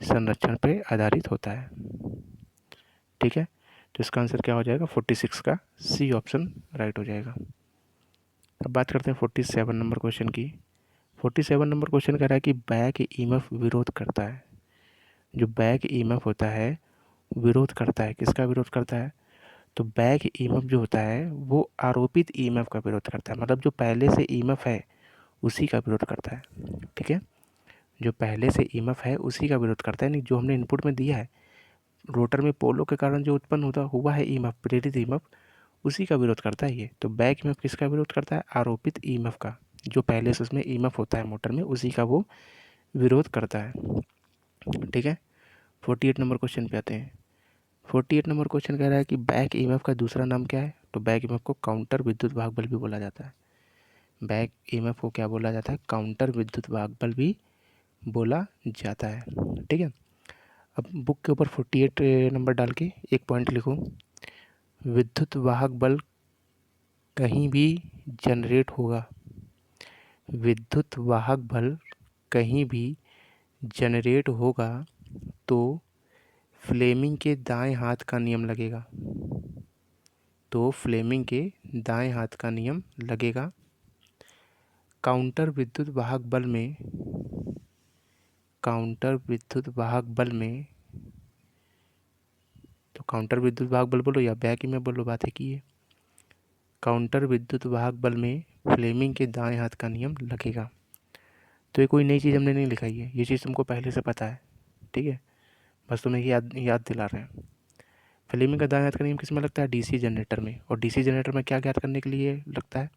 [SPEAKER 1] संरक्षण पे आधारित होता है। ठीक है, तो इसका आंसर क्या हो जाएगा? 46 का सी ऑप्शन राइट हो जाएगा। अब बात करते हैं 47 नंबर क्वेश्चन की। 47 नंबर क्वेश्चन कह रहा है कि बैक ईएमएफ विरोध करता है। जो बैक ईएमएफ होता है विरोध करता है, किसका विरोध करता है? तो बैक ईएमएफ जो होता है वो आरोपित ईएमएफ का विरोध करता है, मतलब जो पहले से ईएमएफ है उसी का विरोध करता है। ठीक है, जो पहले से ईएमएफ है उसी का विरोध करता है, नहीं जो हमने इनपुट में दिया है रोटर में पोलो के कारण जो उत्पन्न होता हुआ है ईएमएफ, प्रेरित ईएमएफ, उसी का विरोध करता है ये। तो बैक ईएमएफ किसका विरोध करता है? आरोपित ईएमएफ का। जो पहले से उसमें ईएमएफ होता है मोटर में उसी का वो विरोध करता है। ठीक है, 48 नंबर क्वेश्चन पे आते हैं। 48 नंबर क्वेश्चन कह रहा है कि बैक ईएमएफ का दूसरा नाम क्या है। तो बैक ईएमएफ को काउंटर विद्युत वाहक बल भी बोला जाता है। बैक ईएमएफ को क्या बोला जाता है? काउंटर विद्युत वाहक बल भी बोला जाता है। ठीक है, अब बुक के ऊपर 48 नंबर डाल के एक पॉइंट लिखो। विद्युत वाहक बल कहीं भी जनरेट होगा, विद्युत वाहक बल कहीं भी जनरेट होगा तो फ्लेमिंग के दाएं हाथ का नियम लगेगा। तो फ्लेमिंग के दाएं हाथ का नियम लगेगा। काउंटर विद्युत वाहक बल में, काउंटर विद्युत वाहक बल में, तो काउंटर विद्युत वाहक बल बोलो या बैक में बोलो, बात है कि ये काउंटर विद्युत वाहक बल में फ्लेमिंग के दाएं हाथ का नियम लगेगा। तो ये कोई नई चीज़ हमने नहीं लिखाई है, ये चीज़ तुमको पहले से पता है। ठीक है, बस तुम्हें याद दिला रहे हैं। फ्लेमिंग का दाएं हाथ का नियम किस में लगता है? डीसी जनरेटर में। और डीसी जनरेटर में क्या ज्ञात करने के लिए लगता है?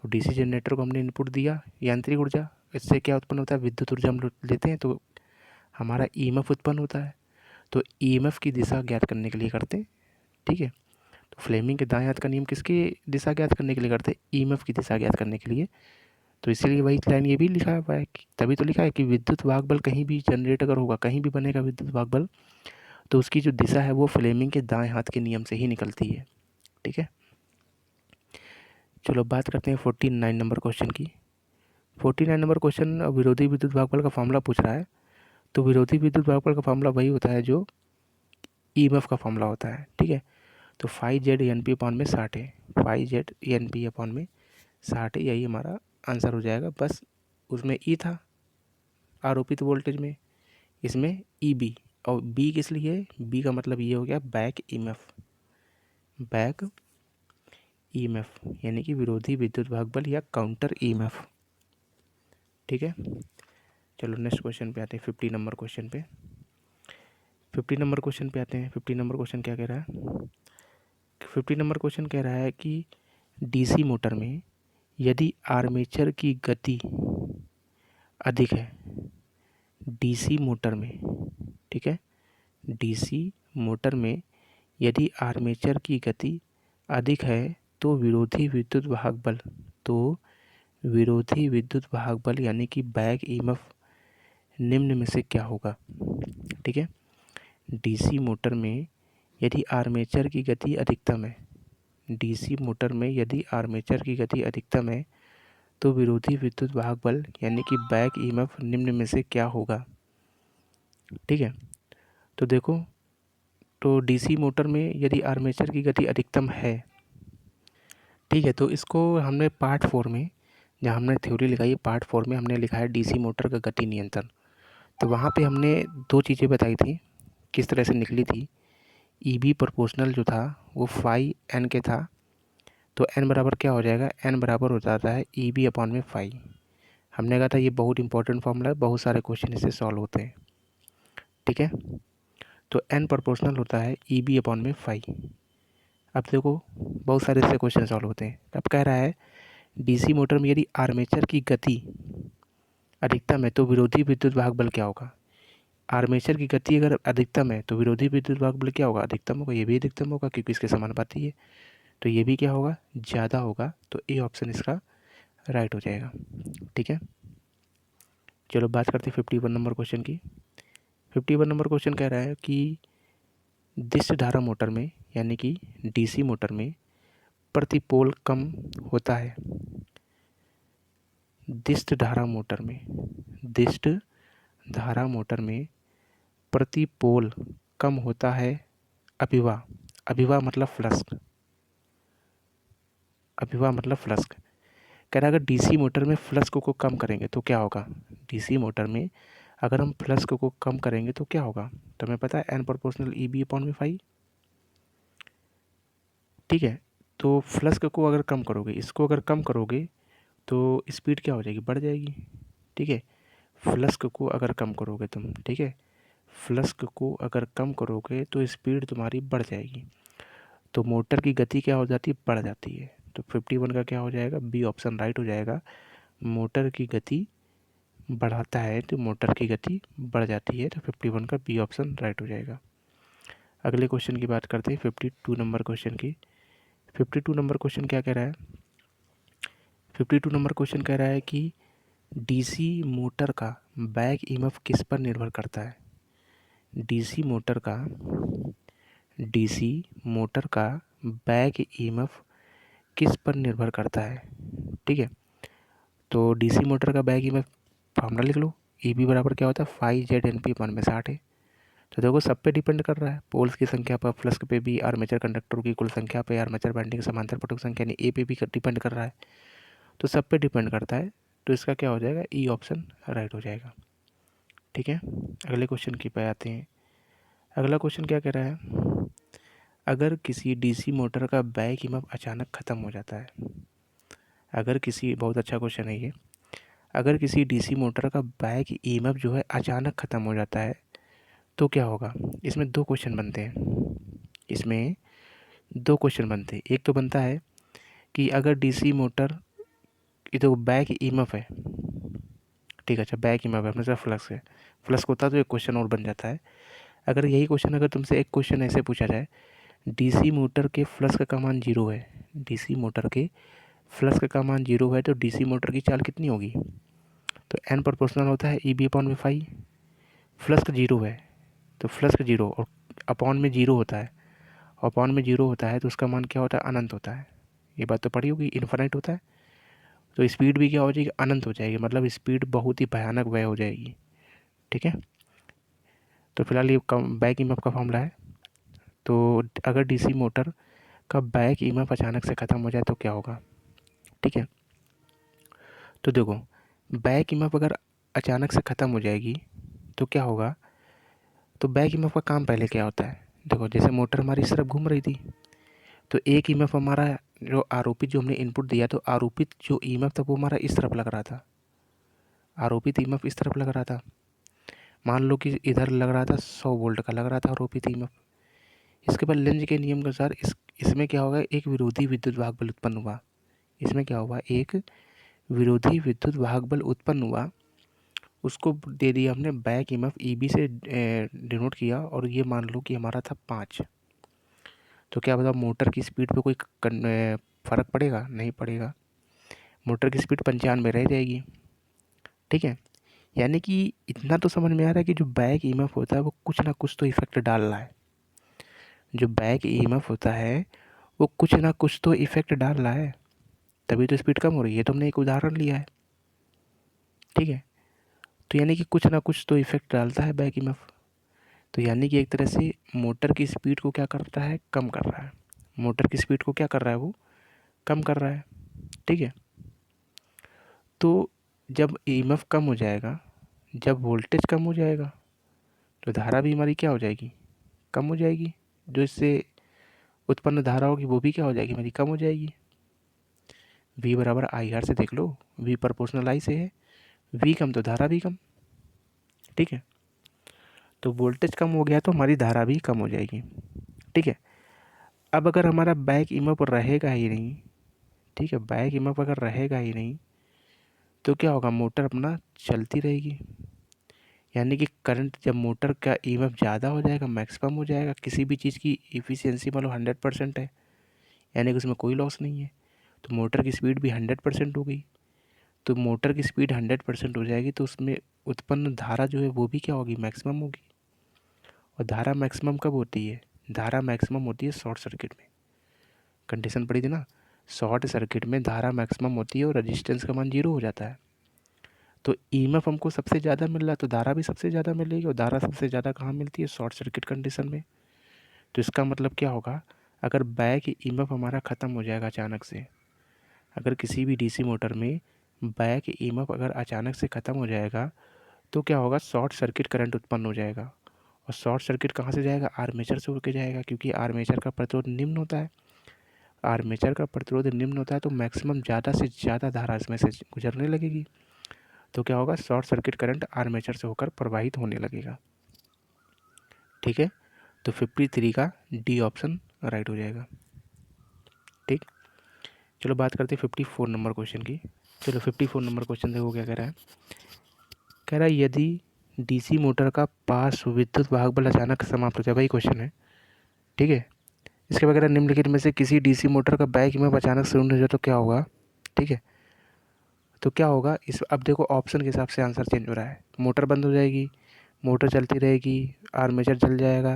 [SPEAKER 1] तो डीसी जनरेटर को हमने इनपुट दिया यांत्रिक ऊर्जा, इससे क्या उत्पन्न होता है? विद्युत ऊर्जा हम लेते हैं तो हमारा ईएमएफ उत्पन्न होता है। तो ईएमएफ की दिशा ज्ञात करने के लिए करते हैं। ठीक है, तो फ्लेमिंग के दाएं हाथ का नियम किसकी दिशा ज्ञात करने के लिए करते हैं? ईएमएफ की दिशा ज्ञात करने के लिए। तो इसीलिए वही लाइन ये भी लिखा हुआ है, तभी तो लिखा है कि विद्युत वाहक बल कहीं भी जनरेट अगर होगा, कहीं भी बनेगा विद्युत वाहक बल, तो उसकी जो दिशा है वो फ्लेमिंग के दाएं हाथ के नियम से ही निकलती है। ठीक है, चलो बात करते हैं 49 नंबर क्वेश्चन की। 49 नंबर क्वेश्चन विरोधी विद्युत वाहक बल का फॉर्मूला पूछ रहा है। तो विरोधी विद्युत वाहक बल का फॉर्मूला वही होता है जो ईएमएफ का फॉर्मूला होता है। ठीक है, तो 5Z NP अपॉन में 60 है, 5Z NP अपॉन में 60 है, यही हमारा आंसर हो जाएगा। बस उसमें ई था आरोपित वोल्टेज में, इसमें ई बी, और बी किस लिए? बी का मतलब ये हो गया बैक ईएमएफ, बैक ईएमएफ यानी कि विरोधी विद्युत वाहक बल या काउंटर ईएमएफ। ठीक है, चलो नेक्स्ट क्वेश्चन पे आते हैं, 50 नंबर क्वेश्चन पे। 50 नंबर क्वेश्चन पे आते हैं। 50 नंबर क्वेश्चन क्या कह रहा है? 50 नंबर क्वेश्चन कह रहा है कि डीसी मोटर में यदि आर्मेचर की गति अधिक है, डीसी मोटर में, ठीक है, डीसी मोटर में यदि आर्मेचर की गति अधिक है तो विरोधी विद्युत वाहक बल, तो विरोधी विद्युत वाहक बल यानी कि बैक ईएमएफ निम्न में से क्या होगा? ठीक है, डीसी मोटर में यदि आर्मेचर की गति अधिकतम है, डीसी मोटर में यदि आर्मेचर की गति अधिकतम है तो विरोधी विद्युत वाहक बल यानी कि बैक ईएमएफ निम्न में से क्या होगा? ठीक है। तो देखो, तो डीसी मोटर में यदि आर्मेचर की गति अधिकतम है, ठीक है, तो इसको हमने पार्ट 4 में, जहाँ हमने थ्योरी लिखाई है पार्ट 4 में हमने लिखा है डीसी मोटर का गति नियंत्रण। तो वहाँ पे हमने दो चीज़ें बताई थी, किस तरह से निकली थी। ईबी प्रोपोर्शनल जो था वो फाई एन के था, तो एन बराबर क्या हो जाएगा, एन बराबर हो जाता है ईबी अपॉन में फाई। हमने कहा था ये बहुत इंपॉर्टेंट फॉर्मूला है, बहुत सारे क्वेश्चन इससे सॉल्व होते हैं। ठीक है, तो एन प्रोपोर्शनल होता है ईबी अपॉन में फाई। अब देखो, बहुत सारे इससे क्वेश्चन सॉल्व होते हैं। अब कह रहा है डीसी मोटर में यदि आर्मेचर की गति अधिकतम है तो विरोधी विद्युत वाहक बल क्या होगा। आर्मेचर की गति अगर अधिकतम है तो विरोधी विद्युत वाहक बल क्या होगा, अधिकतम होगा। ये भी अधिकतम होगा क्योंकि इसके समानुपाती है, तो ये भी क्या होगा, ज़्यादा होगा। तो ए ऑप्शन इसका राइट हो जाएगा। ठीक है, चलो बात करते हैं 51 नंबर क्वेश्चन की। 51 नंबर क्वेश्चन कह रहा है कि दिष्ट धारा मोटर में, यानी कि डीसी मोटर में प्रति पोल कम होता है। दिष्ट धारा मोटर में, दिष्ट धारा मोटर में प्रति पोल कम होता है अभिवाह। अभिवाह मतलब फ्लक्स, अभिवाह मतलब फ्लक्स। कह रहा है अगर डीसी मोटर में फ्लक्स को कम करेंगे तो क्या होगा। डीसी मोटर में अगर हम फ्लक्स को कम करेंगे तो क्या होगा, तो हमें पता है N proportional E B upon में फाई। ठीक है, तो फ्लक्स को अगर कम करोगे, इसको अगर कम करोगे तो स्पीड क्या हो जाएगी, बढ़ जाएगी। ठीक है, फ्लक्स को अगर कम करोगे तुम, ठीक है, फ्लक्स को अगर कम करोगे तो स्पीड तुम्हारी बढ़ जाएगी, तो मोटर की गति क्या हो जाती है, बढ़ जाती है। तो 51 का क्या हो जाएगा, बी ऑप्शन राइट हो जाएगा। मोटर की गति बढ़ाता है तो मोटर की गति बढ़ जाती है, तो 51 का बी ऑप्शन राइट हो जाएगा। अगले क्वेश्चन की बात करते हैं 52 नंबर क्वेश्चन की। 52 नंबर क्वेश्चन क्या कह रहा है, 52 नंबर क्वेश्चन कह रहा है कि डीसी मोटर का बैक ईएमएफ किस पर निर्भर करता है। डीसी मोटर का, डीसी मोटर का बैक ईएमएफ किस पर निर्भर करता है। ठीक है, तो डीसी मोटर का बैक ईएमएफ फार्मूला लिख लो, ई बी बराबर क्या होता है, फाई जेड एन पी अपन में 60 है। तो देखो सब पे डिपेंड कर रहा है, पोल्स की संख्या पर, फ्लक्स पे भी, आर्मेचर कंडक्टरों की कुल संख्या पे, आर्मेचर वाइंडिंग समांतर पटों की संख्या, यानी ए पे भी डिपेंड कर रहा है, तो सब पे डिपेंड करता है। तो इसका क्या हो जाएगा, ई ऑप्शन राइट हो जाएगा। ठीक है, अगले क्वेश्चन की पे आते हैं। अगला क्वेश्चन क्या कह रहा है, अगर किसी डीसी मोटर का बैक ईएमएफ अचानक ख़त्म हो जाता है, अगर किसी, बहुत अच्छा क्वेश्चन है ये, अगर किसी डीसी मोटर का बैक ईएमएफ जो है अचानक ख़त्म हो जाता है तो क्या होगा। इसमें दो क्वेश्चन बनते हैं, इसमें दो क्वेश्चन बनते हैं। एक तो बनता है कि अगर डीसी मोटर, ये तो बैक ईएमएफ है, ठीक है, अच्छा बैक ईएमएफ है, अपने साथ फ्लक्स है, फ्लक्स होता तो एक क्वेश्चन और बन जाता है। अगर यही क्वेश्चन, अगर तुमसे एक क्वेश्चन ऐसे पूछा जाए, डीसी मोटर के फ्लक्स का मान 0 है, डीसी मोटर के फ्लक्स का मान 0 है, तो डीसी मोटर की चाल कितनी होगी। तो एन प्रोपोर्शनल होता है ई बी अपॉन में फाई। फ्लक्स 0 है तो फ्लक्स 0 और अपॉन में 0 होता है, अपॉन में 0 होता है तो उसका मान क्या होता है, अनंत होता है। ये बात तो पढ़ी होगी, इन्फिनिट होता है, तो स्पीड भी क्या हो जाएगी, अनंत हो जाएगी, मतलब स्पीड बहुत ही भयानक व्यय हो जाएगी। ठीक है, तो फिलहाल ये कम बैक ईएमएफ का फॉर्मूला है। तो अगर डीसी मोटर का बैक ईएमएफ अचानक से ख़त्म हो जाए तो क्या होगा। ठीक है, तो देखो बैक ईएमएफ अगर अचानक से ख़त्म हो जाएगी तो क्या होगा, तो बैक ईएमएफ का काम पहले क्या होता है, देखो जैसे मोटर हमारी इस तरफ घूम रही थी, तो एक ईएमएफ हमारा जो आरोपित, जो हमने इनपुट दिया, तो आरोपित जो ईएमएफ था वो हमारा इस तरफ लग रहा था, आरोपित ईएमएफ इस तरफ लग रहा था। मान लो कि इधर लग रहा था 100 वोल्ट का लग रहा था आरोपित ईएमएफ। इसके बाद लेंज के नियम के अनुसार इसमें क्या होगा, एक विरोधी विद्युत वाहक बल उत्पन्न हुआ। इसमें क्या हुआ, एक विरोधी विद्युत वाहक बल उत्पन्न हुआ, उसको दे दिया हमने बैक ईएमएफ ईबी से डिनोट किया, और ये मान लो कि हमारा था 5। तो क्या बताओ मोटर की स्पीड पे कोई फ़र्क पड़ेगा, नहीं पड़ेगा, मोटर की स्पीड 95 रह जाएगी। ठीक है, यानी कि इतना तो समझ में आ रहा है कि जो बैक ईएमएफ होता है वो कुछ ना कुछ तो इफेक्ट डाल रहा है, जो बैक ईएमएफ होता है वो कुछ ना कुछ तो इफेक्ट डाल रहा है, तभी तो स्पीड कम हो रही है। तो हमने एक उदाहरण लिया है। ठीक है, तो यानी कि कुछ ना कुछ तो इफेक्ट डालता है बैक ईएमएफ। तो यानी कि एक तरह से मोटर की स्पीड को क्या करता है, कम कर रहा है। मोटर की स्पीड को क्या कर रहा है, वो कम कर रहा है। ठीक है, तो जब ईएमएफ कम हो जाएगा, जब वोल्टेज कम हो जाएगा, तो धारा भी हमारी क्या हो जाएगी, कम हो जाएगी। जो इससे उत्पन्न धारा होगी वो भी क्या हो जाएगी, हमारी कम हो जाएगी। V बराबर आई आर से देख लो, V प्रोपोर्शनल आई से है, V कम तो धारा भी कम। ठीक है, तो वोल्टेज कम हो गया तो हमारी धारा भी कम हो जाएगी। ठीक है, अब अगर हमारा बैक ईएमएफ रहेगा ही नहीं, ठीक है, बैक ईएमएफ अगर रहेगा ही नहीं तो क्या होगा, मोटर अपना चलती रहेगी। यानी कि करंट, जब मोटर का ईएमएफ ज़्यादा हो जाएगा, मैक्सिमम हो जाएगा, किसी भी चीज़ की इफ़िशियंसी मान लो 100% है, यानी कि उसमें कोई लॉस नहीं है, तो मोटर की स्पीड भी 100% हो गई। तो मोटर की स्पीड 100% हो जाएगी तो उसमें उत्पन्न धारा जो है वो भी क्या होगी, मैक्सिमम होगी। और धारा मैक्सिमम कब होती है, धारा मैक्सिमम होती है शॉर्ट सर्किट में। कंडीशन पड़ी थी ना, शॉर्ट सर्किट में धारा मैक्सिमम होती है और रेजिस्टेंस का मान 0 हो जाता है। तो ईएमएफ हमको सबसे ज़्यादा मिल रहा है तो धारा भी सबसे ज़्यादा मिलेगी, और धारा सबसे ज़्यादा कहाँ मिलती है, शॉर्ट सर्किट कंडीशन में। तो इसका मतलब क्या होगा, अगर बैक ईएमएफ हमारा ख़त्म हो जाएगा अचानक से, अगर किसी भी डीसी मोटर में बैक ईएमएफ अगर अचानक से ख़त्म हो जाएगा तो क्या होगा, शॉर्ट सर्किट करंट उत्पन्न हो जाएगा। और शॉर्ट सर्किट कहाँ से जाएगा, आर्मेचर से होकर जाएगा, क्योंकि आर्मेचर का प्रतिरोध निम्न होता है। आर्मेचर का प्रतिरोध निम्न होता है तो मैक्सिमम ज़्यादा से ज़्यादा धारा इसमें से गुजरने लगेगी। तो क्या होगा, शॉर्ट सर्किट करंट आर्मेचर से होकर प्रवाहित होने लगेगा। ठीक है, तो 53 का डी ऑप्शन राइट हो जाएगा। ठीक, चलो बात करते हैं 54 नंबर क्वेश्चन की। चलो 54 नंबर क्वेश्चन देखो क्या कह रहा है। कह रहा है यदि डीसी मोटर का पार्श्व विद्युत वाहक बल अचानक समाप्त हो जाए, वही क्वेश्चन है। ठीक है, इसके वगैरह निम्नलिखित में से किसी डीसी मोटर का बैक ईएमएफ अचानक से शून्य हो जाए तो क्या होगा। ठीक है, तो क्या होगा इस, अब देखो ऑप्शन के हिसाब से आंसर चेंज हो रहा है। मोटर बंद हो जाएगी, मोटर चलती रहेगी, आर्मेचर जल जाएगा,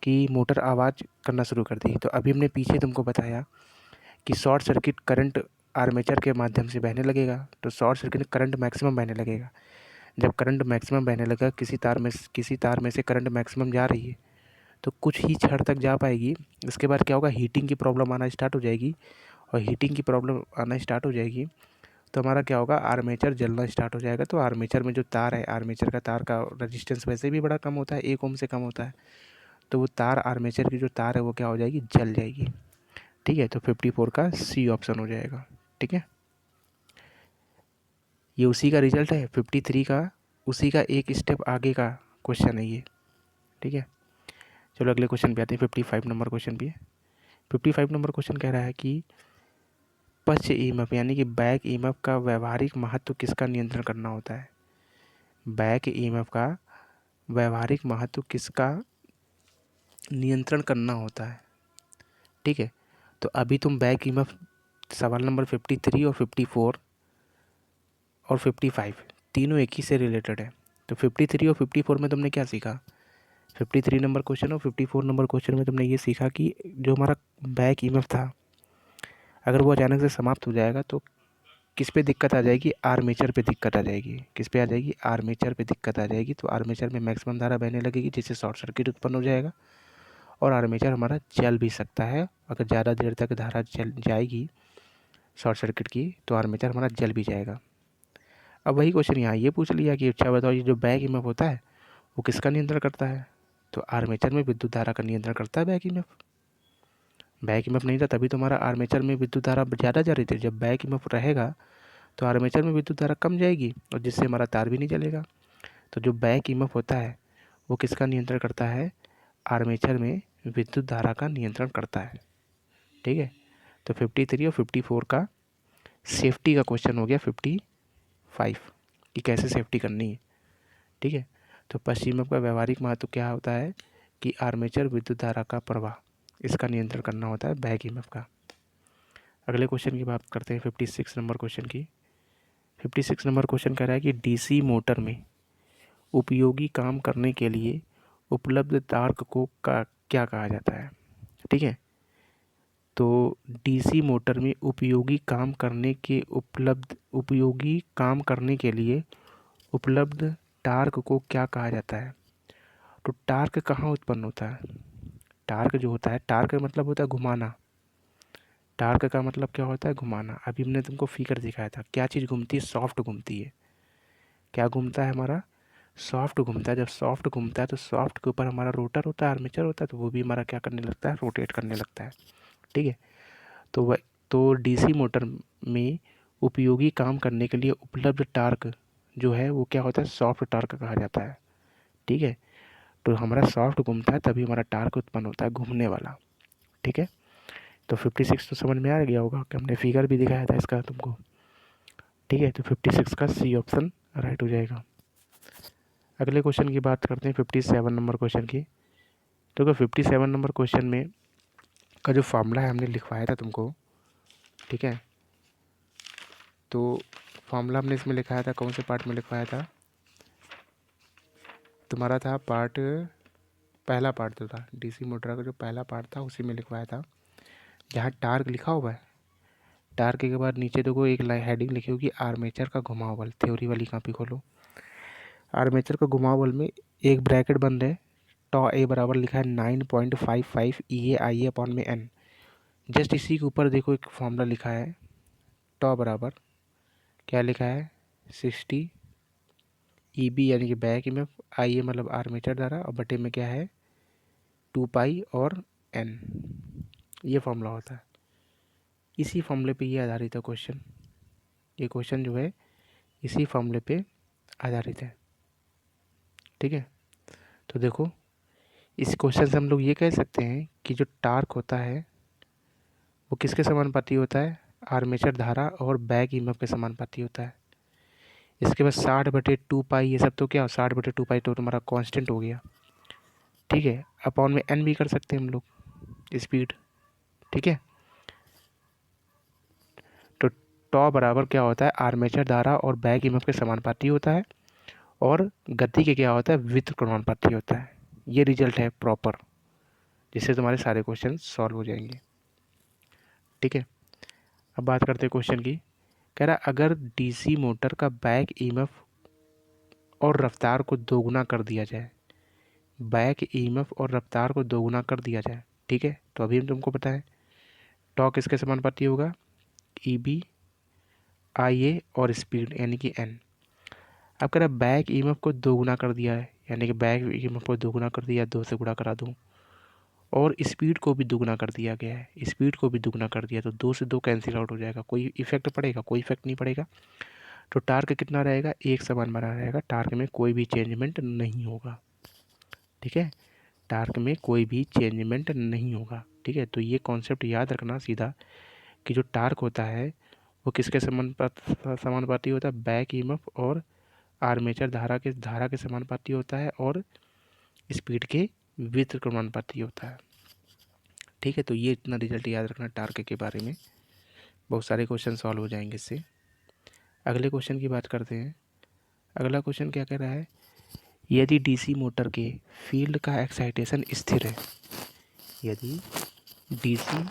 [SPEAKER 1] कि मोटर आवाज़ करना शुरू कर दी। तो अभी हमने पीछे तुमको बताया कि शॉर्ट सर्किट करंट आर्मेचर के माध्यम से बहने लगेगा, तो शॉर्ट सर्किट करंट मैक्सिमम बहने लगेगा। जब करंट मैक्सिमम बहने लगा, किसी तार में से करंट मैक्सिमम जा रही है तो कुछ ही क्षण तक जा पाएगी। इसके बाद क्या होगा, हीटिंग की प्रॉब्लम आना स्टार्ट हो जाएगी, और हीटिंग की प्रॉब्लम आना स्टार्ट हो जाएगी तो हमारा क्या होगा, आर्मेचर जलना स्टार्ट हो जाएगा। तो आर्मेचर में जो तार है, आर्मेचर का तार का रेजिस्टेंस वैसे भी बड़ा कम होता है, 1 ओम से कम होता है, तो वो तार, आर्मेचर की जो तार है वो क्या हो जाएगी, जल जाएगी। ठीक है, तो 54 का सी ऑप्शन हो जाएगा। ठीक है, ये उसी का रिजल्ट है 53 का, उसी का एक स्टेप आगे का क्वेश्चन है ये। ठीक है, चलो अगले क्वेश्चन पे आते हैं। 55 नंबर क्वेश्चन भी है। 55 नंबर क्वेश्चन कह रहा है कि पश्च ईएमएफ यानी कि बैक ईएमएफ का व्यवहारिक महत्व किसका नियंत्रण करना होता है। बैक ईएमएफ का व्यवहारिक महत्व किसका नियंत्रण करना होता है। ठीक है, तो अभी तुम बैक ईएमएफ सवाल नंबर 53 और 54 और 55 तीनों एक ही से रिलेटेड है। तो 53 और 54 में तुमने क्या सीखा, 53 नंबर क्वेश्चन और 54 नंबर क्वेश्चन में तुमने ये सीखा कि जो हमारा बैक ईएमएफ था, अगर वो अचानक से समाप्त हो जाएगा तो किस पे दिक्कत आ जाएगी, आर्मेचर पे दिक्कत आ जाएगी। किस पे आ जाएगी, आर्मेचर पे दिक्कत आ जाएगी। तो आर्मेचर में मैक्सिमम धारा बहने लगेगी जिससे शॉर्ट सर्किट उत्पन्न हो जाएगा, और आर्मेचर हमारा जल भी सकता है। अगर ज़्यादा देर तक धारा चल जाएगी शॉर्ट सर्किट की तो आर्मेचर हमारा जल भी जाएगा। अब वही क्वेश्चन यहाँ ये पूछ लिया कि अच्छा बताओ, ये जो बैक ईएमएफ होता है वो किसका नियंत्रण करता है। तो आर्मेचर में विद्युत धारा का नियंत्रण करता है बैक ईएमएफ। बैक ईएमएफ नहीं था तभी तो हमारा आर्मेचर में विद्युत धारा ज़्यादा जा रही थी। जब बैक ईएमएफ रहेगा तो आर्मेचर में विद्युत धारा कम जाएगी, और जिससे हमारा तार भी नहीं जलेगा। तो जो बैक ईएमएफ होता है वो किसका नियंत्रण करता है, आर्मेचर में विद्युत धारा का नियंत्रण करता है। ठीक है, तो 53 और 54 का सेफ्टी का क्वेश्चन हो गया 55 कि कैसे सेफ्टी करनी है। ठीक है, तो पश्चिम का व्यवहारिक महत्व क्या होता है कि आर्मेचर विद्युत धारा का प्रवाह, इसका नियंत्रण करना होता है बैक ईएमएफ का। अगले क्वेश्चन की बात करते हैं 56 नंबर क्वेश्चन की। 56 नंबर क्वेश्चन कह रहा है कि डीसी मोटर में उपयोगी काम करने के लिए उपलब्ध टार्क को क्या कहा जाता है। ठीक है, तो डीसी मोटर में उपयोगी काम करने के लिए उपलब्ध टार्क को क्या कहा जाता है। तो टार्क कहाँ उत्पन्न होता है? टार्क जो होता है, टार्क का मतलब होता है घुमाना। टार्क का मतलब क्या होता है? घुमाना। अभी हमने तुमको फिगर दिखाया था, क्या चीज़ घूमती है? सॉफ्ट घूमती है। क्या घूमता है हमारा? सॉफ्ट घूमता है। जब सॉफ्ट घूमता है तो सॉफ्ट के ऊपर हमारा रोटर होता है, आर्मेचर होता है, तो वो भी हमारा क्या करने लगता है? रोटेट करने लगता है। ठीक है। तो वह तो डीसी मोटर में उपयोगी काम करने के लिए उपलब्ध टार्क जो है वो क्या होता है? सॉफ्ट टार्क कहा जाता है। ठीक है। तो हमारा सॉफ्ट घूमता है तभी हमारा टार्क उत्पन्न होता है, घूमने वाला। ठीक है। तो 56 तो समझ में आ गया होगा कि हमने फिगर भी दिखाया था इसका तुमको। ठीक है। तो 56 का सी ऑप्शन राइट हो जाएगा। अगले क्वेश्चन की बात करते हैं, 57 नंबर क्वेश्चन की। तो 57 नंबर क्वेश्चन में का जो फार्मूला है हमने लिखवाया था तुमको। ठीक है। तो फार्मूला हमने इसमें लिखाया था, कौन से पार्ट में लिखवाया था? तुम्हारा था पार्ट, पहला पार्ट तो था डीसी मोटर का, जो पहला पार्ट था उसी में लिखवाया था, जहाँ टार्क लिखा हुआ है। टार्क के बाद नीचे देखो एक हेडिंग लिखी होगी, आर्मेचर का घुमाव बल। थ्योरी वाली कॉपी खोलो। आर्मेचर का घुमाव बल में एक ब्रैकेट बन रहे, टॉ ए बराबर लिखा है 9.55 ई ए आई ए अपॉन में एन। जस्ट इसी के ऊपर देखो एक फॉर्मूला लिखा है, टॉ बराबर क्या लिखा है? 60 ई बी यानी कि बैक में, आई ए मतलब आर्मेचर द्वारा, और बटे में क्या है? 2 पाई और एन। ये फॉर्मूला होता है। इसी फॉर्मूले पे ये आधारित है क्वेश्चन। ये क्वेश्चन जो है इसी फॉर्मूले पे आधारित है। ठीक है। तो देखो इस क्वेश्चन से हम लोग ये कह सकते हैं कि जो टार्क होता है वो किसके समानुपाती होता है? आर्मेचर धारा और बैक ईएमएफ के समानुपाती होता है। इसके बाद 60/2 पाई, ये सब तो क्या? 60/2 पाई तो तुम्हारा कांस्टेंट हो गया। ठीक है। अपॉन में एन भी कर सकते हैं हम लोग, स्पीड। ठीक है। तो टॉ बराबर क्या होता है? आर्मेचर धारा और बैक ईएमएफ के समानुपाती होता है, और गति के क्या होता है? व्युत्क्रमणानुपाती होता है। ये रिजल्ट है प्रॉपर, जिससे तुम्हारे सारे क्वेश्चन सॉल्व हो जाएंगे। ठीक है। अब बात करते हैं क्वेश्चन की। कह रहा अगर डीसी मोटर का बैक ईएमएफ और रफ्तार को दोगुना कर दिया जाए, बैक ईएमएफ और रफ्तार को दोगुना कर दिया जाए। ठीक है। तो अभी हम तुमको पता है टॉर्क किसके समानुपाती होगा? ई बी आई ए और स्पीड यानी कि एन। अब कह रहा बैक ईएमएफ को दोगुना कर दिया है, यानी कि बैक ईएमएफ को दोगुना कर दिया, 2 से गुणा करा दूँ, और स्पीड को भी दुगना कर दिया गया है, स्पीड को भी दुगना कर दिया, तो 2 से 2 कैंसिल आउट हो जाएगा। कोई इफेक्ट पड़ेगा? कोई इफेक्ट नहीं पड़ेगा। तो टार्क कितना रहेगा? एक समान बना रहेगा। टार्क में कोई भी चेंजमेंट नहीं होगा। ठीक है। टार्क में कोई भी चेंजमेंट नहीं होगा। ठीक है। तो ये कॉन्सेप्ट याद रखना सीधा, कि जो टार्क होता है वो किसके समानुपाती होता है? बैक ईएमएफ और आर्मेचर धारा के समानुपाती होता है, और स्पीड के व्युत्क्रमानुपाती होता है। ठीक है। तो ये इतना रिजल्ट याद रखना टार्क के बारे में, बहुत सारे क्वेश्चन सॉल्व हो जाएंगे इससे। अगले क्वेश्चन की बात करते हैं। अगला क्वेश्चन क्या कह रहा है? यदि डीसी मोटर के फील्ड का एक्साइटेशन स्थिर है, यदि डीसी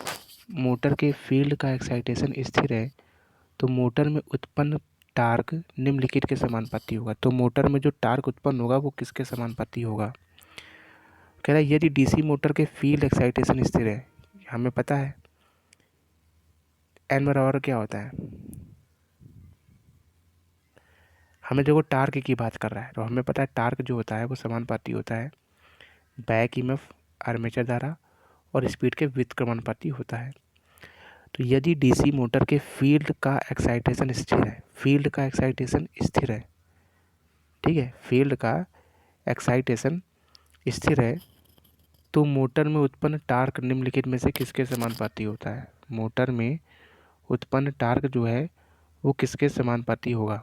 [SPEAKER 1] मोटर के फील्ड का एक्साइटेशन स्थिर है तो मोटर में उत्पन्न टार्क निम्नलिखित के समानुपाती होगा। तो मोटर में जो टार्क उत्पन्न होगा वो किसके समानुपाती होगा? कह रहा है यदि डीसी मोटर के फील्ड एक्साइटेशन स्थिर है, हमें पता है एन बराबर क्या होता है? हमें देखो टार्क की बात कर रहा है, तो हमें पता है टार्क जो होता है वो समानुपाती होता है बैक ईएमएफ, आर्मेचर धारा और स्पीड के व्युत्क्रमानुपाती होता है। तो यदि डीसी मोटर के फील्ड का एक्साइटेशन स्थिर है, फील्ड का एक्साइटेशन स्थिर है, ठीक है, फील्ड का एक्साइटेशन स्थिर है, तो मोटर में उत्पन्न टार्क निम्नलिखित में से किसके समानुपाती होता है? मोटर में उत्पन्न टार्क जो है वो किसके समानुपाती होगा?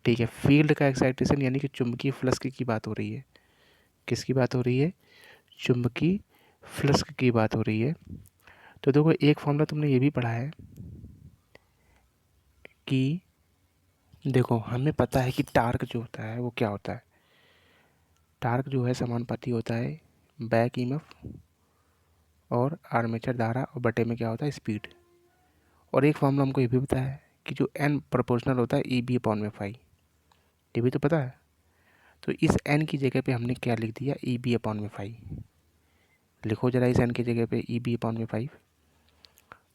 [SPEAKER 1] ठीक है। फील्ड का एक्साइटेशन यानी कि चुंबकीय फ्लक्स की बात हो रही है। किसकी बात हो रही है? चुंबकीय फ्लक्स की बात हो रही है। तो देखो एक फॉर्मूला तुमने ये भी पढ़ा है कि देखो हमें पता है कि टार्क जो होता है वो क्या होता है? टार्क जो है समानुपाती होता है बैक ईएमएफ और आर्मेचर धारा, और बटे में क्या होता है? स्पीड। और एक फॉर्मूला हमको ये भी पता है कि जो एन प्रोपोर्शनल होता है ई बी अपॉन में फाई। ये भी तो पता है। तो इस एन की जगह पे हमने क्या लिख दिया, ई बी अपॉन में 5। लिखो जरा इस एन की जगह पे ई बी अपॉन में 5।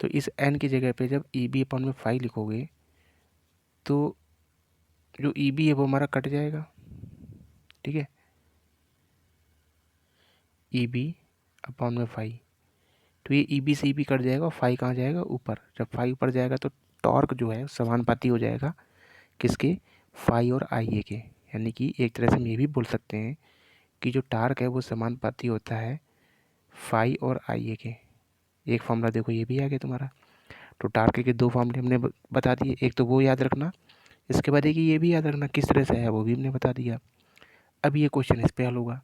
[SPEAKER 1] तो इस एन की जगह पे जब ई बी अपॉन में 5 लिखोगे तो जो ई बी है वो हमारा कट जाएगा, ठीक है, ई बी अपॉन में 5। तो ये ई बी से ई बी कट जाएगा और 5 कहाँ जाएगा, ऊपर। जब 5 ऊपर जाएगा तो टॉर्क जो है समानुपाती हो जाएगा किसके, 5 और आई ए के। यानी कि एक तरह से हम ये भी बोल सकते हैं कि जो टार्क है वो समानुपाती होता है 5 और आई ए के। एक फॉर्मूला देखो ये भी आ गया तुम्हारा। तो टार्क के दो फॉर्मूले हमने बता दिए, एक तो वो याद रखना, इसके बाद एक ये भी याद रखना किस तरह से है वो भी हमने बता दिया। अब ये क्वेश्चन इस पे हल होगा।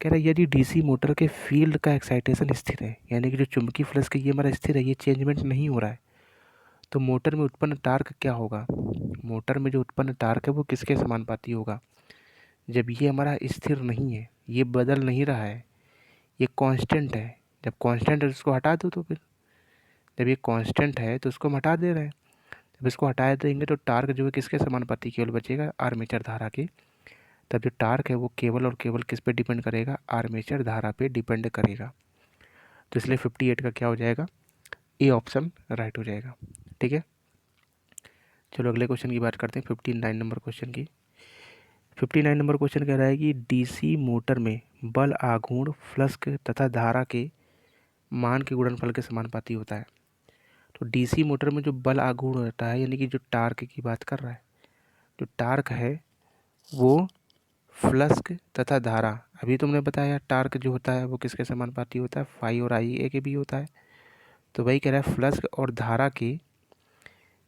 [SPEAKER 1] कह रहा है यदि डीसी मोटर के फील्ड का एक्साइटेशन स्थिर है, यानी कि जो चुंबकीय फ्लक्स का ये हमारा स्थिर है, ये चेंजमेंट नहीं हो रहा है, तो मोटर में उत्पन्न टार्क क्या होगा। मोटर में जो उत्पन्न टार्क है वो किसके समानुपाती होगा। जब ये हमारा स्थिर नहीं है, ये बदल नहीं रहा है, ये कांस्टेंट है। जब कांस्टेंट है तो उसको हटा दो, तो फिर जब ये कांस्टेंट है तो उसको हम हटा दे रहे हैं। जब इसको हटा देंगे तो टार्क जो है किसके समानुपाती केवल बचेगा, आर्मेचर धारा के। तब जो टार्क है वो केवल और केवल किस पे डिपेंड करेगा, आर्मेचर धारा पे डिपेंड करेगा। तो इसलिए 58 का क्या हो जाएगा, ए ऑप्शन राइट हो जाएगा। ठीक है, चलो अगले क्वेश्चन की बात करते हैं, 59 नंबर क्वेश्चन की। 59 नंबर क्वेश्चन कह रहा है कि डीसी मोटर में बल आघूर्ण फ्लक्स तथा धारा के मान के गुणनफल के समानुपाती होता है। तो डीसी मोटर में जो बल आघूर्ण होता है, यानी कि जो टार्क की बात कर रहा है, जो टार्क है वो फ्लक्स तथा धारा, अभी तुमने बताया टार्क जो होता है वो किसके समानुपाती होता है, फाई और आई ए के भी होता है। तो वही कह रहा है फ्लक्स और धारा के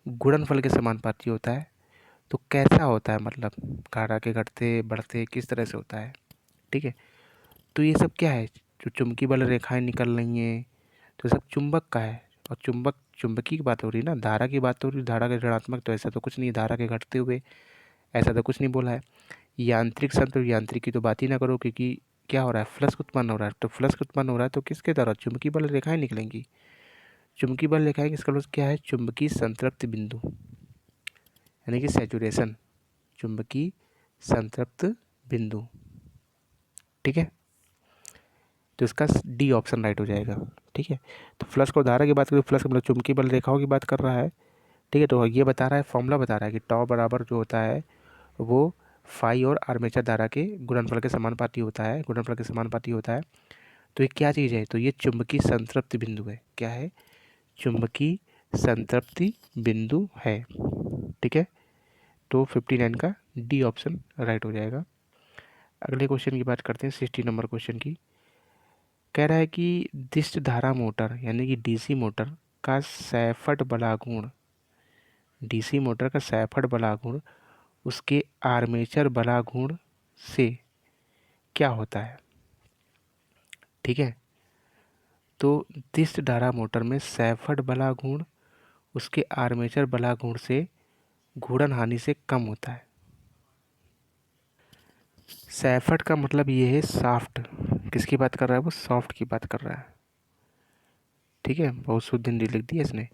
[SPEAKER 1] गुणनफल के समानुपाती होता है। तो कैसा होता है, मतलब धारा के घटते बढ़ते किस तरह से होता है। ठीक है, तो ये सब क्या है, जो चुंबकीय बल रेखाएं निकल रही हैं तो सब चुंबक का है। और चुंबकीय की बात हो रही है ना, धारा की बात हो रही है, धारा के ऋणात्मक, तो ऐसा तो कुछ नहीं, धारा के घटते हुए ऐसा तो कुछ नहीं बोला है। यांत्रिक शब्द, यांत्रिक की तो बात ही ना करो, क्योंकि क्या हो रहा है, फ्लक्स उत्पन्न हो रहा है। तो फ्लक्स उत्पन्न हो रहा है तो किसके द्वारा, चुंबकीय बल रेखाएं निकलेंगी। चुंबकीय बल रेखाएं किसका मतलब क्या है, चुंबकीय संतृप्ति बिंदु, यानी कि सैचुरेशन, चुंबकीय संतृप्त बिंदु। ठीक है, तो इसका डी ऑप्शन राइट हो जाएगा। ठीक है, तो फ्लक्स को धारा की बात करें, फ्लक्स मतलब चुंबकीय बल रेखाओं की बात कर रहा है। ठीक है, तो ये बता रहा है, फॉर्मूला बता रहा है कि टॉ बराबर जो होता है वो फाई और आर्मेचर धारा के गुणनफल के समानुपाती होता है, गुणनफल के समानुपाती होता है। तो ये क्या चीज़ है, तो ये चुंबकीय संतृप्ति बिंदु है। क्या है, चुंबकीय संतृप्ति बिंदु है। ठीक है, तो 59 का डी ऑप्शन राइट हो जाएगा। अगले क्वेश्चन की बात करते हैं, 60 नंबर क्वेश्चन की। कह रहा है कि दिष्ट धारा मोटर यानी कि डीसी मोटर का सैफट बलागुण, डीसी मोटर का सैफट बलागुण उसके आर्मेचर बलागुण से क्या होता है। ठीक है, तो दिष्ट धारा मोटर में सैफट बलागुण उसके आर्मेचर बलागुण से घूर्णन हानि से कम होता है। सैफट का मतलब ये है साफ्ट, किसकी बात कर रहा है वो, सॉफ्ट की बात कर रहा है। ठीक है, बहुत शुद्ध हिंदी लिख दी है इसने।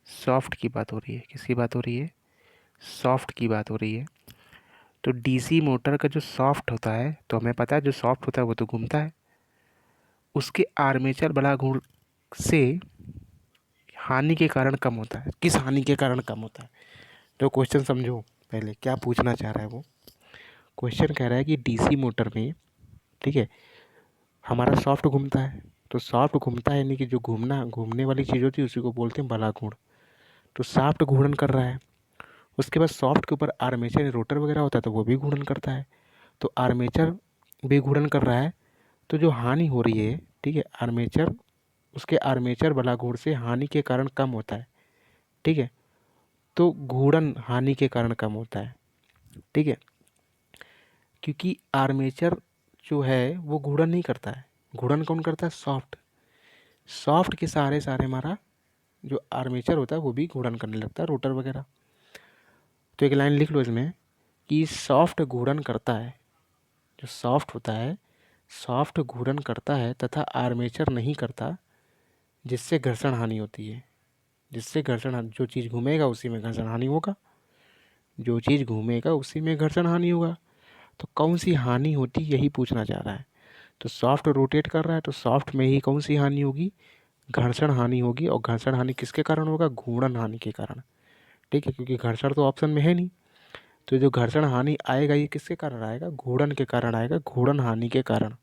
[SPEAKER 1] सॉफ्ट की बात हो रही है, किसकी बात हो रही है, सॉफ्ट की बात हो रही है। तो डीसी मोटर का जो सॉफ्ट होता है, तो हमें पता है जो सॉफ्ट होता है वो तो घूमता है, उसके आर्मेचर बलागुण से हानि के कारण कम होता है। किस हानि के कारण कम होता है, तो क्वेश्चन समझो पहले क्या पूछना चाह रहा है वो। क्वेश्चन कह रहा है कि डीसी मोटर में, ठीक है, हमारा सॉफ्ट घूमता है। तो सॉफ्ट घूमता है यानी कि जो घूमने वाली चीज़ होती है उसी को बोलते हैं बलागुण। तो सॉफ्ट घूर्णन कर रहा है, उसके बाद सॉफ्ट के ऊपर आर्मेचर रोटर वगैरह होता है तो वो भी घूर्णन करता है। तो आर्मेचर भी घूर्णन कर रहा है, तो जो हानि हो रही है, ठीक है, आर्मेचर, उसके आर्मेचर बलागुण से हानि के कारण कम होता है। ठीक है, तो घूर्णन हानि के कारण कम होता है। ठीक है, क्योंकि आर्मेचर जो है वो घूर्णन नहीं करता है, घूर्णन कौन करता है, सॉफ्ट। सॉफ्ट के सहारे हमारा जो आर्मेचर होता है वो भी घूर्णन करने लगता है, रोटर वगैरह। तो एक लाइन लिख लो इसमें कि सॉफ्ट घूर्णन करता है, जो सॉफ्ट होता है सॉफ्ट घूर्णन करता है तथा आर्मेचर नहीं करता, जिससे घर्षण हानि होती है। जिससे जो चीज़ घूमेगा उसी में घर्षण हानि होगा, जो चीज़ घूमेगा उसी में घर्षण हानि होगा। तो कौन सी हानि होती यही पूछना चाह रहा है। तो सॉफ्ट रोटेट कर रहा है तो सॉफ्ट में ही कौन सी हानि होगी, घर्षण हानि होगी। और घर्षण हानि किसके कारण होगा, घूर्णन हानि के कारण। ठीक है, क्योंकि घर्षण तो ऑप्शन में है नहीं, तो जो घर्षण हानि आएगा ये किसके कारण आएगा, घूर्णन के कारण आएगा, घूर्णन हानि के कारण।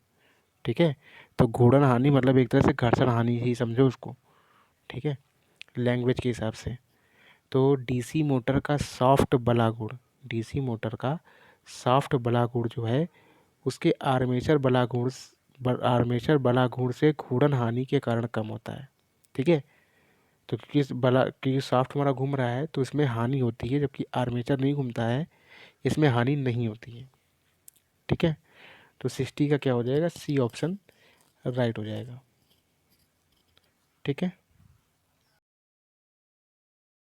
[SPEAKER 1] ठीक है, तो घूर्णन हानि मतलब एक तरह से घर्षण हानि ही समझो उसको। ठीक है, लैंग्वेज के हिसाब से। तो डीसी मोटर का सॉफ्ट बला गुण, डीसी मोटर का सॉफ्ट बला गुण जो है उसके आर्मेचर बला गुण से घूर्णन हानि के कारण कम होता है। ठीक है, तो क्योंकि सॉफ्ट हमारा घूम रहा है तो इसमें हानि होती है, जबकि आर्मेचर नहीं घूमता है, इसमें हानि नहीं होती है। ठीक है, तो 60 का क्या हो जाएगा, सी ऑप्शन राइट हो जाएगा। ठीक है।